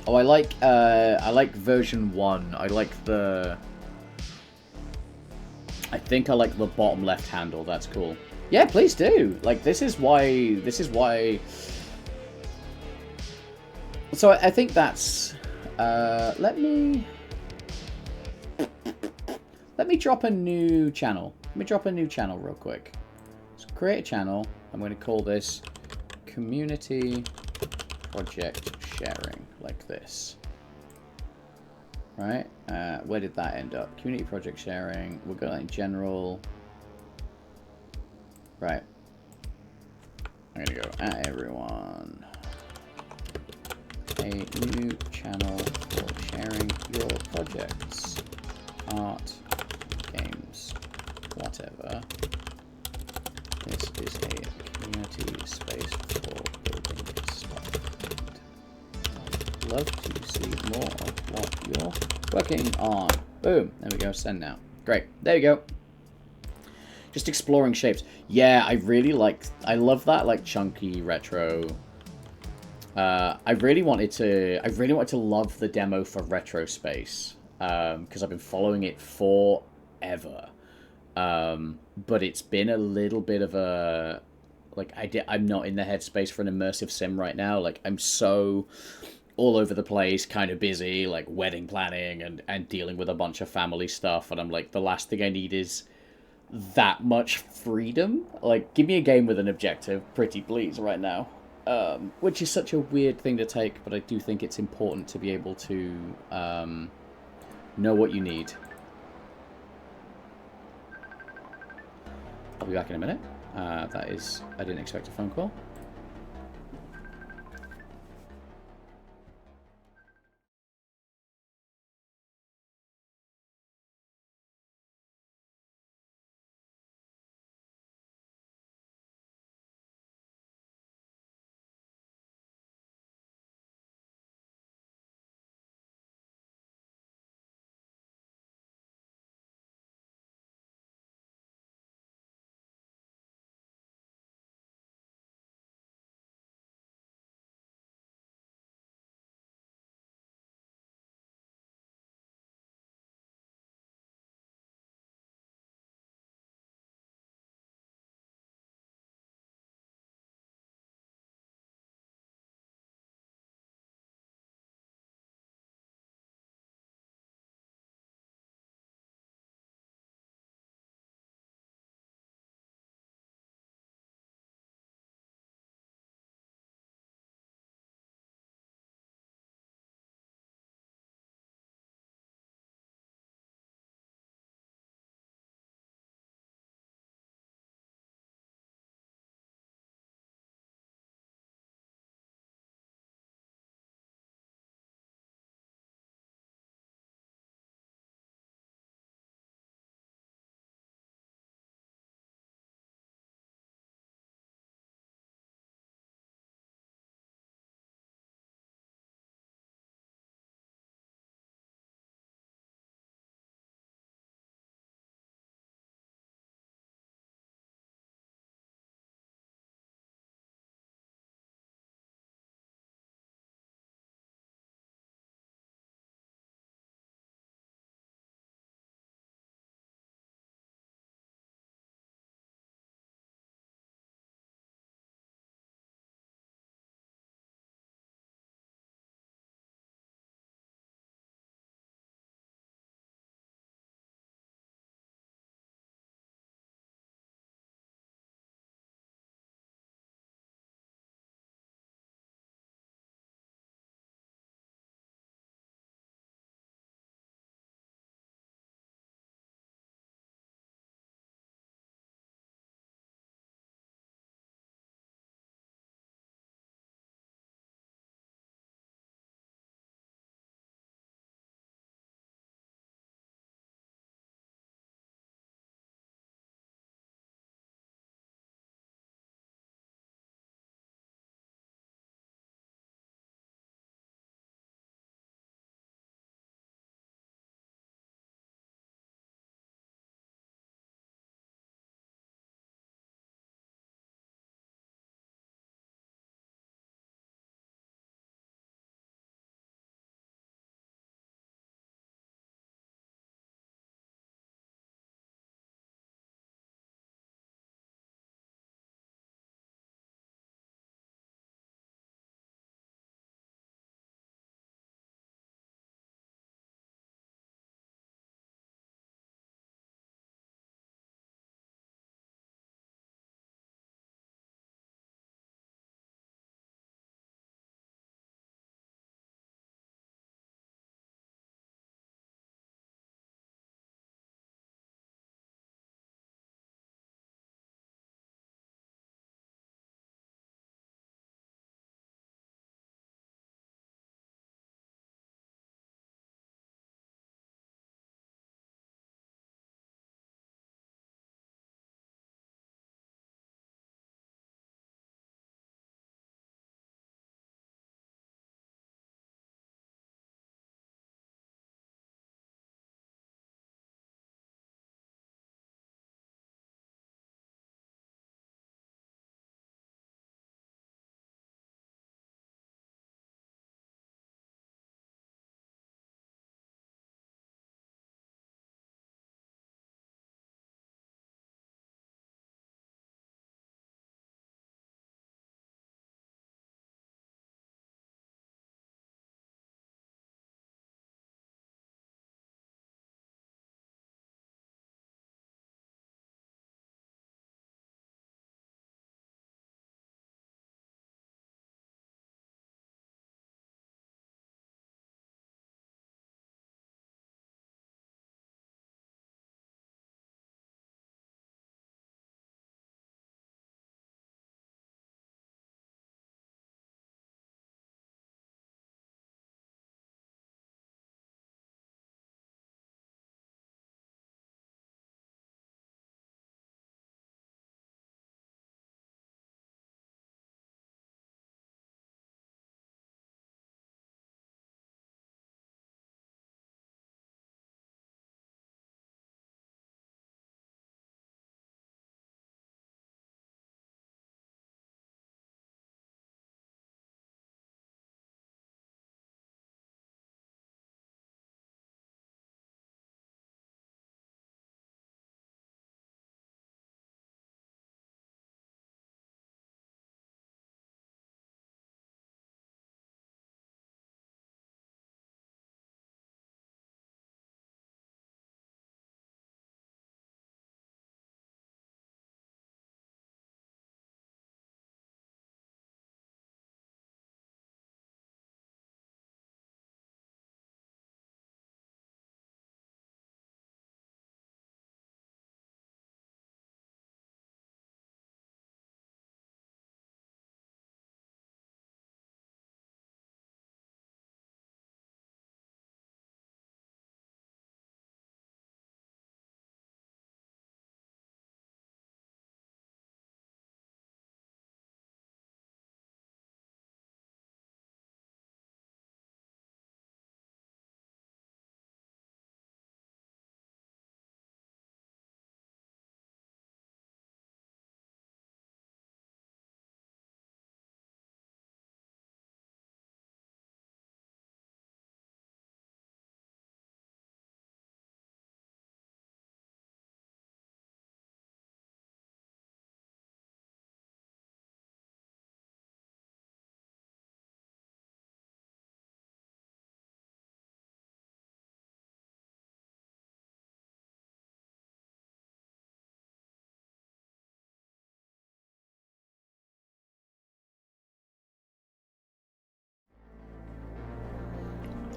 Oh, I like version 1. I like the... I think I like the bottom left handle. That's cool. Yeah, please do. Like, this is why... So I think that's... Let me drop a new channel. Let me drop a new channel real quick. So create a channel. I'm going to call this Community Project Sharing, like this. Right, where did that end up? Community project sharing. We'll go like general. Right. I'm gonna go at everyone. A new channel for sharing your projects, art, games, whatever. This is a community space for building stuff. I'd love to see more of what you're working on. Boom. There we go. Send now. Great. There you go. Just exploring shapes. Yeah, I love that like chunky retro. I really wanted to love the demo for Retro Space. Because I've been following it forever. But it's been a little bit of a like I'm not in the headspace for an immersive sim right now. Like I'm so all over the place, kind of busy, like wedding planning and dealing with a bunch of family stuff, and I'm like, the last thing I need is that much freedom. Like, give me a game with an objective, pretty please, right now. Which is such a weird thing to take, but I do think it's important to be able to know what you need. I'll be back in a minute. I didn't expect a phone call.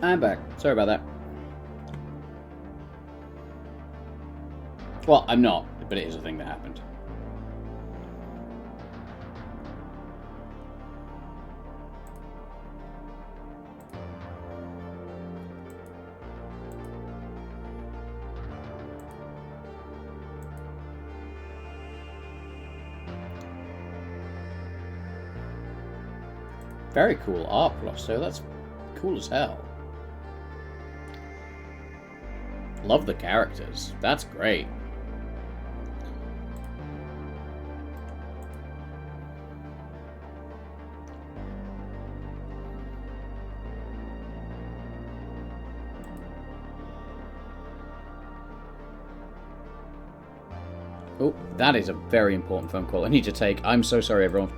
I'm back. Sorry about that. Well, I'm not, but it is a thing that happened. Very cool art, so that's cool as hell. Love the characters. That's great. Oh, that is a very important phone call I need to take. I'm so sorry, everyone.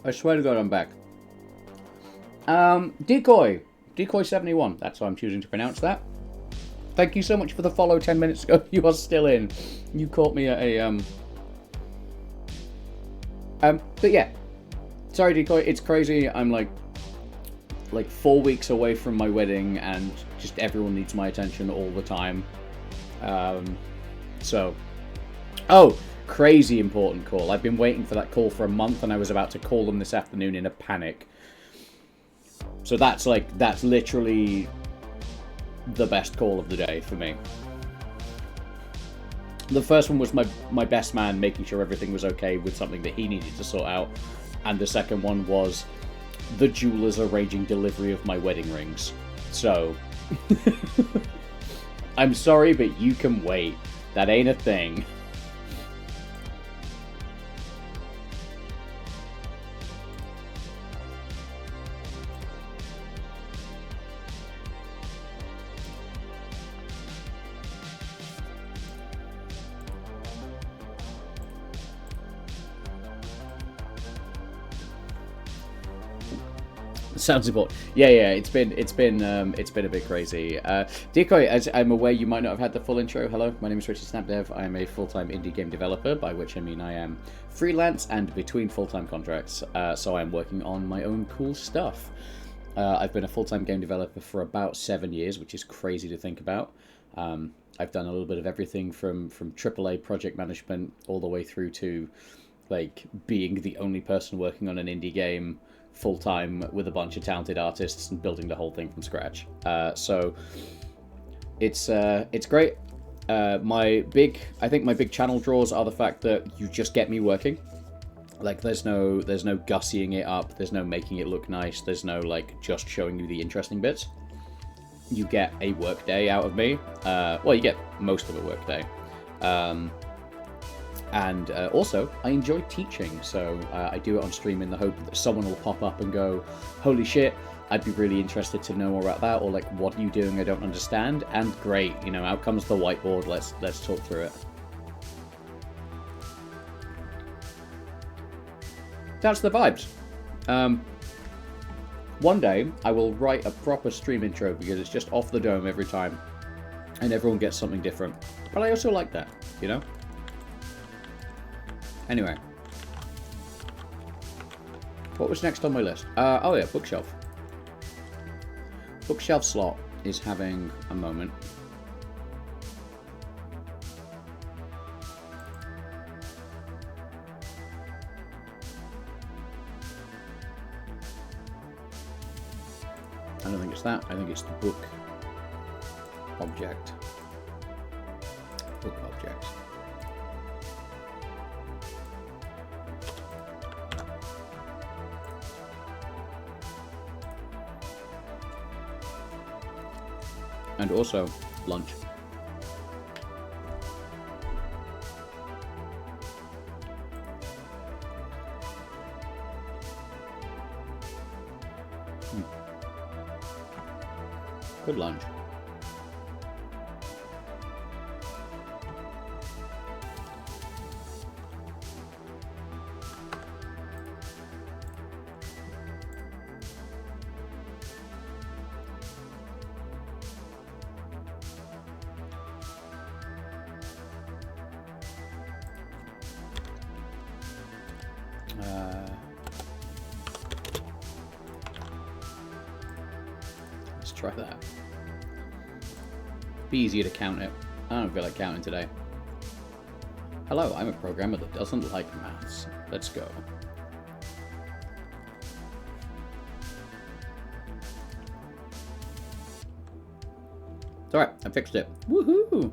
I swear to God, I'm back. Decoy71. That's how I'm choosing to pronounce that. Thank you so much for the follow 10 minutes ago. You are still in. You caught me at a, but yeah. Sorry, Decoy. It's crazy. I'm like 4 weeks away from my wedding, and just everyone needs my attention all the time. So... Oh! Crazy important call. I've been waiting for that call for a month, and I was about to call them this afternoon in a panic. So that's literally the best call of the day for me. The first one was my best man making sure everything was okay with something that he needed to sort out, and the second one was the jewelers arranging delivery of my wedding rings. So I'm sorry, but you can wait. That ain't a thing. Sounds important. Yeah, it's been a bit crazy. Decoy, as I'm aware you might not have had the full intro. Hello, my name is Richard Snapdev. I am a full-time indie game developer, by which I mean I am freelance and between full-time contracts. So I'm working on my own cool stuff. I've been a full-time game developer for about 7 years, which is crazy to think about. I've done a little bit of everything from AAA project management all the way through to like being the only person working on an indie game full-time with a bunch of talented artists and building the whole thing from scratch. So it's great. I think my big channel draws are the fact that you just get me working. Like there's no gussying it up, there's no making it look nice, there's no like just showing you the interesting bits. You get a work day out of me. Well, you get most of a work day. And also, I enjoy teaching, so I do it on stream in the hope that someone will pop up and go, holy shit, I'd be really interested to know more about that, or like, what are you doing, I don't understand, and great, you know, out comes the whiteboard, let's talk through it. That's the vibes. One day, I will write a proper stream intro, because it's just off the dome every time, and everyone gets something different. But I also like that, you know? Anyway, what was next on my list? Oh yeah, bookshelf. Bookshelf slot is having a moment. I don't think it's that. I think it's the book object. Book object. And also, lunch. Good lunch. Let's try that. Be easier to count it. I don't feel like counting today. Hello, I'm a programmer that doesn't like maths. Let's go. It's alright, I fixed it. Woohoo!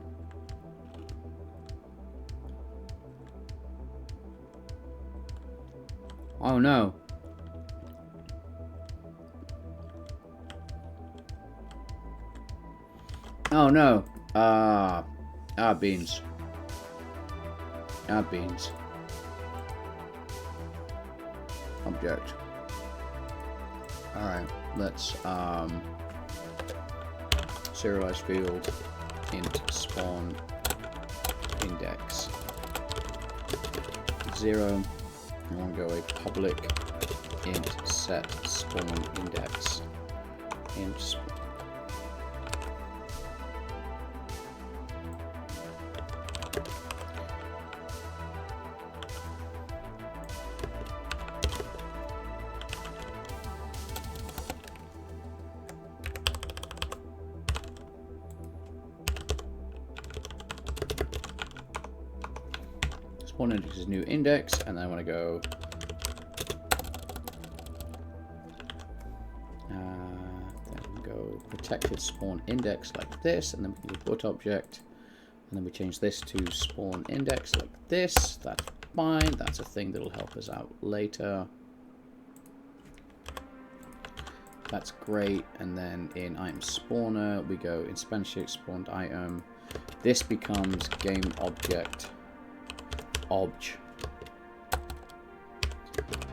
Oh no. Oh no. Beans. Beans. Object. Alright, let's serialize field int spawn index 0. I want to go a public int set spawn index int spawn index is new index, and then I want to go protected spawn index like this, and then we can do put object, and then we change this to spawn index like this. That's fine. That's a thing that'll help us out later. That's great. And then in item spawner, we go in span shape spawned item. This becomes game object obj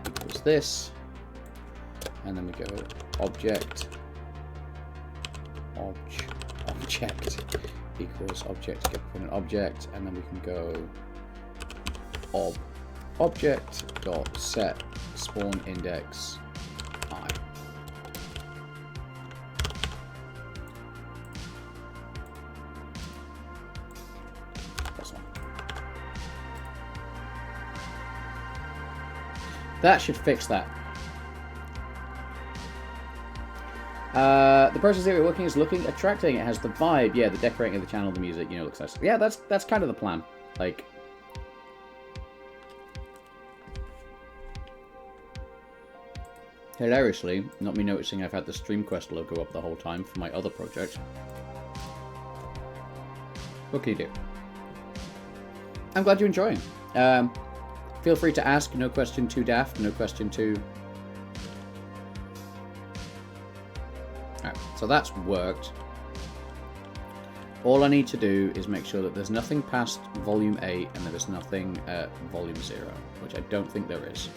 equals this, and then we go object equals object get from an object, and then we can go object dot set spawn index I. That's one. That should fix that. The process that we're working is looking attracting. It has the vibe, yeah, the decorating of the channel, the music, you know, looks nice. Yeah, that's kind of the plan. Like, hilariously, not me noticing I've had the StreamQuest logo up the whole time for my other project. What can you do? I'm glad you're enjoying. Feel free to ask. No question too daft. No question too... Alright, so that's worked. All I need to do is make sure that there's nothing past volume 8 and there is nothing at volume 0, which I don't think there is.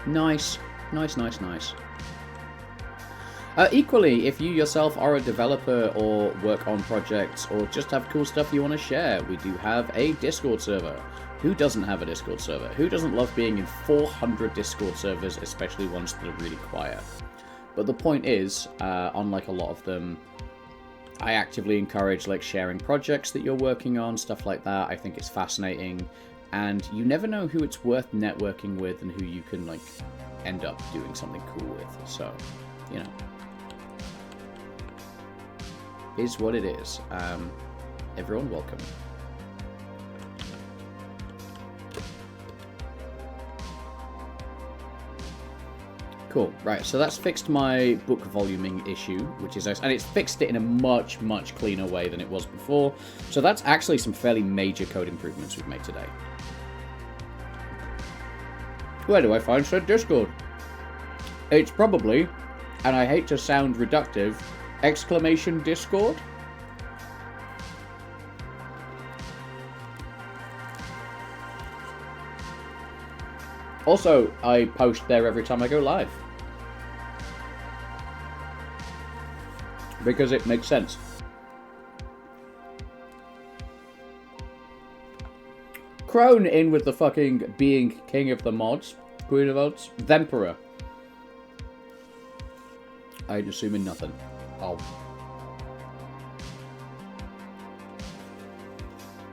Nice. Nice, nice, nice. Equally, if you yourself are a developer or work on projects or just have cool stuff you want to share, we do have a Discord server. Who doesn't have a Discord server? Who doesn't love being in 400 Discord servers, especially ones that are really quiet? But the point is, unlike a lot of them, I actively encourage like sharing projects that you're working on, stuff like that. I think it's fascinating, and you never know who it's worth networking with and who you can like end up doing something cool with. So, you know, is what it is. Everyone welcome. Cool, right, so that's fixed my book voluming issue, which is nice, and it's fixed it in a much, much cleaner way than it was before. So that's actually some fairly major code improvements we've made today. Where do I find said Discord? It's probably, and I hate to sound reductive, !Discord. Also, I post there every time I go live. Because it makes sense. Crone in with the fucking being king of the mods, queen of mods, Themperor. I ain't assuming nothing. Oh.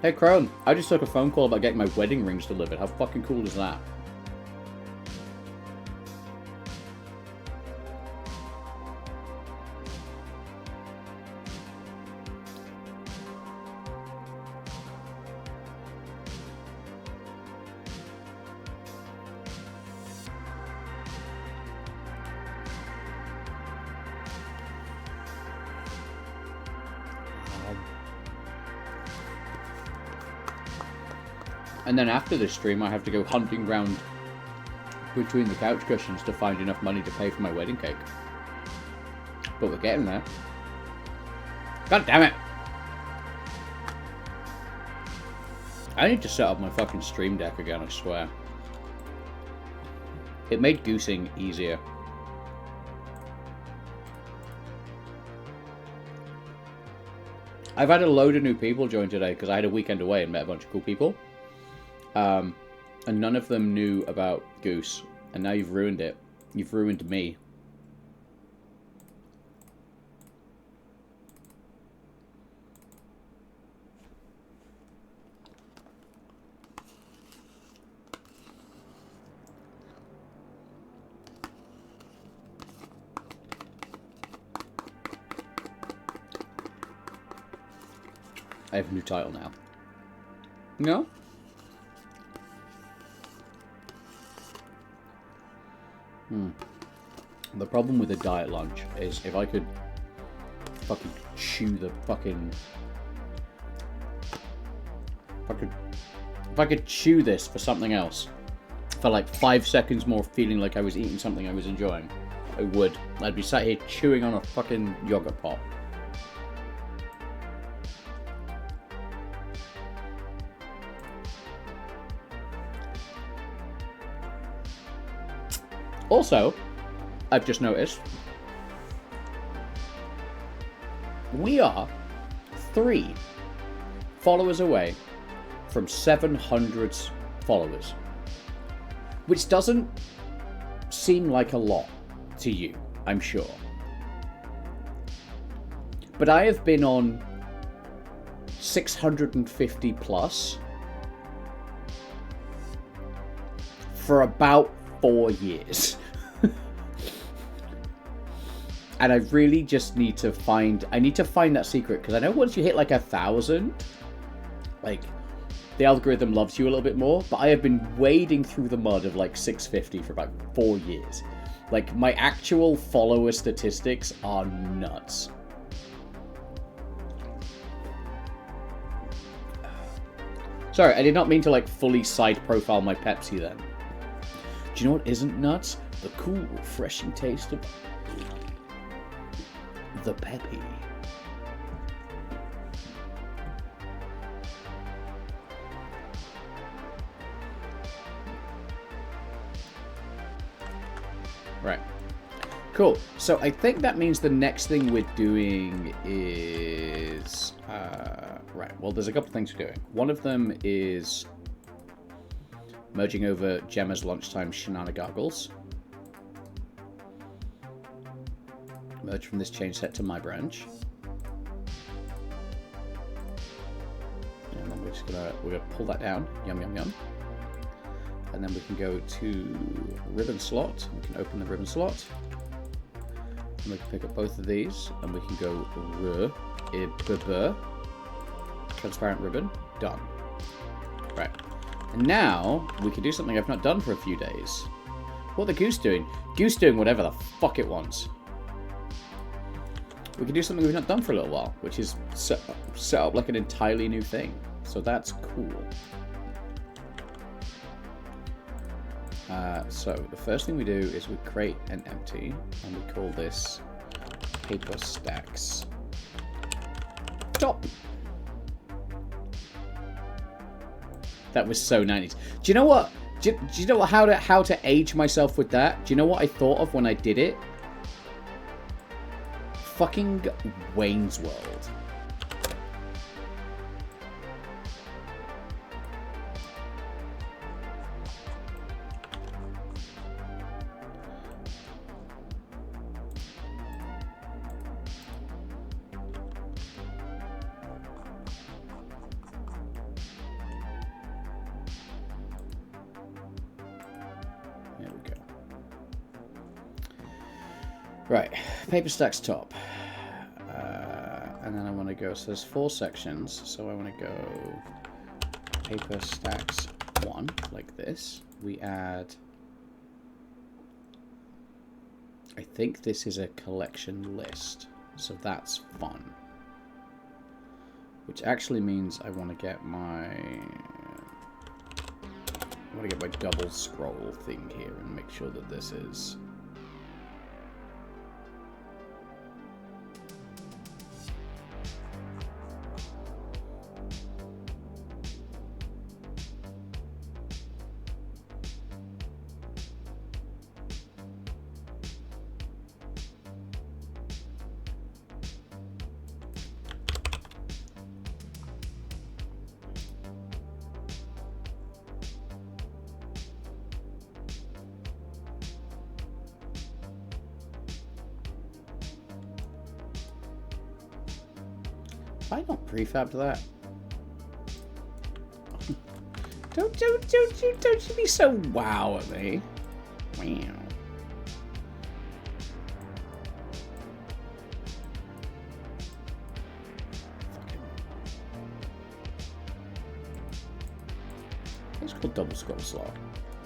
Hey Crone, I just took a phone call about getting my wedding rings delivered. How fucking cool is that? And then after this stream, I have to go hunting round between the couch cushions to find enough money to pay for my wedding cake. But we're getting there. God damn it! I need to set up my fucking stream deck again, I swear. It made goosing easier. I've had a load of new people join today because I had a weekend away and met a bunch of cool people. And none of them knew about Goose, and now you've ruined it. You've ruined me. I have a new title now. No? The problem with a diet lunch is if I could fucking chew the fucking... If I could chew this for something else. for like 5 seconds more feeling like I was eating something I was enjoying, I would. I'd be sat here chewing on a fucking yogurt pop. Also, I've just noticed, we are 3 followers away from 700 followers, which doesn't seem like a lot to you, I'm sure. But I have been on 650 plus for about 4 years. And I really just need to find, that secret, because I know once you hit like 1,000, like, the algorithm loves you a little bit more, but I have been wading through the mud of like 650 for about 4 years. Like, my actual follower statistics are nuts. Sorry, I did not mean to like fully side profile my Pepsi then. Do you know what isn't nuts? The cool, refreshing taste of the Peppy. Right. Cool. So I think that means the next thing we're doing is... right. Well, there's a couple things we're doing. One of them is merging over Gemma's lunchtime shenanigans. Merge from this chain set to my branch. And then we're gonna pull that down. Yum, yum, yum. And then we can go to ribbon slot. We can open the ribbon slot. And we can pick up both of these. And we can go transparent ribbon. Done. Right. And now we can do something I've not done for a few days. What the Goose doing? Goose doing whatever the fuck it wants. We can do something we've not done for a little while, which is set up like an entirely new thing. So that's cool. So the first thing we do is we create an empty, and we call this paper stacks top. That was so 90s. Do you know what? Do you know how to age myself with that? Do you know what I thought of when I did it? Fucking Wayne's World. There we go. Right, paper stacks top. And then I want to go, so there's 4 sections, so I want to go paper stacks 1, like this. We add, I think this is a collection list, so that's fun. Which actually means I want to get my double scroll thing here and make sure that this is... I not prefab that. Don't you be so wow at me. Wow. It's called double scroll slot.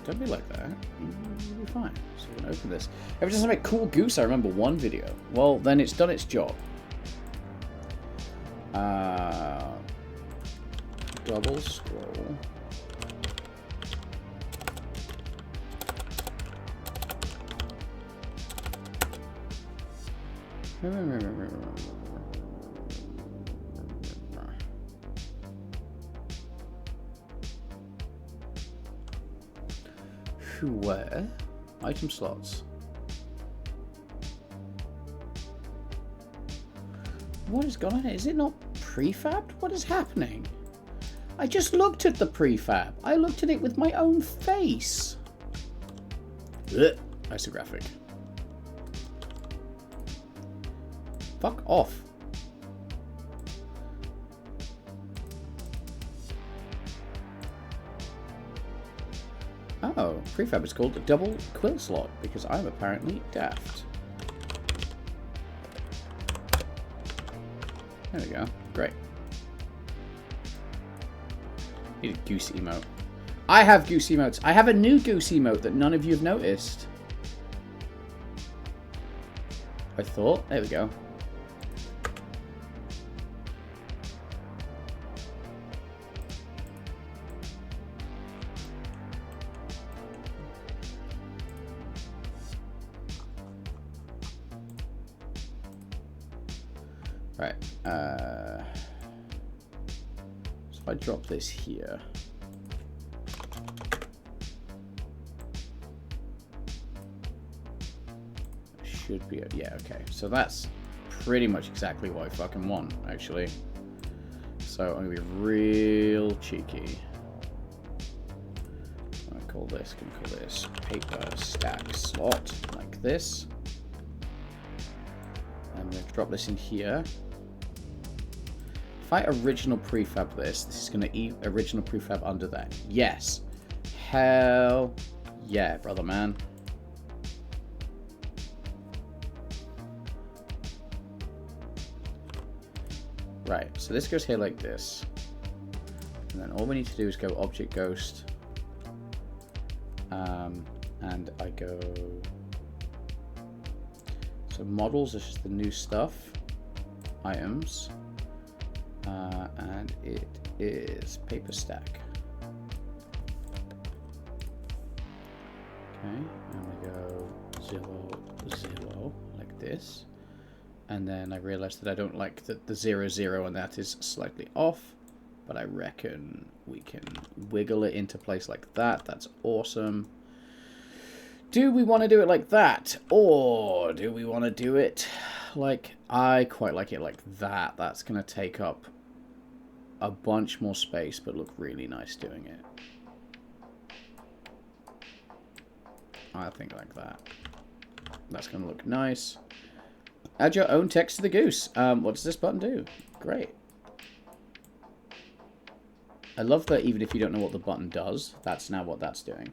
Don't be like that. You'll be fine. So we're gonna open this. Every time I make Cool Goose, I remember one video. Well, then it's done its job. Double scroll Where? Item slots. What is going on? Is it not prefabbed? What is happening? I just looked at the prefab. I looked at it with my own face. Ugh. Isographic. Fuck off. Oh, prefab is called a double quill slot because I'm apparently daft. There we go. Great. Need a goose emote. I have goose emotes. I have a new goose emote that none of you have noticed. I thought. There we go. Right. So if I drop this here. Should be, yeah, okay. So that's pretty much exactly what I fucking want, actually. So I'm gonna be real cheeky. I'm gonna call this paper stack slot, like this. I'm gonna drop this in here. If I original prefab this is gonna eat original prefab under that. Yes. Hell yeah, brother man. Right, so this goes here like this. And then all we need to do is go object ghost. And I go... So models is just the new stuff. Items. And it is paper stack. Okay, and we go 0, 0, like this. And then I realized that I don't like the 0, 0, and that is slightly off. But I reckon we can wiggle it into place like that. That's awesome. Do we want to do it like that? Or do we want to do it like... I quite like it like that. That's going to take up a bunch more space, but look really nice doing it. I think like that. That's going to look nice. Add your own text to the goose. What does this button do? Great. I love that even if you don't know what the button does, that's now what that's doing.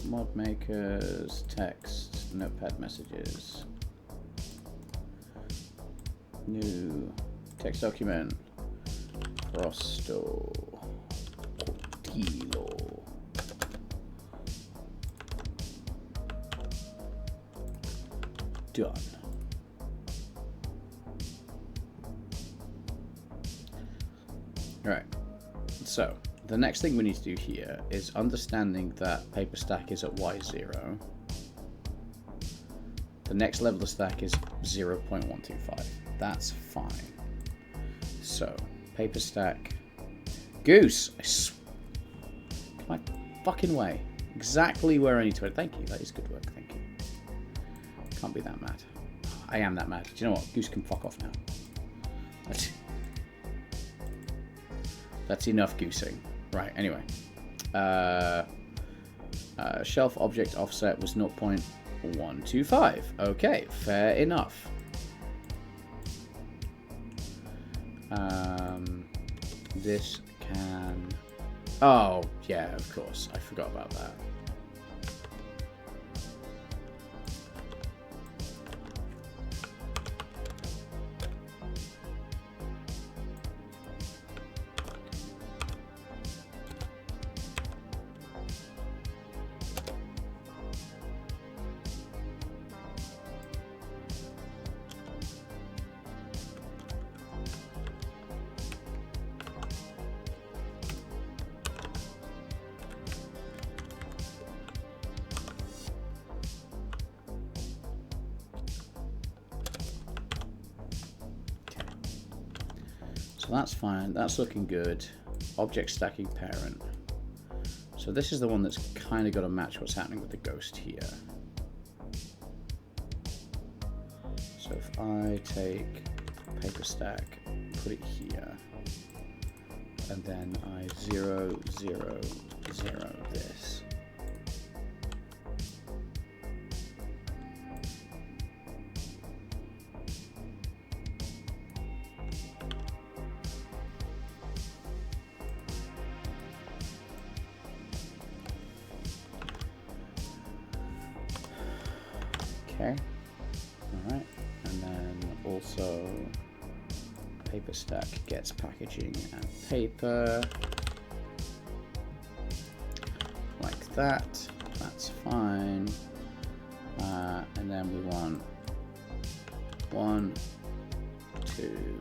Mod makers, text, notepad messages. New text document. Prosto. Kilo. Done. Alright, so the next thing we need to do here is understanding that paper stack is at Y0. The next level of stack is 0.125. That's fine. So, paper stack. Goose! Come on, fucking way. Exactly where I need to. Thank you, that is good work, thank you. Can't be that mad. I am that mad. Do you know what? Goose can fuck off now. That's enough goosing. Right, anyway. Shelf object offset was 0.125. Okay, fair enough. This can... Oh, yeah, of course. I forgot about that. So that's fine. That's looking good. Object stacking parent. So this is the one that's kind of got to match what's happening with the ghost here. So if I take paper stack, put it here, and then I 0, 0, 0 this. Okay, all right, and then also paper stack gets packaging and paper, like that. That's fine. And then we want 1, 2,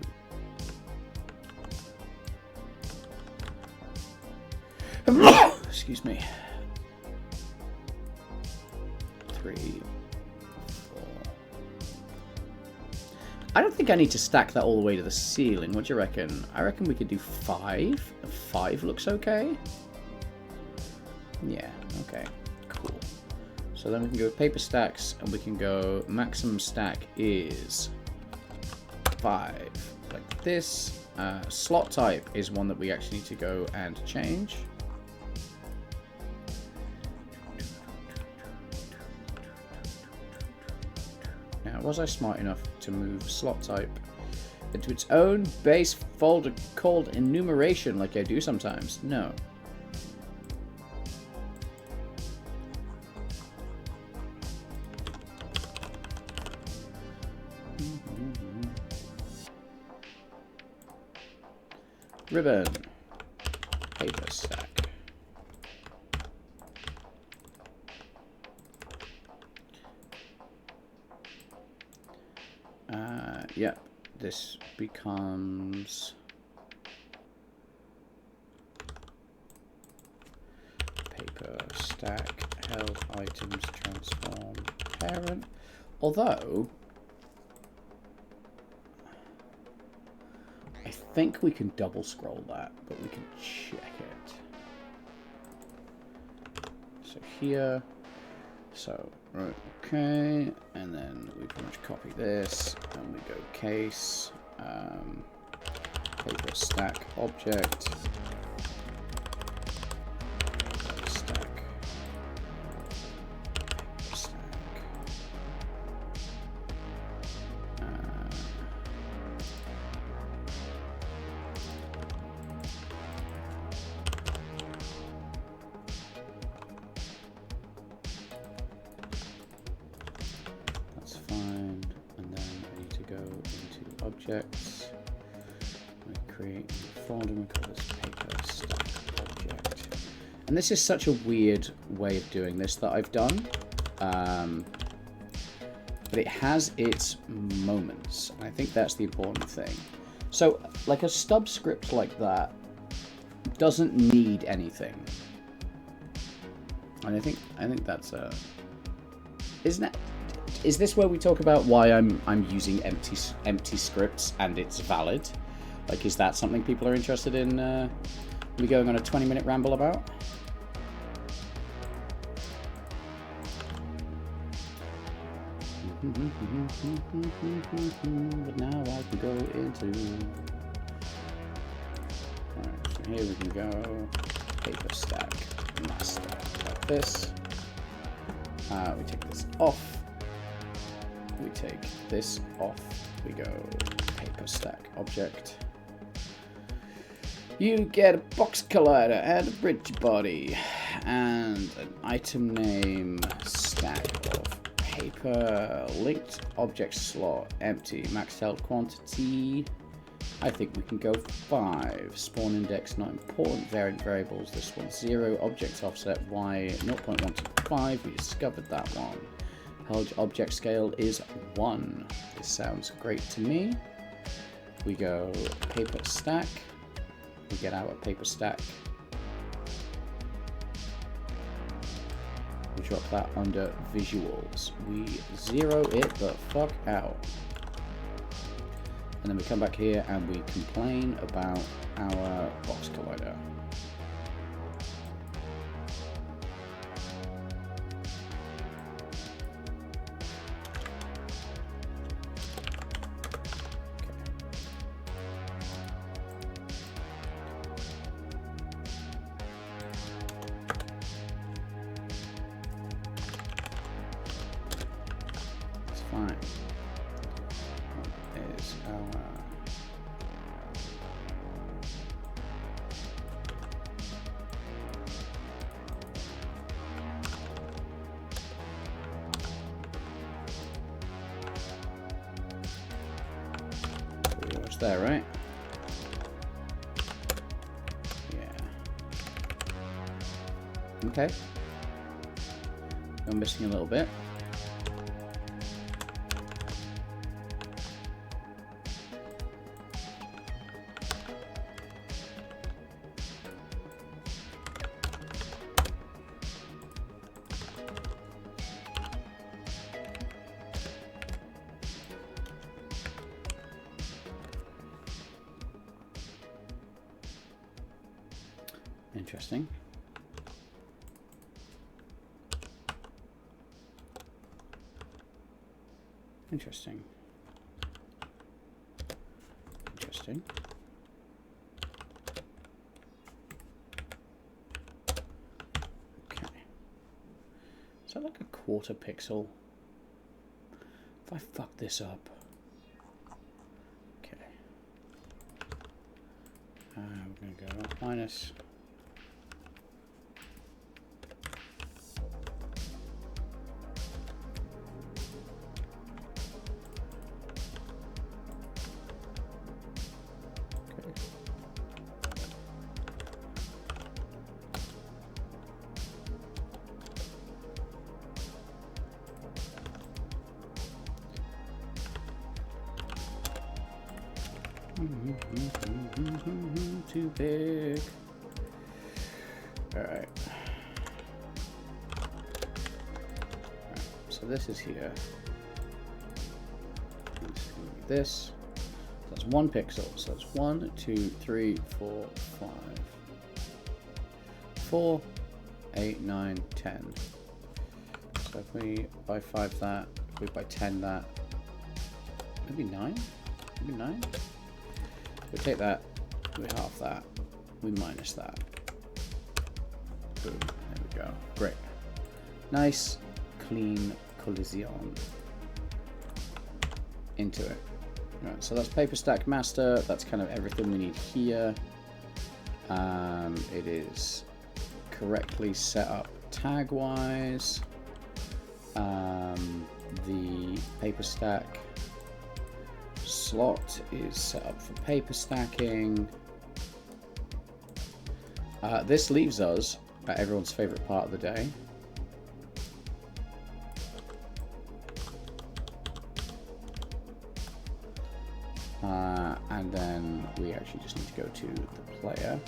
excuse me, 3, 4. I don't think I need to stack that all the way to the ceiling. What do you reckon? I reckon we could do 5. 5 looks okay. Yeah, okay, cool. So then we can go with paper stacks, and we can go maximum stack is 5, like this. Slot type is one that we actually need to go and change. Now, was I smart enough to move slot type into its own base folder called enumeration like I do sometimes? No. Ribbon, paper stack. Yep, this becomes paper stack, held items, transform, parent. Although, I think we can double scroll that, but we can check it. So here, so, right, okay, and then we pretty much copy this, and we go case, paper stack object, stack, stack, that's fine, and then I need to go into objects, we create a folder, we call this paper stack object. And this is such a weird way of doing this that I've done, but it has its moments, and I think that's the important thing. So, like a stub script like that doesn't need anything, and I think that's a. Isn't it? Is this where we talk about why I'm using empty scripts and it's valid? Like, is that something people are interested in? We going on a 20-minute ramble about? But now I can go into. Alright, so here we can go paper stack, master, like this. We take this off. We take this off. We go paper stack object. You get a box collider and a bridge body and an item name stack of paper linked object slot empty max held quantity. I think we can go 5. Spawn index not important. Variant variables. This one's 0. Object offset y 0.125. We discovered that one. Held object scale is 1. This sounds great to me. We go paper stack. We get our paper stack. We drop that under visuals. We 0 it the fuck out. And then we come back here and we complain about our box collider. Fine. What is our... What's there, right? Yeah. Okay. I'm missing a little bit. Interesting. Interesting. Interesting. Okay. Is that like a quarter pixel? If I fuck this up. Okay. We're going to go minus. Too big. All right. So this is here. This. That's 1 pixel. So that's 1, 2, 3, 4, 5, 4, 8, 9, 10. So if we by 5 that, if we by 10 that, maybe 9? Maybe 9? We take that, we half that, we minus that. Boom, there we go. Great. Nice, clean collision into it. Right, so that's paper stack master. That's kind of everything we need here. It is correctly set up tag wise. The paper stack slot is set up for paper stacking. This leaves us at everyone's favorite part of the day. And then we actually just need to go to the player,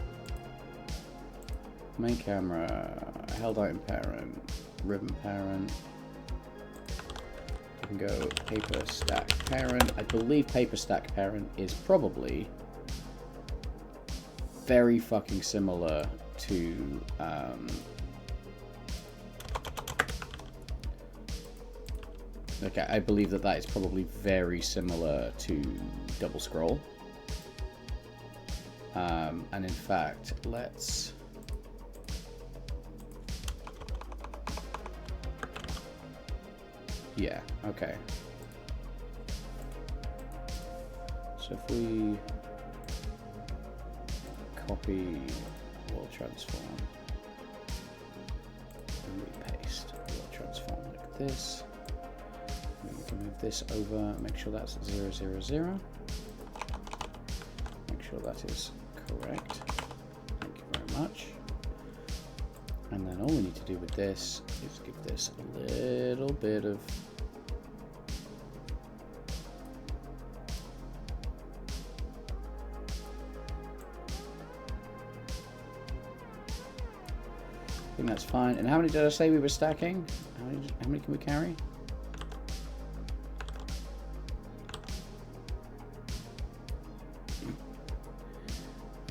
main camera, held item parent, ribbon parent. We can go paper stack parent. I believe paper stack parent is probably very fucking similar to okay, I believe that is probably very similar to double scroll. And in fact, let's yeah, okay. So if we copy will transform and we paste will transform like this. And we can move this over, make sure that's 0, 0, 0. Make sure that is correct. Thank you very much. And then all we need to do with this is give this a little bit of I think that's fine. And how many did I say we were stacking? How many can we carry?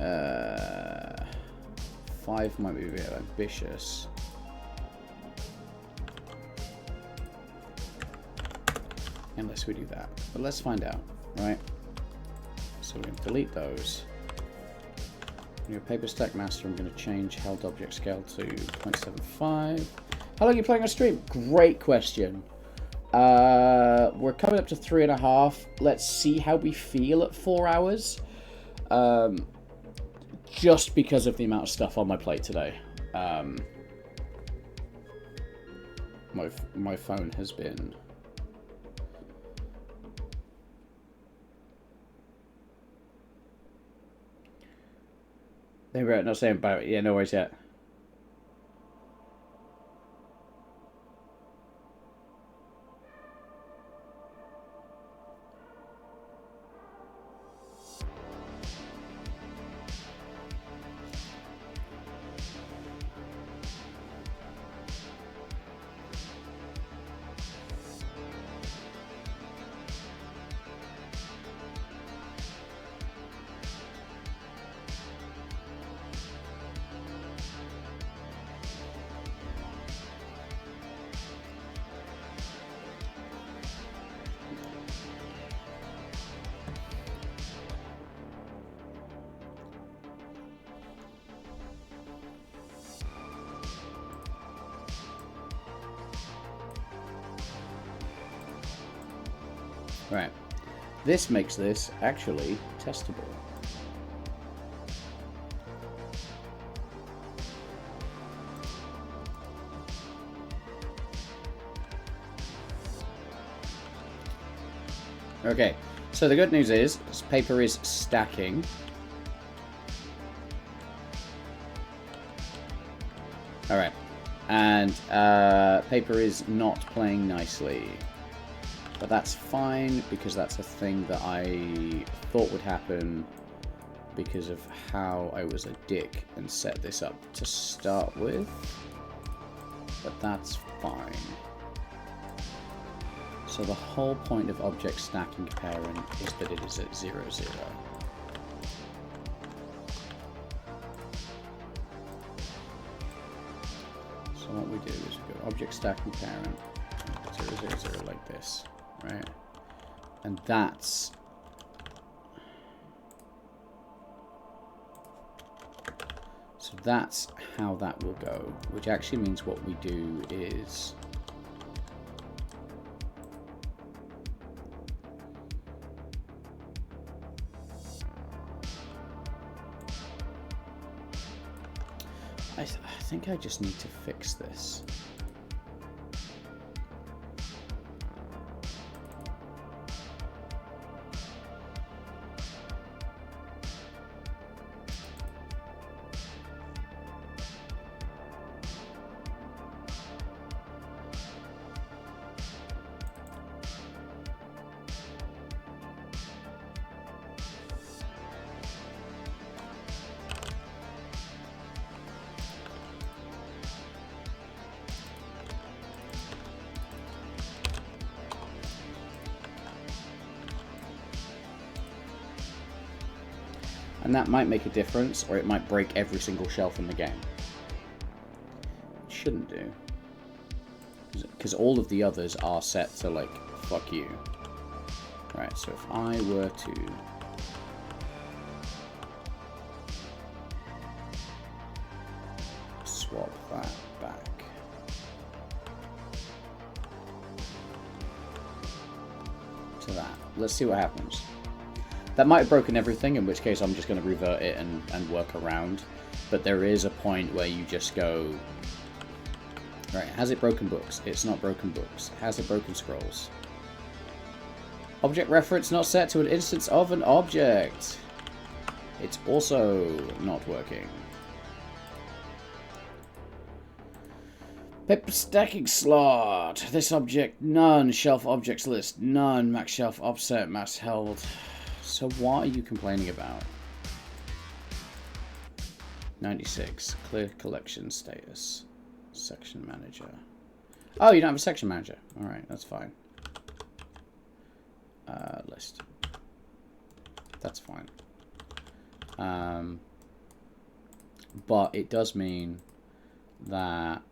5 might be a bit ambitious. Unless we do that. But let's find out, right? So we're going to delete those. Your paper stack master, I'm going to change held object scale to 0.75. How long are you playing on stream? Great question. We're coming up to 3.5. Let's see how we feel at 4 hours. Just because of the amount of stuff on my plate today. My phone has been... They're not saying about it. Yeah, no worries yet. Right. This makes this actually testable. Okay, so the good news is this paper is stacking. Alright, and paper is not playing nicely. But that's fine, because that's a thing that I thought would happen because of how I was a dick and set this up to start with. But that's fine. So the whole point of object stacking parent is that it is at 0, 0. So what we do is we go object stacking parent 0, 0, 0 like this. Right, and that's how that will go, which actually means what we do is I think I just need to fix this. And that might make a difference, or it might break every single shelf in the game. It shouldn't do. Because all of the others are set to, like, fuck you. Right, so if I were to... swap that back. To that. Let's see what happens. That might have broken everything, in which case I'm just going to revert it and work around. But there is a point where you just go... Right, has it broken books? It's not broken books. Has it broken scrolls? Object reference not set to an instance of an object. It's also not working. Paper stacking slot. This object, none. Shelf objects list, none. Max shelf offset, max held. So what are you complaining about? 96. Clear collection status. Section manager. Oh, you don't have a section manager. Alright, that's fine. List. That's fine. but it does mean that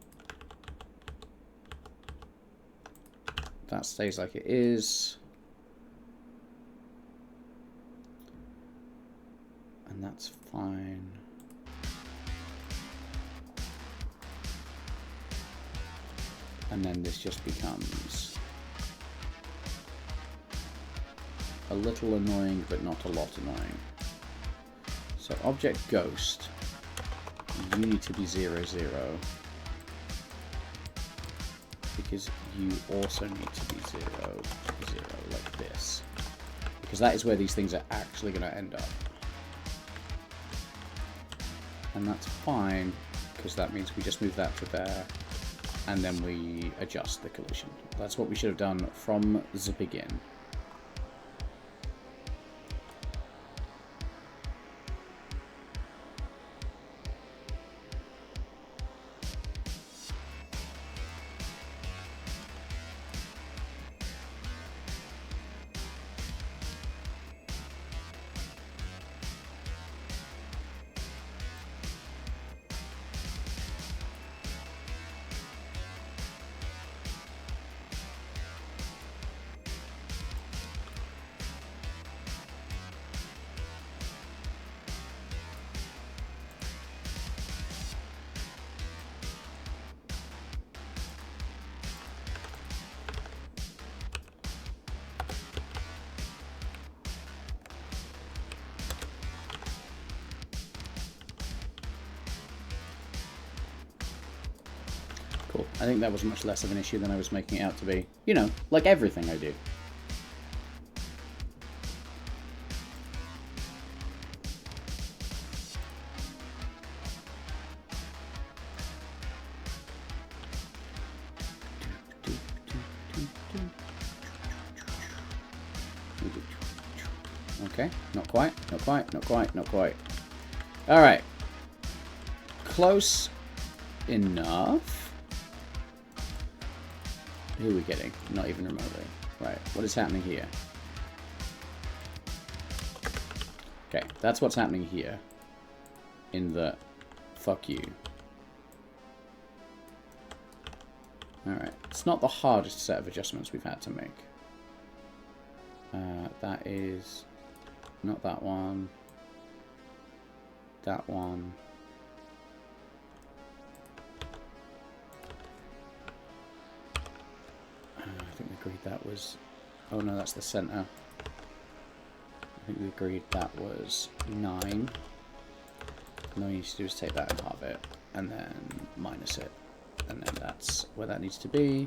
that stays like it is. And that's fine. And then this just becomes a little annoying, but not a lot annoying. So object ghost, you need to be 0, 0. Because you also need to be 0, 0, like this. Because that is where these things are actually going to end up. And that's fine, because that means we just move that to there, and then we adjust the collision. That's what we should have done from the begin. Cool. I think that was much less of an issue than I was making it out to be. You know, like everything I do. Okay, not quite, not quite, not quite, not quite. All right. Close enough. Who are we getting? Not even remotely. Right, what is happening here? Okay, that's what's happening here. In the fuck you. Alright, it's not the hardest set of adjustments we've had to make. That is not that one. That one. I think we agreed that was... Oh no, that's the center. I think we agreed that was 9. And all you need to do is take that and halve it, and then minus it. And then that's where that needs to be.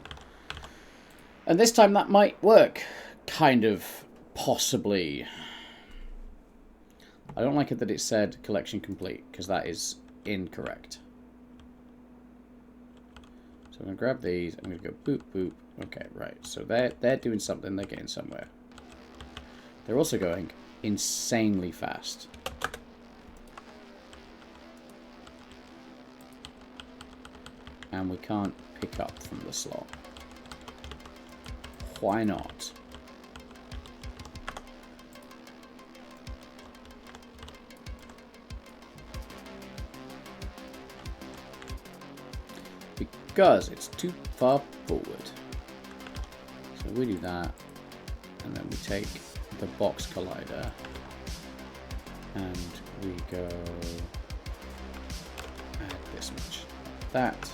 And this time that might work. Kind of. Possibly. I don't like it that it said collection complete, because that is incorrect. So I'm going to grab these, I'm going to go boop, boop. Okay, right. So they're doing something, they're getting somewhere. They're also going insanely fast. And we can't pick up from the slot. Why not? Because it's too far forward. So we do that, and then we take the box collider, and we go add this much. That.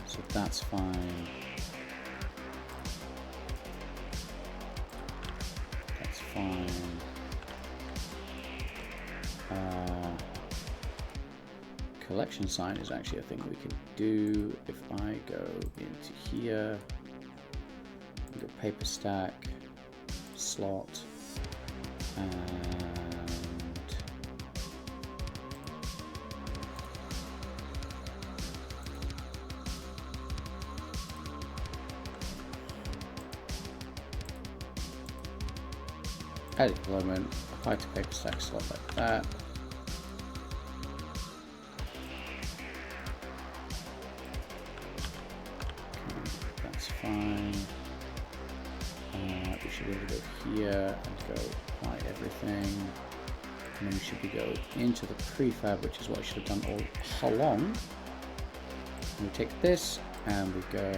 So that's fine. That's fine. Collection sign is actually a thing we can do. If I go into here, go paper stack, slot, and add deployment, apply to paper stack slot like that. Fine. We should be able to go here and go apply everything. And then we should be go into the prefab, which is what I should have done all along. And we take this and we go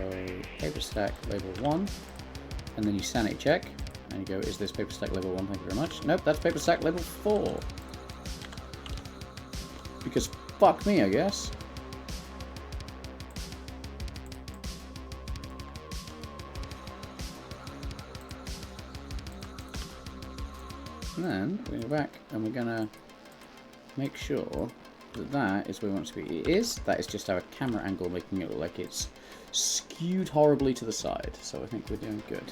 paper stack level 1, and then you sanity check and you go, is this paper stack level 1? Thank you very much. Nope, that's paper stack level 4. Because fuck me, I guess. And then we go back and we're gonna make sure that that is where we want it to be. It is. That is just our camera angle making it look like it's skewed horribly to the side. So I think we're doing good.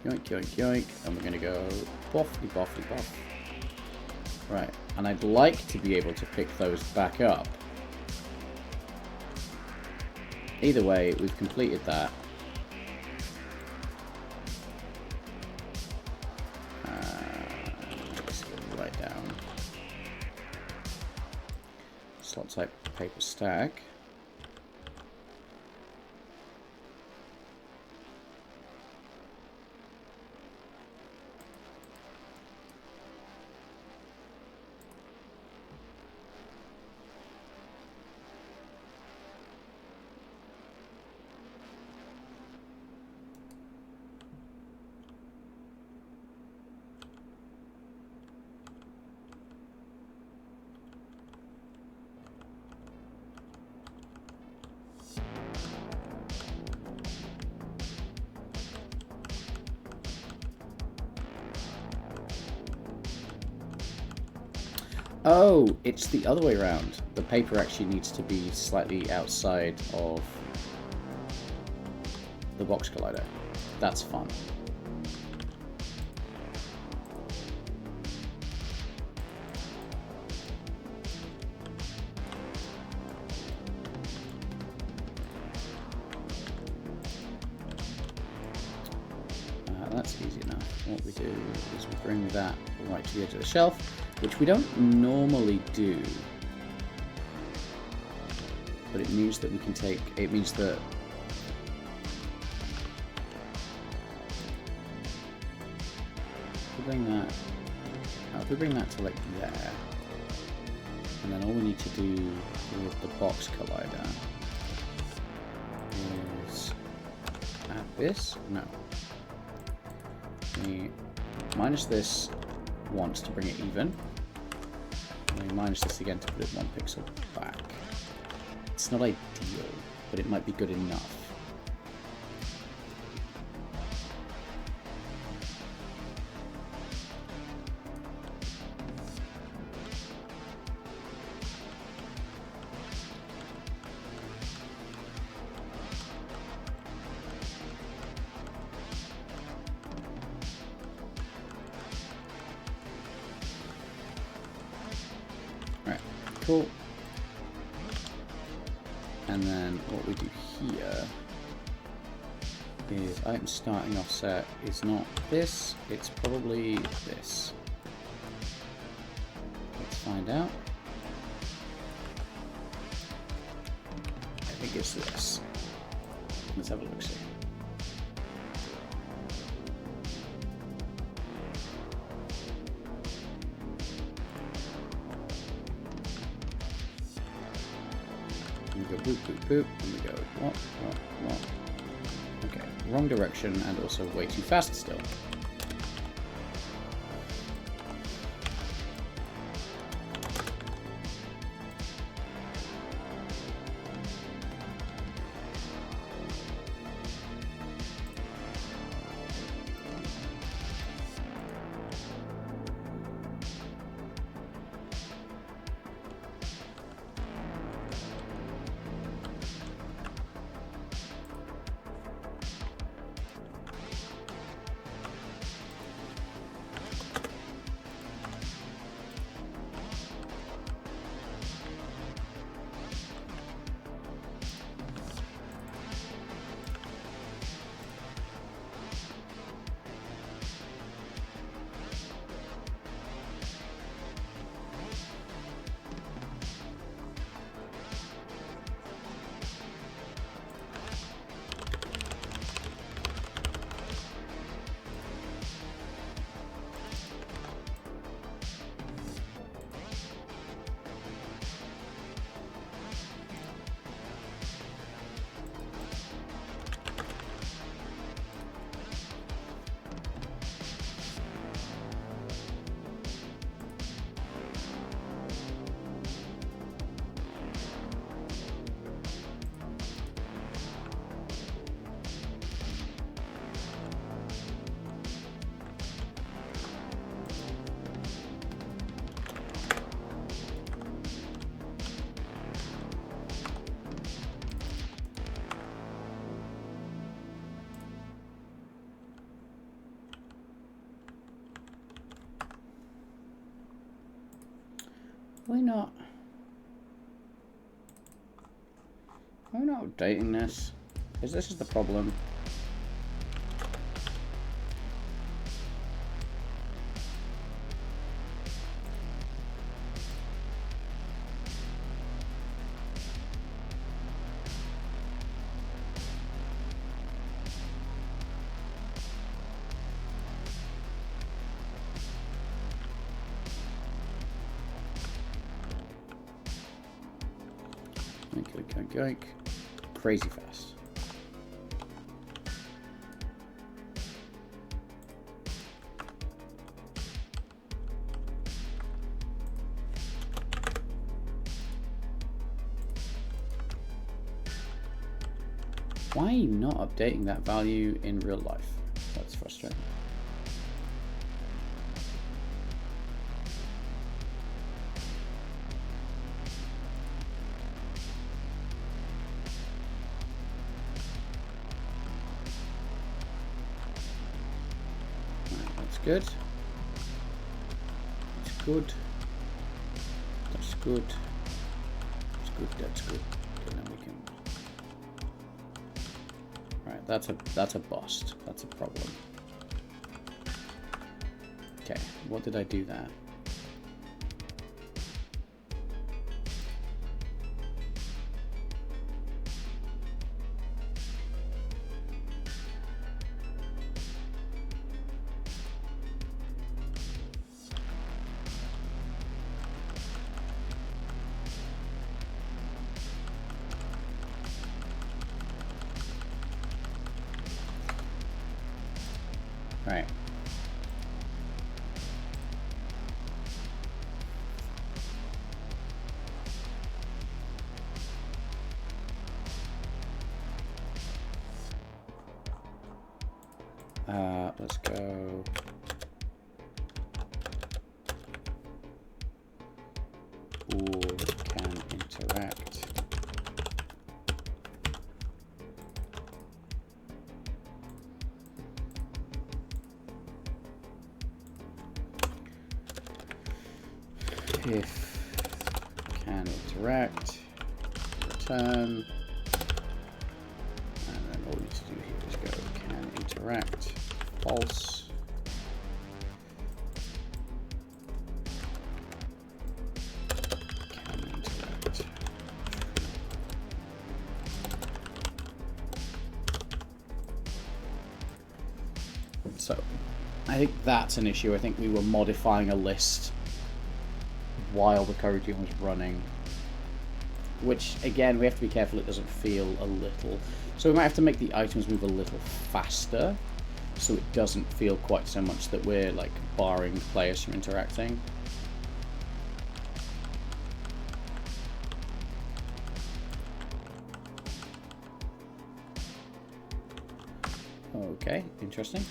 Yoink, yoink, yoink. And we're gonna go boffly, boffly, boff. Right. And I'd like to be able to pick those back up. Either way, we've completed that. Let's go right down. Slot type paper stack. Oh, it's the other way around. The paper actually needs to be slightly outside of the box collider. That's fun. That's easy enough. What we do is we bring that right to the edge of the shelf, which we don't normally do, but it means that we can take, it means that if we bring that to like there, and then all we need to do with the box collider is add this, no, we minus this once to bring it even, and we minus this again to put it 1 pixel back. It's not ideal, but it might be good enough. Cool. And then what we do here is item starting offset is not this, it's probably this. Let's find out. I think it's this. Let's have a look see. We go boop, boop, boop, and we go what? Okay, wrong direction and also way too fast still. we not? Are we not updating this? Because this is the problem. Yoink. Crazy fast. Why are you not updating that value in real life? That's frustrating. Good. It's good. That's good. It's good. That's good. And then we can. Right. That's a bust. That's a problem. Okay. What did I do there? Right. Let's go. Or can interact. If can interact, return, and then all we need to do here is go can interact, false, can interact. So I think that's an issue. I think we were modifying a list while the coroutine was running, which again we have to be careful it doesn't feel a little, so we might have to make the items move a little faster so it doesn't feel quite so much that we're like barring players from interacting. Okay, interesting.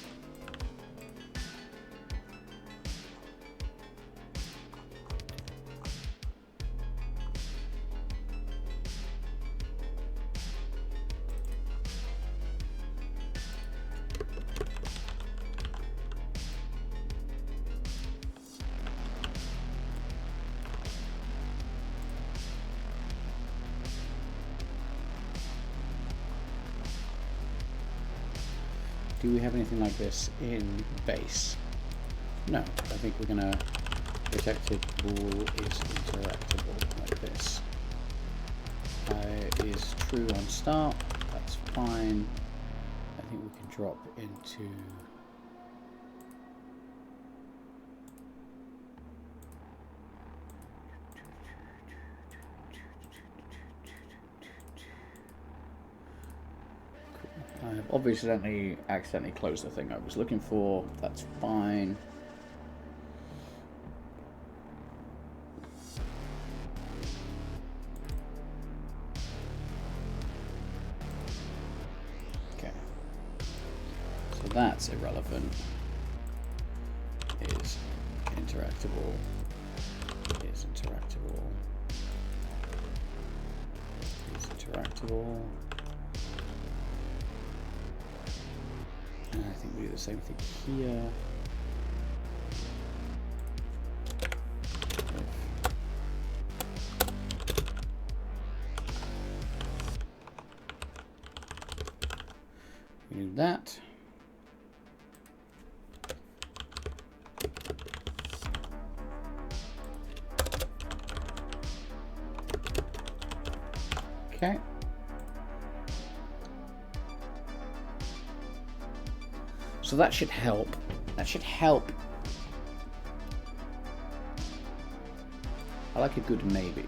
Do we have anything like this in base? No, I think we're gonna protected bool is interactable like this. Is true on start, that's fine. I think we can drop into I've obviously accidentally closed the thing I was looking for. That's fine. Okay. So that's irrelevant. Is interactable. Is interactable. Is interactable. And I think we do the same thing here. that. Okay. So that should help. That should help. I like a good maybe.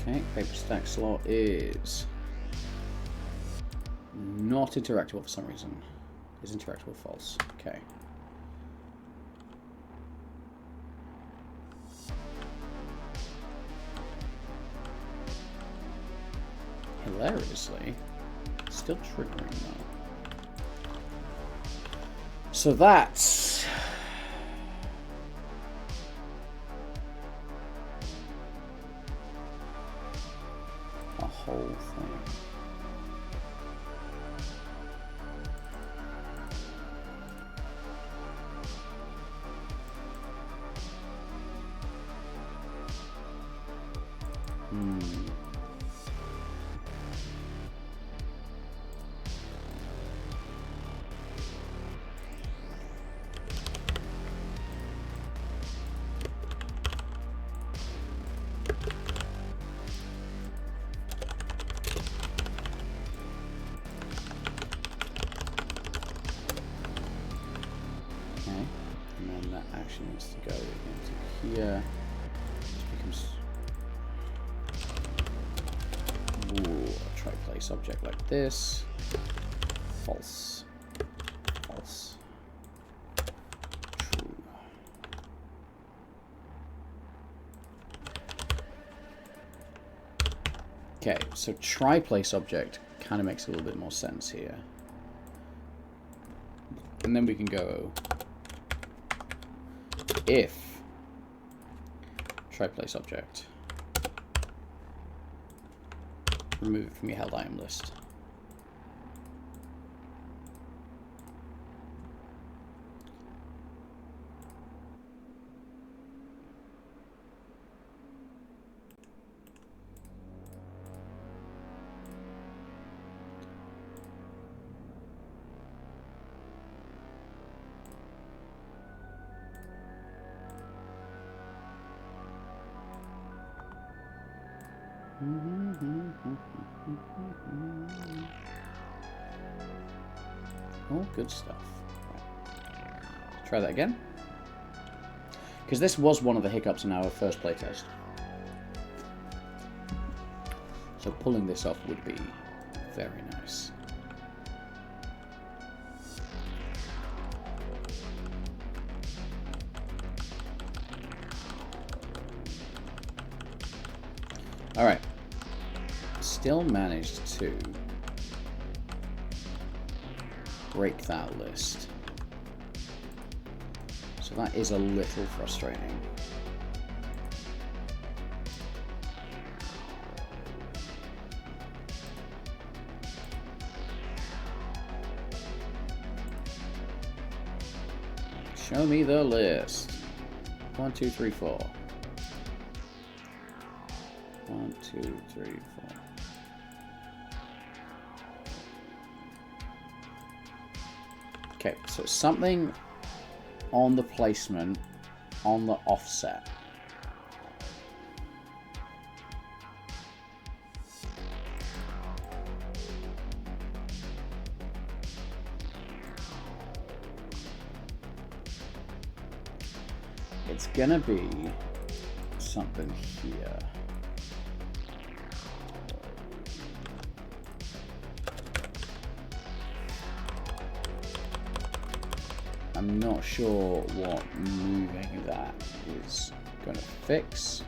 Okay, paper stack slot is not interactable for some reason. Is interactable false? Okay. Hilariously, still triggering though. So that's a whole thing. Needs to go into here. This becomes try place object like this. False. False. True. Okay, so try place object kind of makes a little bit more sense here. And then we can go if try place object, remove it from your held item list. Oh, good stuff. Right. Try that again. Because this was one of the hiccups in our first playtest. So pulling this off would be very nice. Alright. Still managed to break that list. So that is a little frustrating. Show me the list. 1, 2, 3, 4. 1, 2, 3, 4. Okay, so something on the placement, on the offset. it's gonna be something here. I'm not sure what moving that is gonna fix.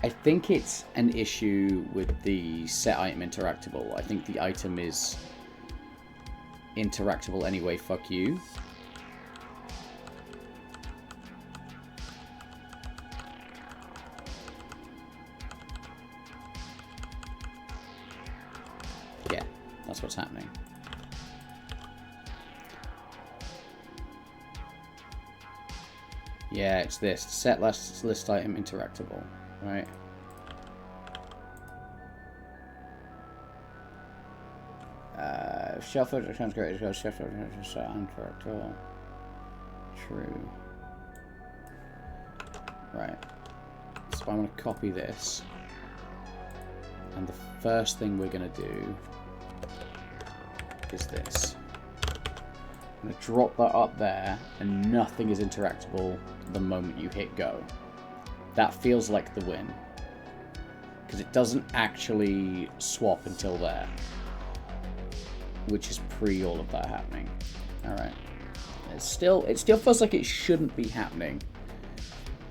I think it's an issue with the set item interactable. I think the item is interactable anyway, fuck you. Yeah, that's what's happening. Yeah, it's this. Set list item interactable, right? Shelf it sounds great. Go shelf it interactable. True. Right. So I'm going to copy this. And the first thing we're going to do is this. I'm going to drop that up there, and nothing is interactable the moment you hit go. That feels like the win. Because it doesn't actually swap until there. Which is pre all of that happening. Alright. It still feels like it shouldn't be happening.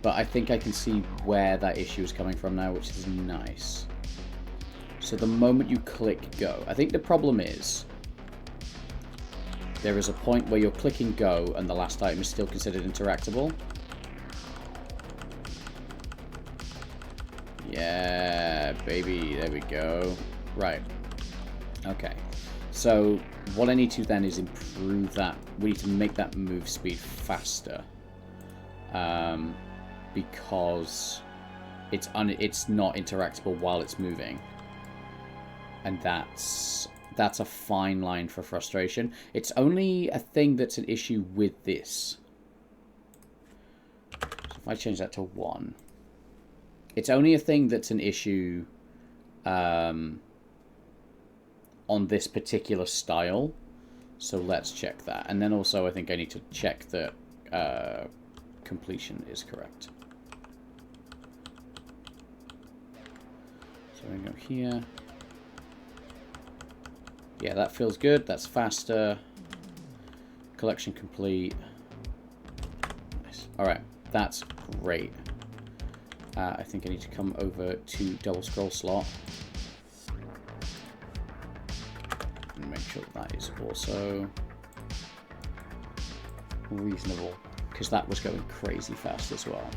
But I think I can see where that issue is coming from now, which is nice. So the moment you click go, I think the problem is there is a point where you're clicking go and the last item is still considered interactable. Yeah, baby, there we go. Right. Okay. So what I need to then is improve that. We need to make that move speed faster. Because it's not interactable while it's moving. And that's a fine line for frustration. It's only a thing that's an issue with this. So if I change that to 1. It's only a thing that's an issue on this particular style. So let's check that. And then also I think I need to check that completion is correct. So we go here. Yeah, that feels good. That's faster. Collection complete. Nice. Alright, that's great. I think I need to come over to double scroll slot. And make sure that is also reasonable. Because that was going crazy fast as well.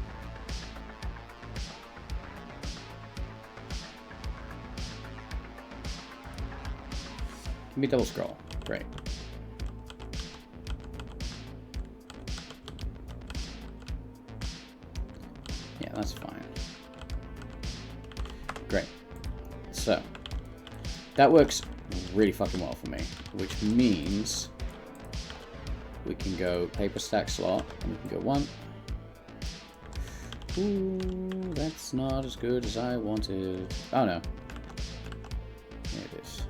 Give me double scroll. Great. Yeah, that's fine. Great. So, that works really fucking well for me. Which means we can go paper stack slot, and we can go 1. Ooh, that's not as good as I wanted. Oh no. Here it is.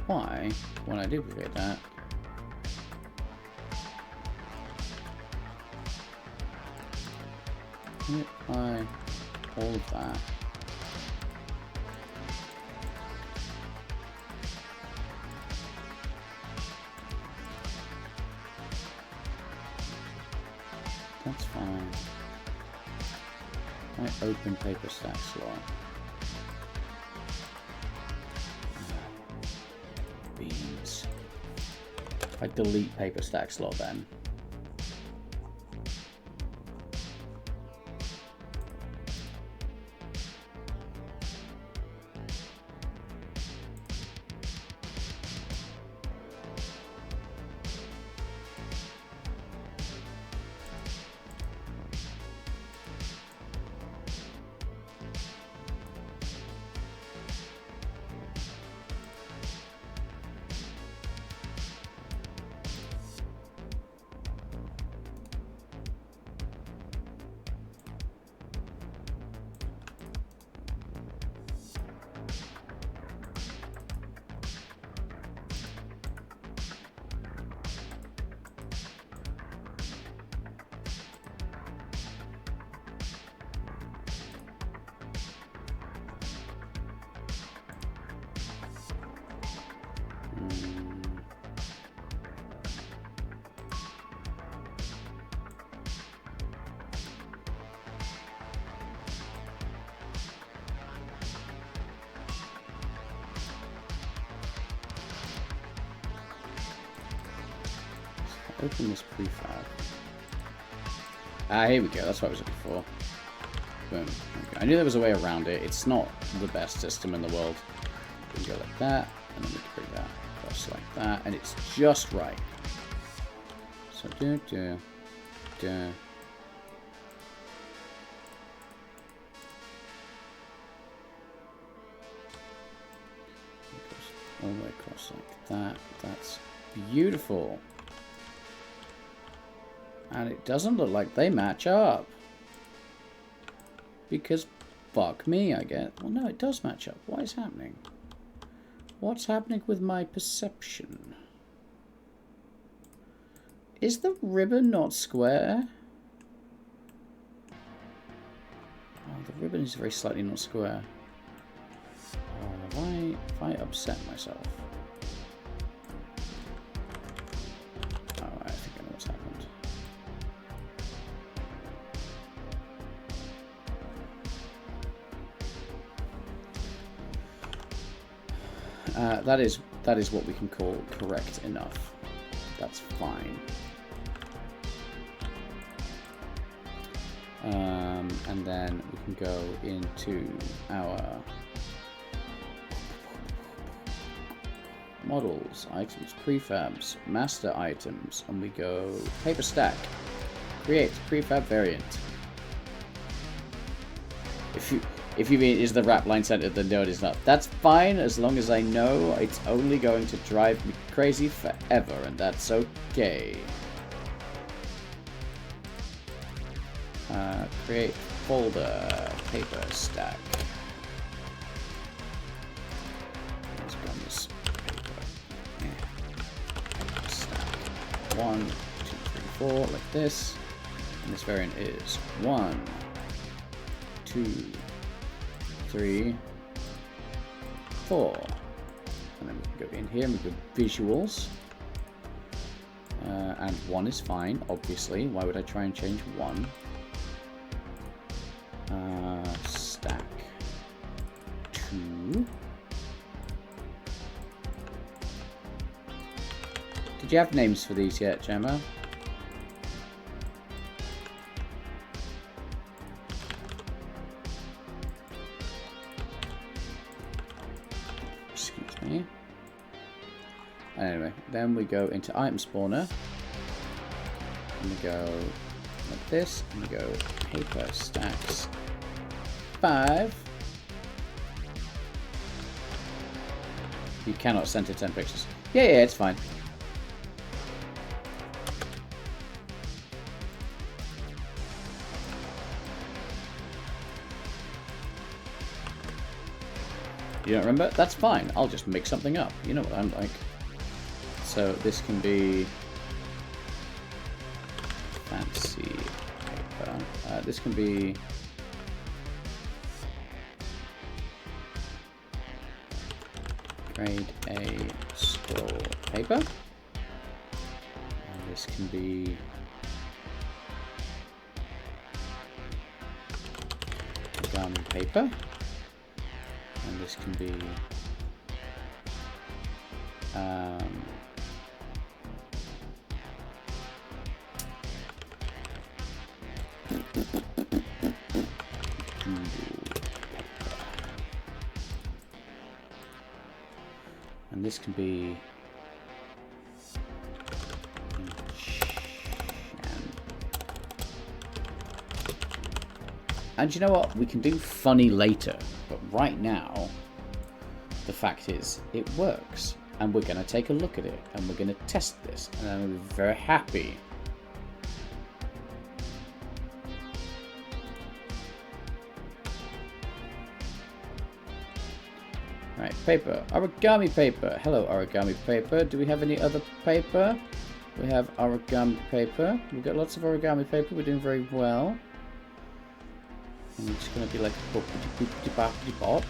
Why, when I duplicate that, apply all of that. That's fine. I open paper stack slot. Beans. If I delete paper stack slot then. open this prefab. Ah, here we go. That's what I was looking for. Boom. Okay. I knew there was a way around it. It's not the best system in the world. We can go like that, and then we can bring that across like that, and it's just right. So do. All the way across like that. That's beautiful. And it doesn't look like they match up. Because fuck me, I guess. Well, no, it does match up. What is happening? What's happening with my perception? Is the ribbon not square? Oh, the ribbon is very slightly not square. Oh, if I upset myself. Oh, I think I know what's happened. That is what we can call correct enough. That's fine. And then we can go into our models, items, prefabs, master items, and we go paper stack, create prefab variant. If you mean is the wrap line centered, then no, it is not. That's fine as long as I know it's only going to drive me crazy forever, and that's okay. Create folder, paper stack. Let's run this paper stack. 1, 2, 3, 4, like this. And this variant is 1, 2, 3, 4. And then we can go in here and we go visuals. And 1 is fine, obviously. Why would I try and change 1? Stack 2. Did you have names for these yet, Gemma? Excuse me. Anyway, then we go into item spawner. And we go like this, and we go paper stacks 5. You cannot center 10 pictures. Yeah, it's fine. You don't remember? That's fine. I'll just make something up. You know what I'm like. So this can be fancy paper. This can be grade A scroll paper. And this can be origami paper. And this can be and this can be and you know what? We can do funny later, but right now the fact is it works, and we're going to take a look at it, and we're going to test this, and I'm going to be very happy. Right, paper. Origami paper. Hello, origami paper. Do we have any other paper? We have origami paper. We've got lots of origami paper. We're doing very well. And it's going to be like boop-de-boop-de-bop-de-bop.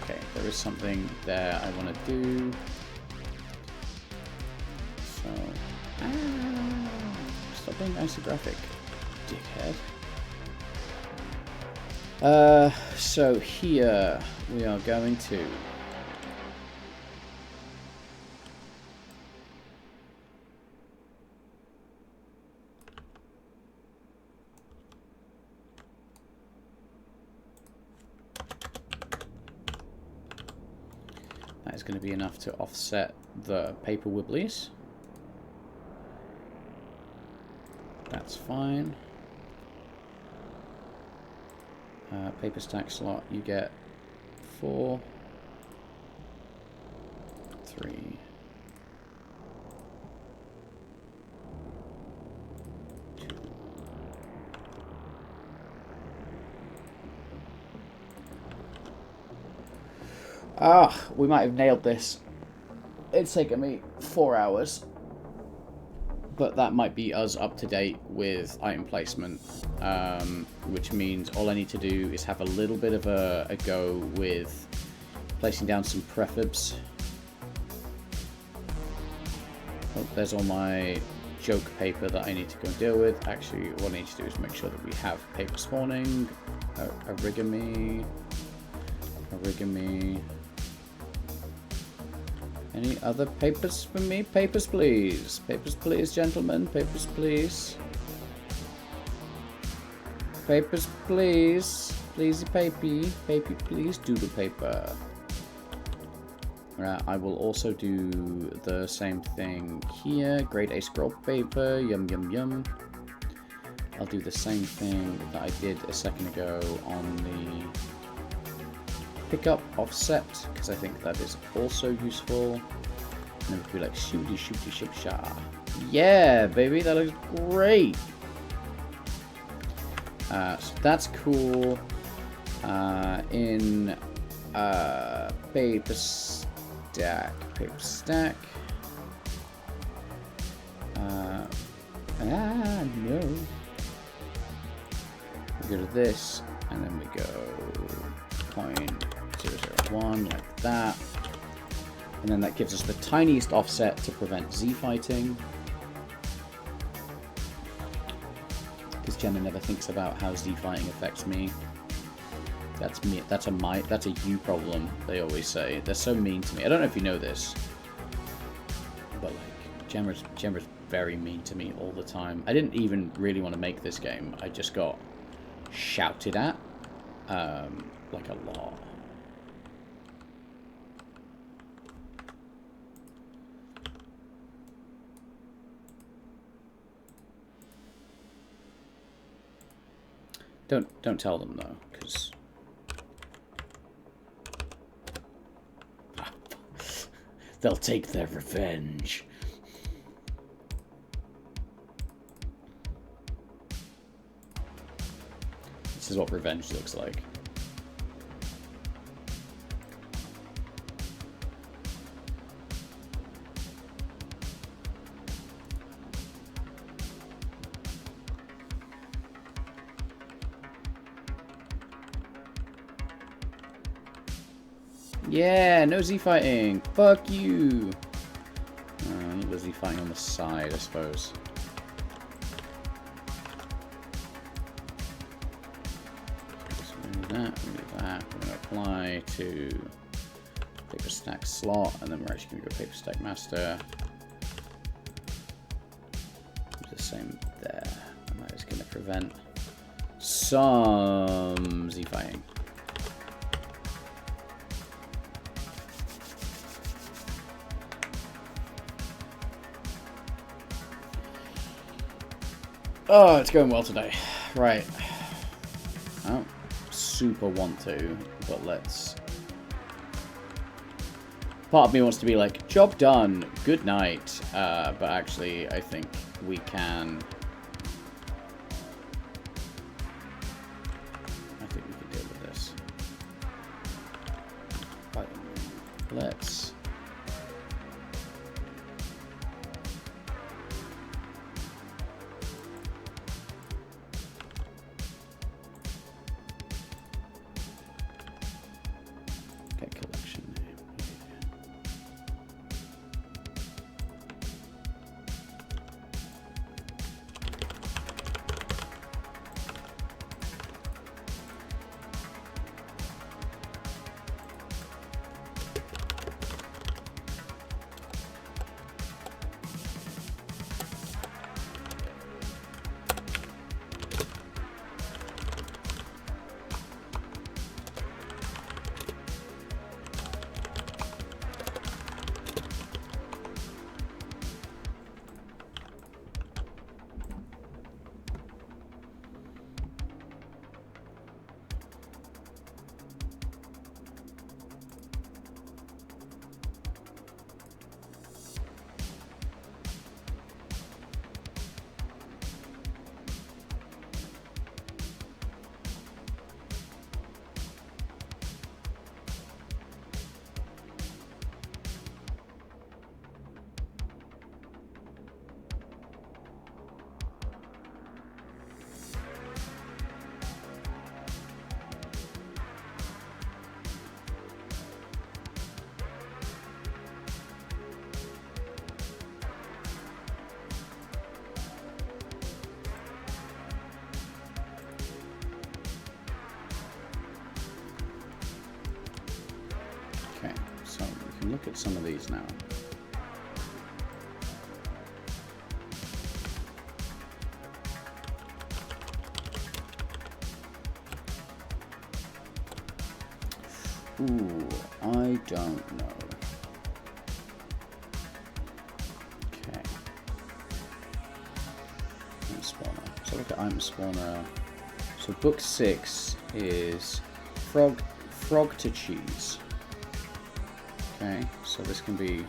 Okay, there is something there I want to do. So, stop being isographic, dickhead. So here we are going to is going to be enough to offset the paper wibblies. That's fine. Paper stack slot, you get 4, 3. We might have nailed this. It's taken me 4 hours. But that might be us up to date with item placement. Which means all I need to do is have a little bit of a go with placing down some prefabs. Oh, there's all my joke paper that I need to go and deal with. Actually, what I need to do is make sure that we have paper spawning. Origami. Any other papers for me? Papers, please. Papers, please, gentlemen. Papers, please. Papers, please. Pleasey papy. Papy, please. Doodle paper. I will also do the same thing here. Grade A scroll paper. Yum, yum, yum. I'll do the same thing that I did a second ago on the pickup offset, because I think that is also useful. And then we'll be like, shooty, shooty, ship, sha. Yeah, baby, that looks great. So that's cool. In paper stack. No. We go to this, and then we go 0.001 like that. And then that gives us the tiniest offset to prevent Z fighting. Because Jenna never thinks about how Z fighting affects me. That's me. That's a you problem. They always say they're so mean to me. I don't know if you know this, but like Gemma's very mean to me all the time. I didn't even really want to make this game. I just got shouted at, like a lot. Don't tell them though, because they'll take their revenge. This is what revenge looks like. Yeah, no Z fighting. Fuck you. The Z fighting on the side, I suppose. That, we're going to apply to paper stack slot, and then we're actually going to go paper stack master. Do the same there, and that is going to prevent some Z fighting. Oh, it's going well today. Right. I don't super want to, but let's... Part of me wants to be like, job done, good night. But actually, I think we can... I think we can deal with this. Right. Let's... can look at some of these now. Ooh, I don't know. Okay. Item spawner. So look at item spawner. So book 6 is frog to cheese. Okay, so this can be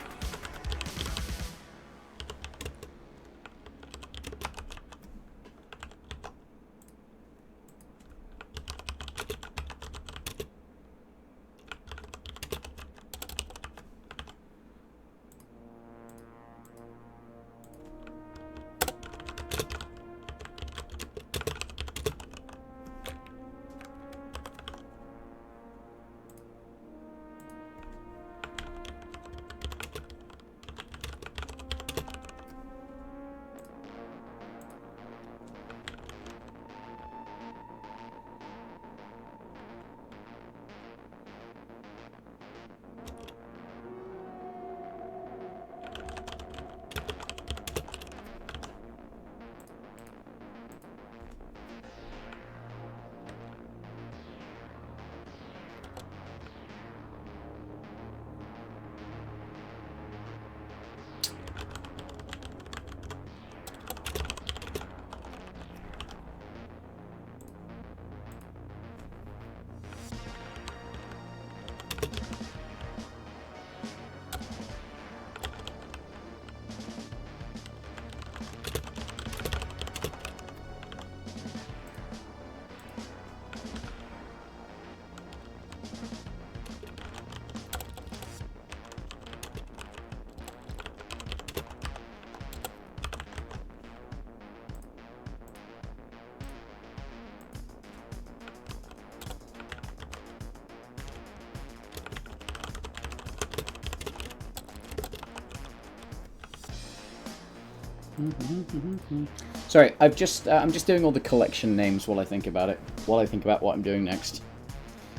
Sorry, I'm just doing all the collection names while I think about it. While I think about what I'm doing next.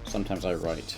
Sometimes I write.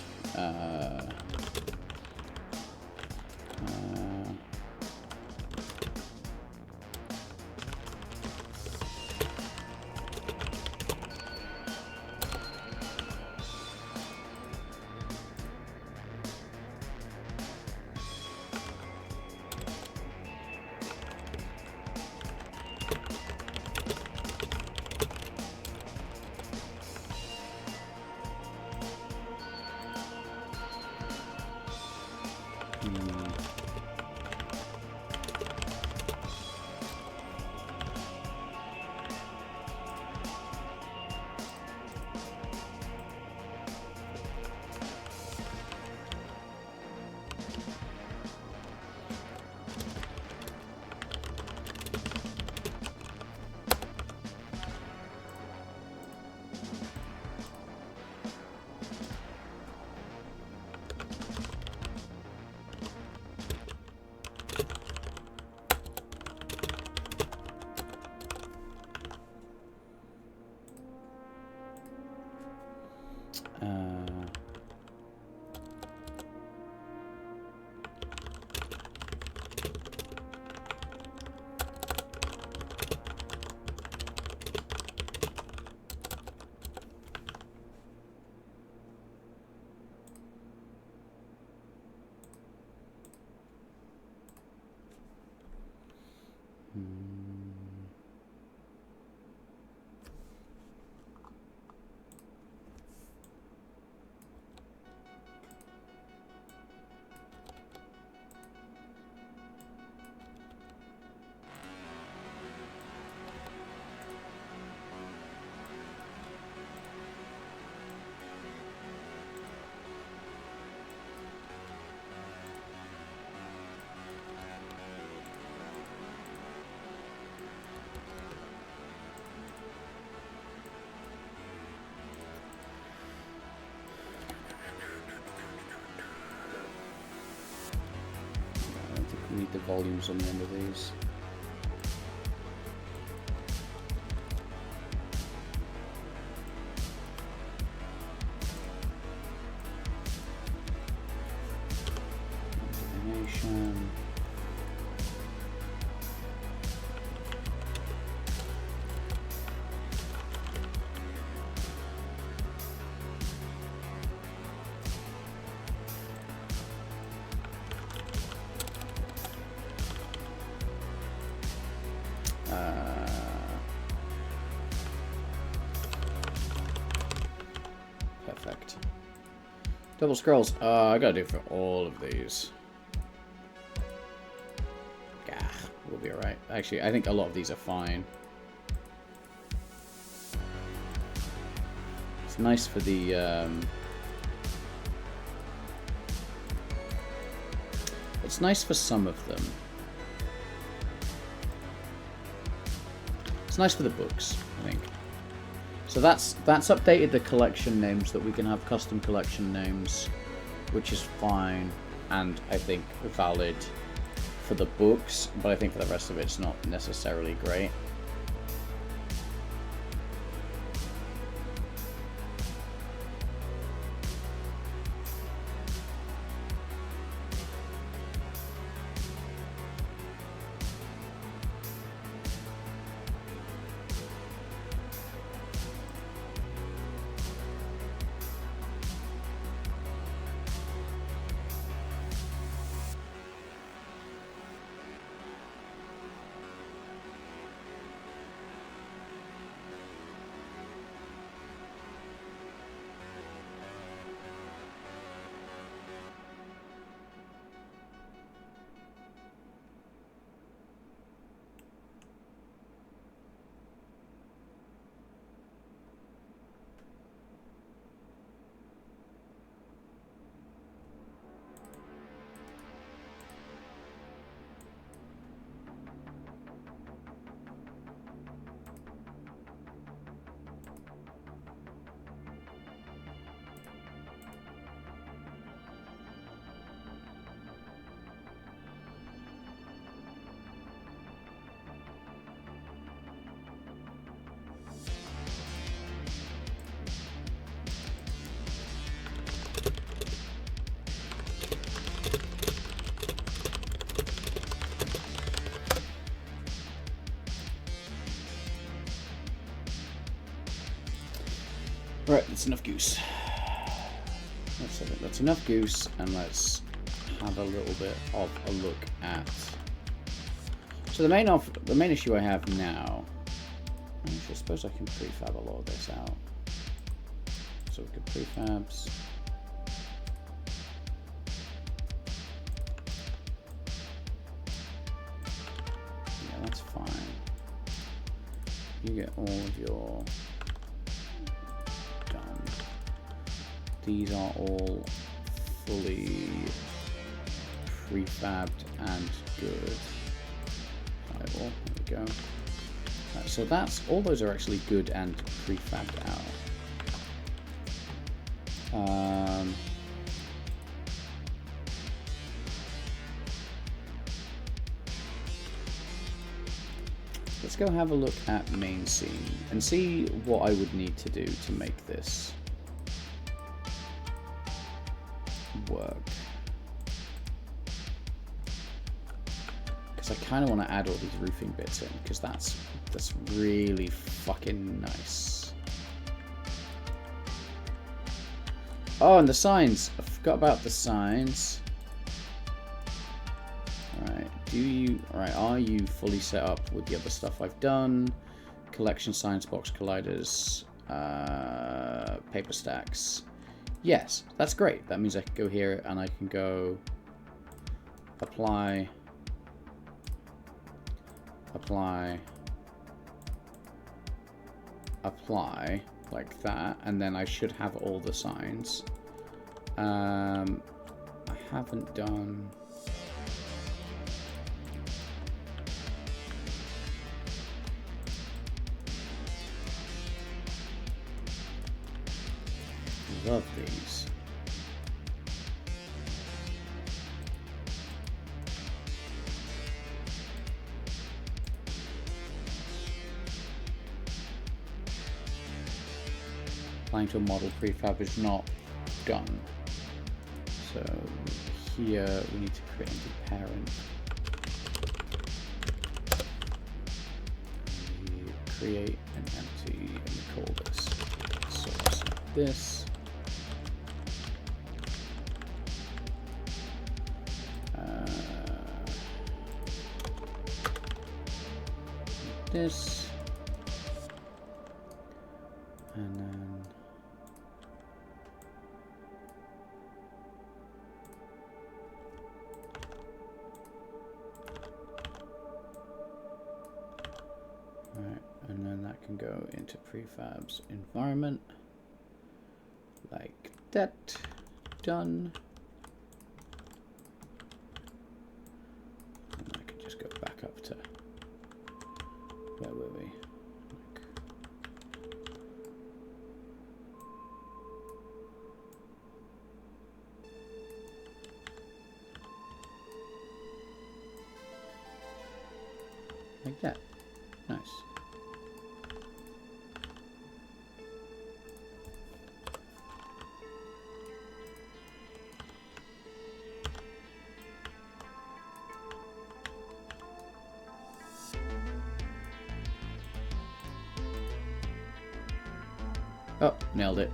Need the volumes on the end of these. Animation. Perfect. Double scrolls. I gotta do it for all of these. Gah, we'll be alright. Actually, I think a lot of these are fine. It's nice for the, it's nice for some of them. It's nice for the books, I think. So that's updated the collection names, that we can have custom collection names, which is fine, and I think valid for the books, but I think for the rest of it, it's not necessarily great. Right, that's enough goose. That's enough goose, and let's have a little bit of a look at. So the main issue I have now. Actually, I suppose I can prefab a lot of this out. So we could prefabs. Yeah, that's fine. You get all of your. These are all fully prefabbed and good. There we go. So that's all. Those are actually good and prefabbed out. Let's go have a look at main scene and see what I would need to do to make this work, because I kind of want to add all these roofing bits in, because that's really fucking nice. Oh, and the signs. I forgot about the signs. Alright, are you fully set up with the other stuff I've done? Collection signs, box colliders, paper stacks. Yes, that's great. That means I can go here and I can go apply, like that, and then I should have all the signs. I haven't done. Love these. Applying to a model prefab is not done. So here we need to create a new parent. We create an empty and we call this source like this. This. And then and then that can go into prefab's environment like that. Done. And I can just go back up to where were we? Like that. Nice. Oh, nailed it.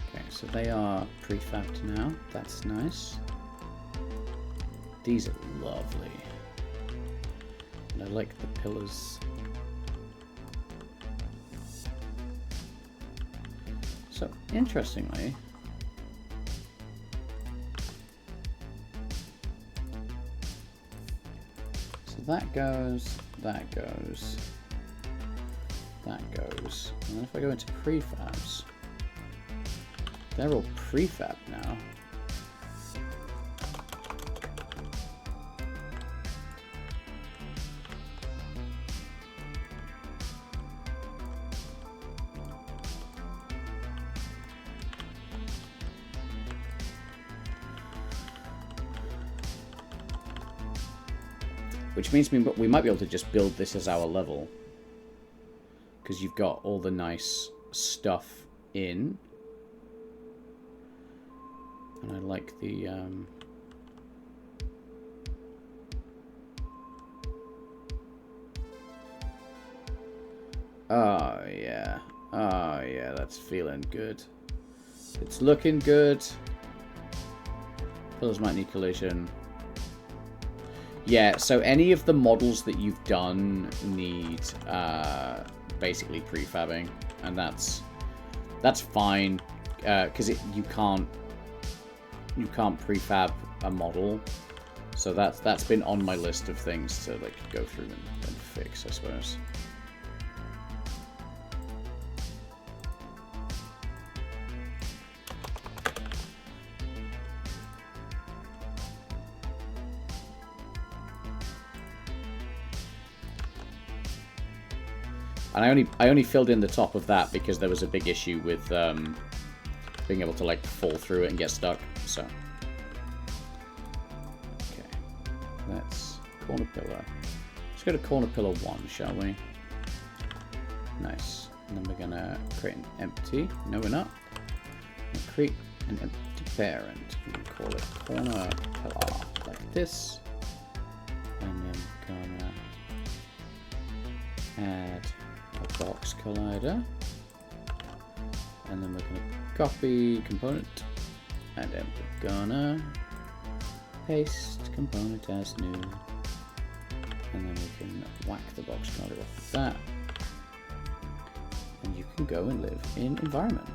Okay, so they are prefabbed now. That's nice. These are lovely. And I like the pillars. So, interestingly, so that goes, that goes, that goes. And then if I go into prefabs, they're all prefab now. Which means we might be able to just build this as our level. Because you've got all the nice stuff in. And I like the... Oh, yeah. Oh, yeah, that's feeling good. It's looking good. Pillars might need collision. Yeah, so any of the models that you've done need basically prefabbing, and that's fine because you can't prefab a model, so that's been on my list of things to like go through and fix, I suppose. And I only filled in the top of that because there was a big issue with being able to like fall through it and get stuck. So, okay, let's corner pillar. Let's go to corner pillar 1, shall we? Nice. And then we're gonna create an empty. No, we're not. We'll create an empty parent. We can call it corner pillar like this. And then we're gonna add a box collider, and then we're going to copy component, and then we're gonna paste component as new, and then we can whack the box collider off of that, and you can go and live in environment.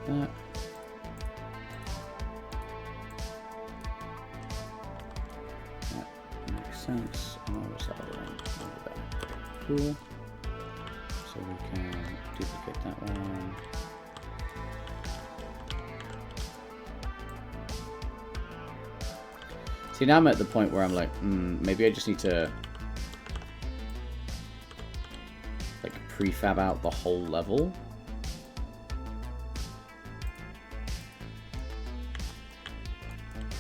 That. That makes sense. And what was the other one? cool. So we can duplicate that one. See, now I'm at the point where I'm like, maybe I just need to like prefab out the whole level.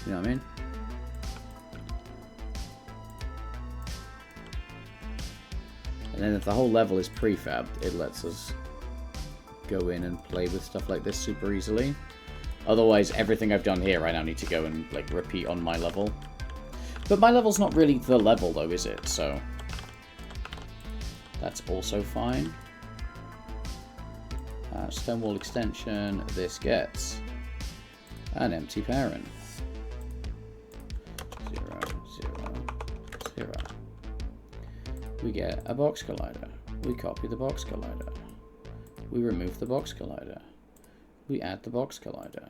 You know what I mean? And then if the whole level is prefabbed, it lets us go in and play with stuff like this super easily. Otherwise, everything I've done here, I now need to go and like repeat on my level. But my level's not really the level though, is it? So that's also fine. Stone wall extension, this gets an empty parent. 0, 0, 0. We get a box collider. We copy the box collider. We remove the box collider. We add the box collider.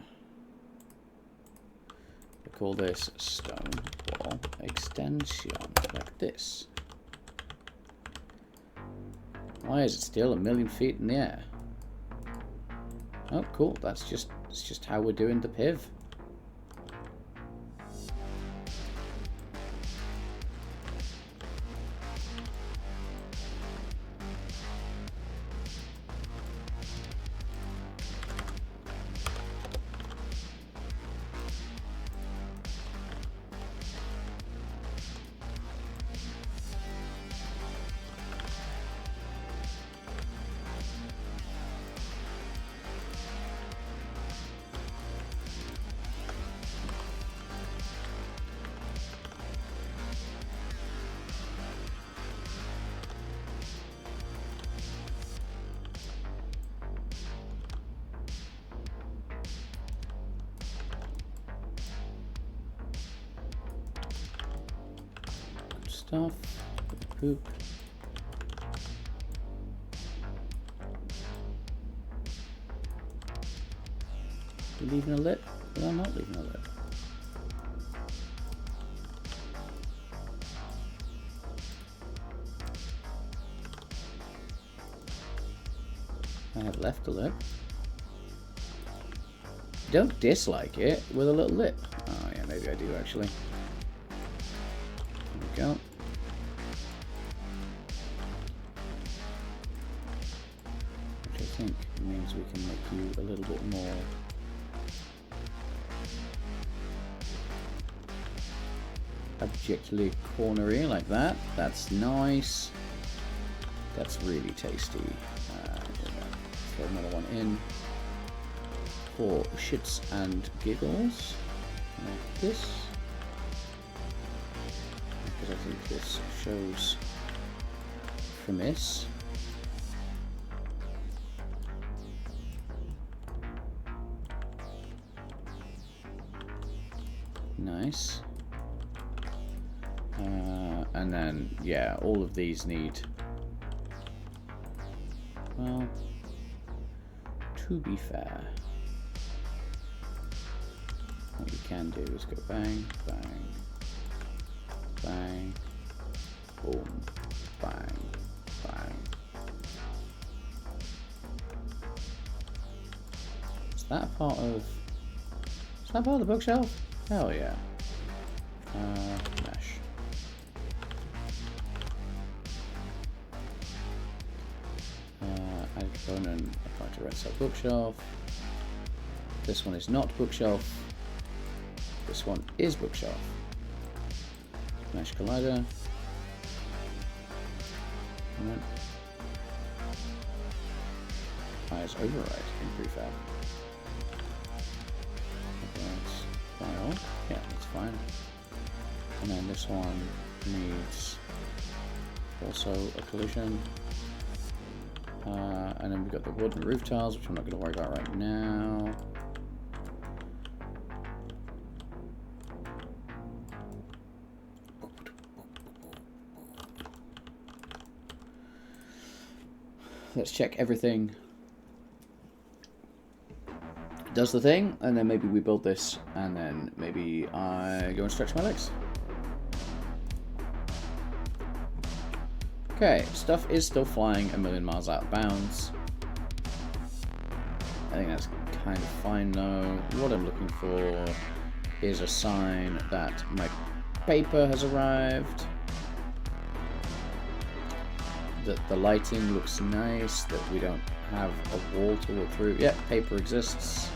We call this stone wall extension, like this. Why is it still 1,000,000 feet in the air? Oh, cool. That's just how we're doing the piv. Stuff. Poop. You leaving a lip? Well, I'm not leaving a lip. I have left a lip. Don't dislike it with a little lip. Oh yeah, maybe I do actually. There we go. Which I think means we can make you a little bit more abjectly cornery like that. That's nice. That's really tasty. Throw another one in for shits and giggles, like this. Because I think this shows premise. Nice. And then, yeah, all of these need, well, to be fair, what you can do is go bang, bang, bang, boom, bang, bang. Is that part of the bookshelf? Hell yeah. Mesh. Add component, apply to red cell bookshelf. This one is not bookshelf. This one is bookshelf. Mesh collider. Applies override in prefab. File. Yeah, that's fine. And then this one needs also a collision. And then we've got the wooden roof tiles, which I'm not going to worry about right now. Let's check everything does the thing, and then maybe we build this, and then maybe I go and stretch my legs. Okay, stuff is still flying a million miles out of bounds. I think that's kind of fine though. What I'm looking for is a sign that my paper has arrived. That the lighting looks nice, that we don't have a wall to walk through. Yep, paper exists.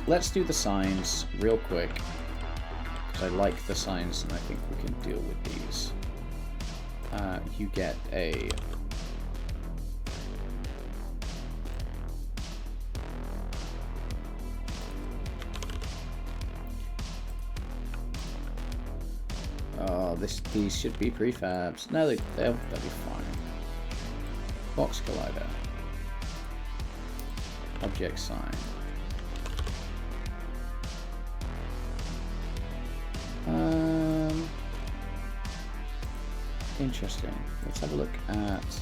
Let's do the signs real quick, because I like the signs and I think we can deal with these. You get a these should be prefabs. No, they'll be fine. Box collider. Object sign. Interesting. Let's have a look at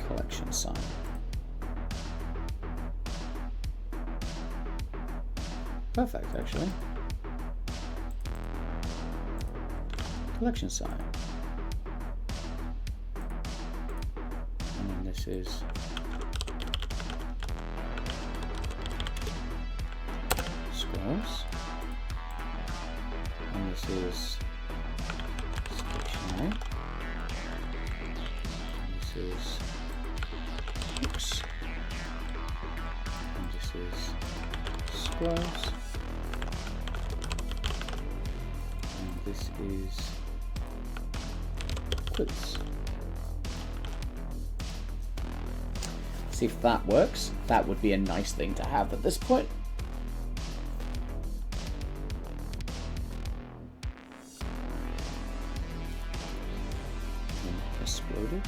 collection sign. Perfect, actually. Collection sign. And then this is scrolls. And this is stationery. And this is books. And this is scrolls. And this is quiz. See if that works. That would be a nice thing to have at this point. Exploded.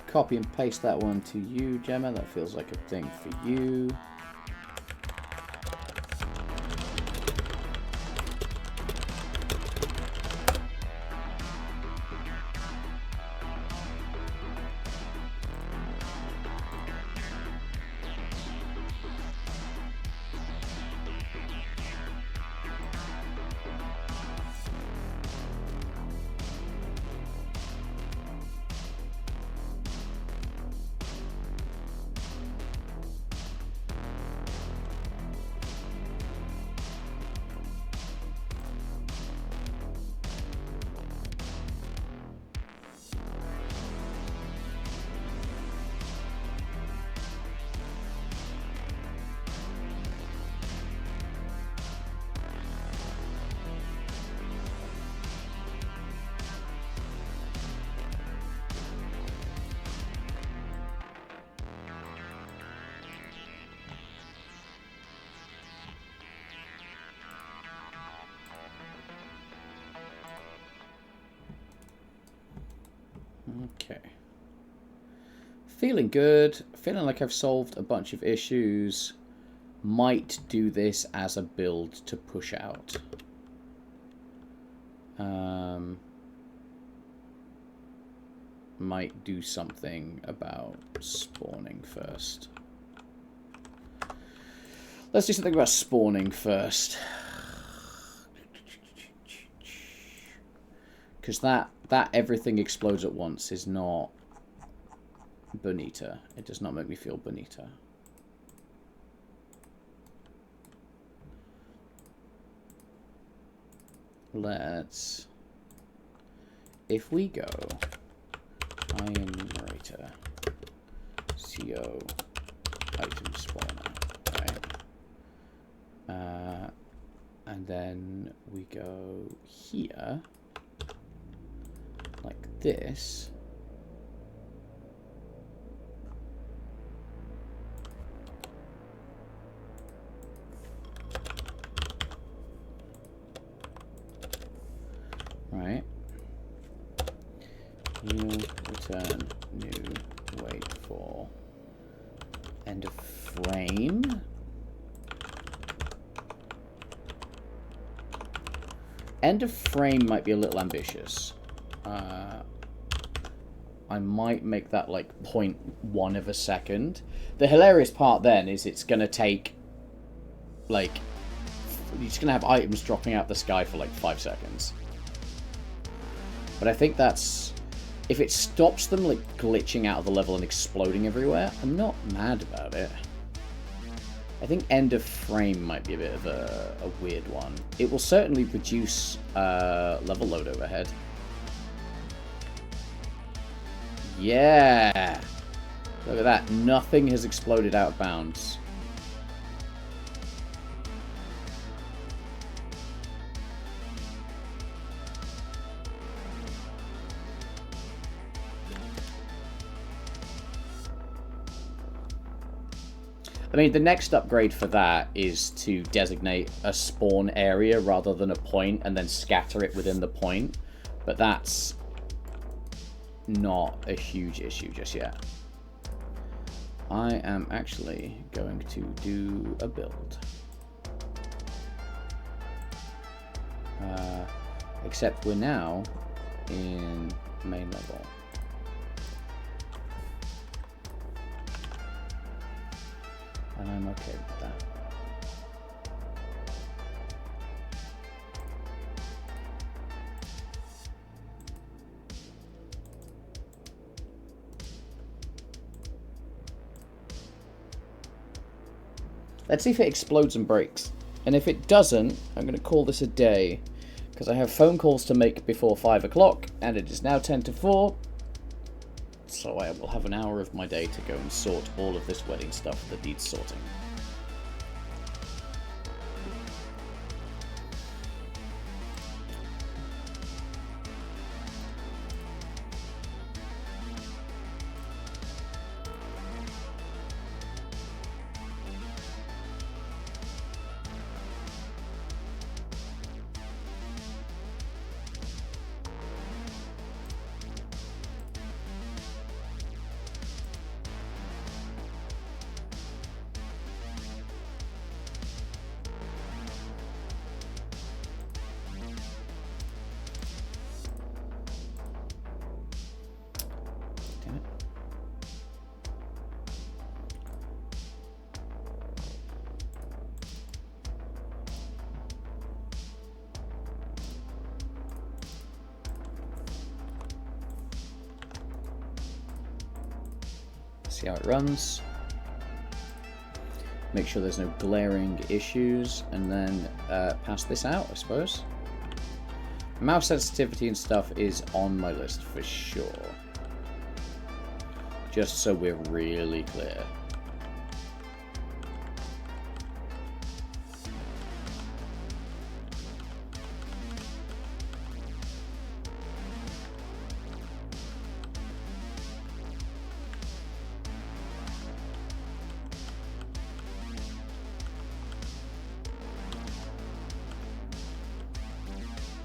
Copy and paste that one to you, Gemma. That feels like a thing for you. Okay. Feeling good. Feeling like I've solved a bunch of issues. Might do this as a build to push out. Might do something about spawning first. Let's do something about spawning first. Because that everything explodes at once is not bonita. It does not make me feel bonita. Let's... If we go... I am narrator. CO item spawner. Right. And then we go here. Like this. Right. New return new wait for end of frame. End of frame might be a little ambitious. I might make that like 0.1 of a second. The hilarious part then is it's going to take like, you're just going to have items dropping out the sky for like 5 seconds. But I think that's, if it stops them like glitching out of the level and exploding everywhere, I'm not mad about it. I think end of frame might be a bit of a weird one. It will certainly reduce level load overhead. Yeah! Look at that. Nothing has exploded out of bounds. I mean, the next upgrade for that is to designate a spawn area rather than a point and then scatter it within the point. But that's not a huge issue just yet. I am actually going to do a build. Except we're now in main level. And I'm okay with that. Let's see if it explodes and breaks. And if it doesn't, I'm going to call this a day. Because I have phone calls to make before 5 o'clock, and it is now 10 to 4. So I will have an hour of my day to go and sort all of this wedding stuff that needs sorting. See how it runs. Make sure there's no glaring issues, and then pass this out, I suppose. Mouse sensitivity and stuff is on my list for sure. Just so we're really clear.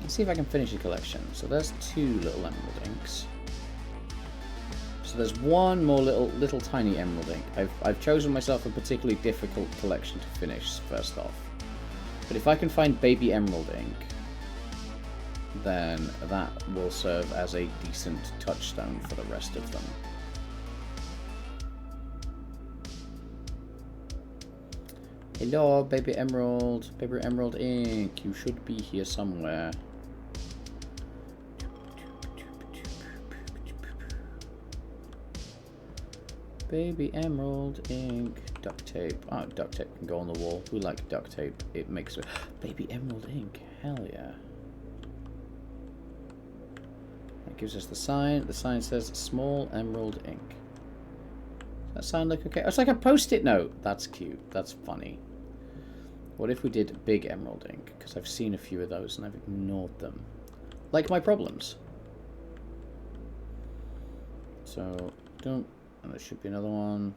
See if I can finish the collection. So there's 2 little emerald inks. So there's one more little tiny emerald ink. I've chosen myself a particularly difficult collection to finish first off. But if I can find baby emerald ink, then that will serve as a decent touchstone for the rest of them. Hello, baby emerald ink. You should be here somewhere. Baby emerald ink. Duct tape. Oh, duct tape can go on the wall. We like duct tape. It makes it. Baby emerald ink. Hell yeah. That gives us the sign. The sign says small emerald ink. Does that sound like okay? It's like a post-it note. That's cute. That's funny. What if we did big emerald ink? Because I've seen a few of those and I've ignored them. Like my problems. So, don't. And there should be another one.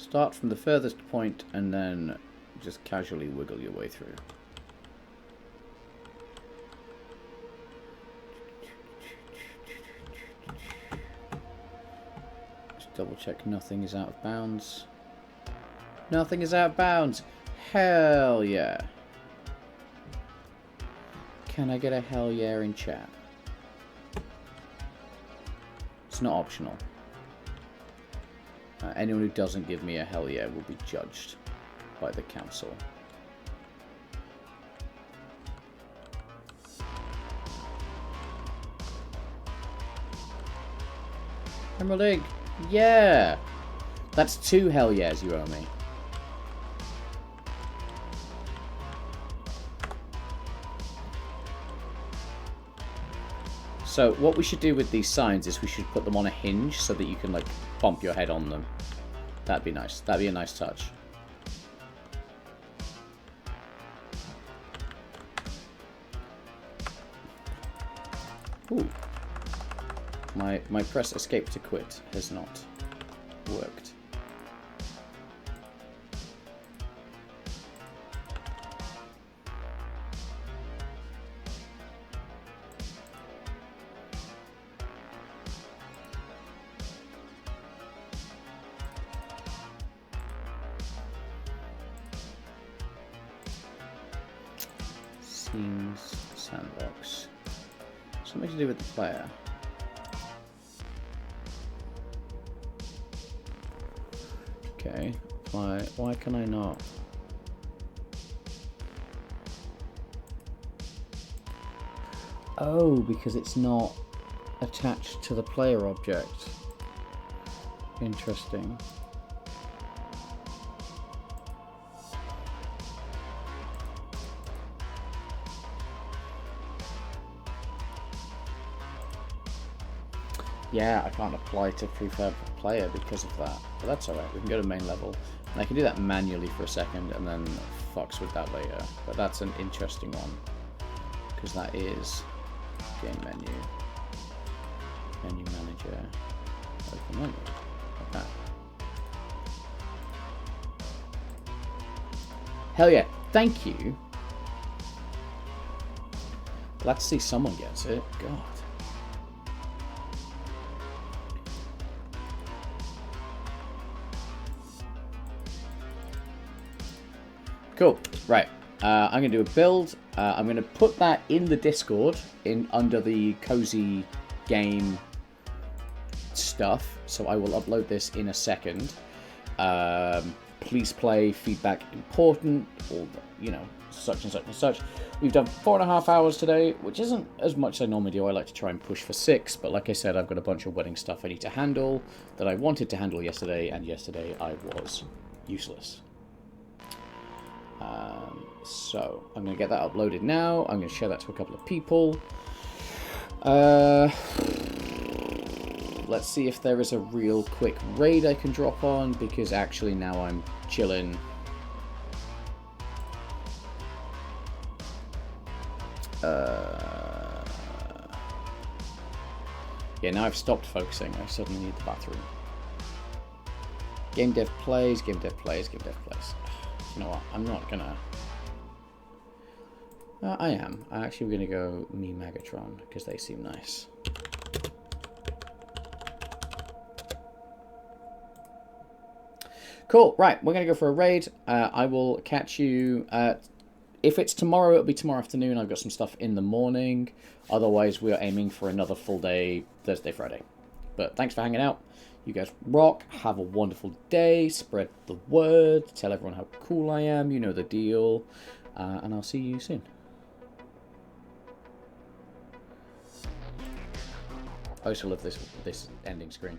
Start from the furthest point and then just casually wiggle your way through. Just double check nothing is out of bounds. Nothing is out of bounds. Hell yeah. Can I get a hell yeah in chat? It's not optional. Anyone who doesn't give me a hell yeah will be judged by the council. Emerald Egg! Yeah! That's 2 hell yeahs you owe me. So what we should do with these signs is we should put them on a hinge so that you can like bump your head on them. That'd be nice. That'd be a nice touch. Ooh. My press escape to quit has not worked. Seems sandbox. Something to do with the player. Okay, why can I not? Oh, because it's not attached to the player object. Interesting. Yeah, I can't apply to prefab player because of that. But that's alright, we can go to main level. And I can do that manually for a second and then fucks with that later. But that's an interesting one. Because that is game menu. Menu manager. Open menu. Like that. Hell yeah, thank you. Glad to see someone gets it. God. Cool. Right. I'm going to do a build. I'm going to put that in the Discord under the Cosy game stuff. So I will upload this in a second. Please play, feedback important, or, you know, such and such and such. We've done 4.5 hours today, which isn't as much as I normally do. I like to try and push for 6, but like I said, I've got a bunch of wedding stuff I need to handle that I wanted to handle yesterday, and yesterday I was useless. So I'm going to get that uploaded now. I'm going to share that to a couple of people. Let's see if there is a real quick raid I can drop on, because actually now I'm chilling. Yeah, now I've stopped focusing. I suddenly need the bathroom. Game dev plays, game dev plays, game dev plays. You know what? I'm not gonna... I am. I'm actually going to go me Megatron, because they seem nice. Cool. Right, we're going to go for a raid. I will catch you... if it's tomorrow, it'll be tomorrow afternoon. I've got some stuff in the morning. Otherwise, we are aiming for another full day, Thursday, Friday. But thanks for hanging out. You guys rock. Have a wonderful day. Spread the word. Tell everyone how cool I am. You know the deal. And I'll see you soon. I also love this ending screen.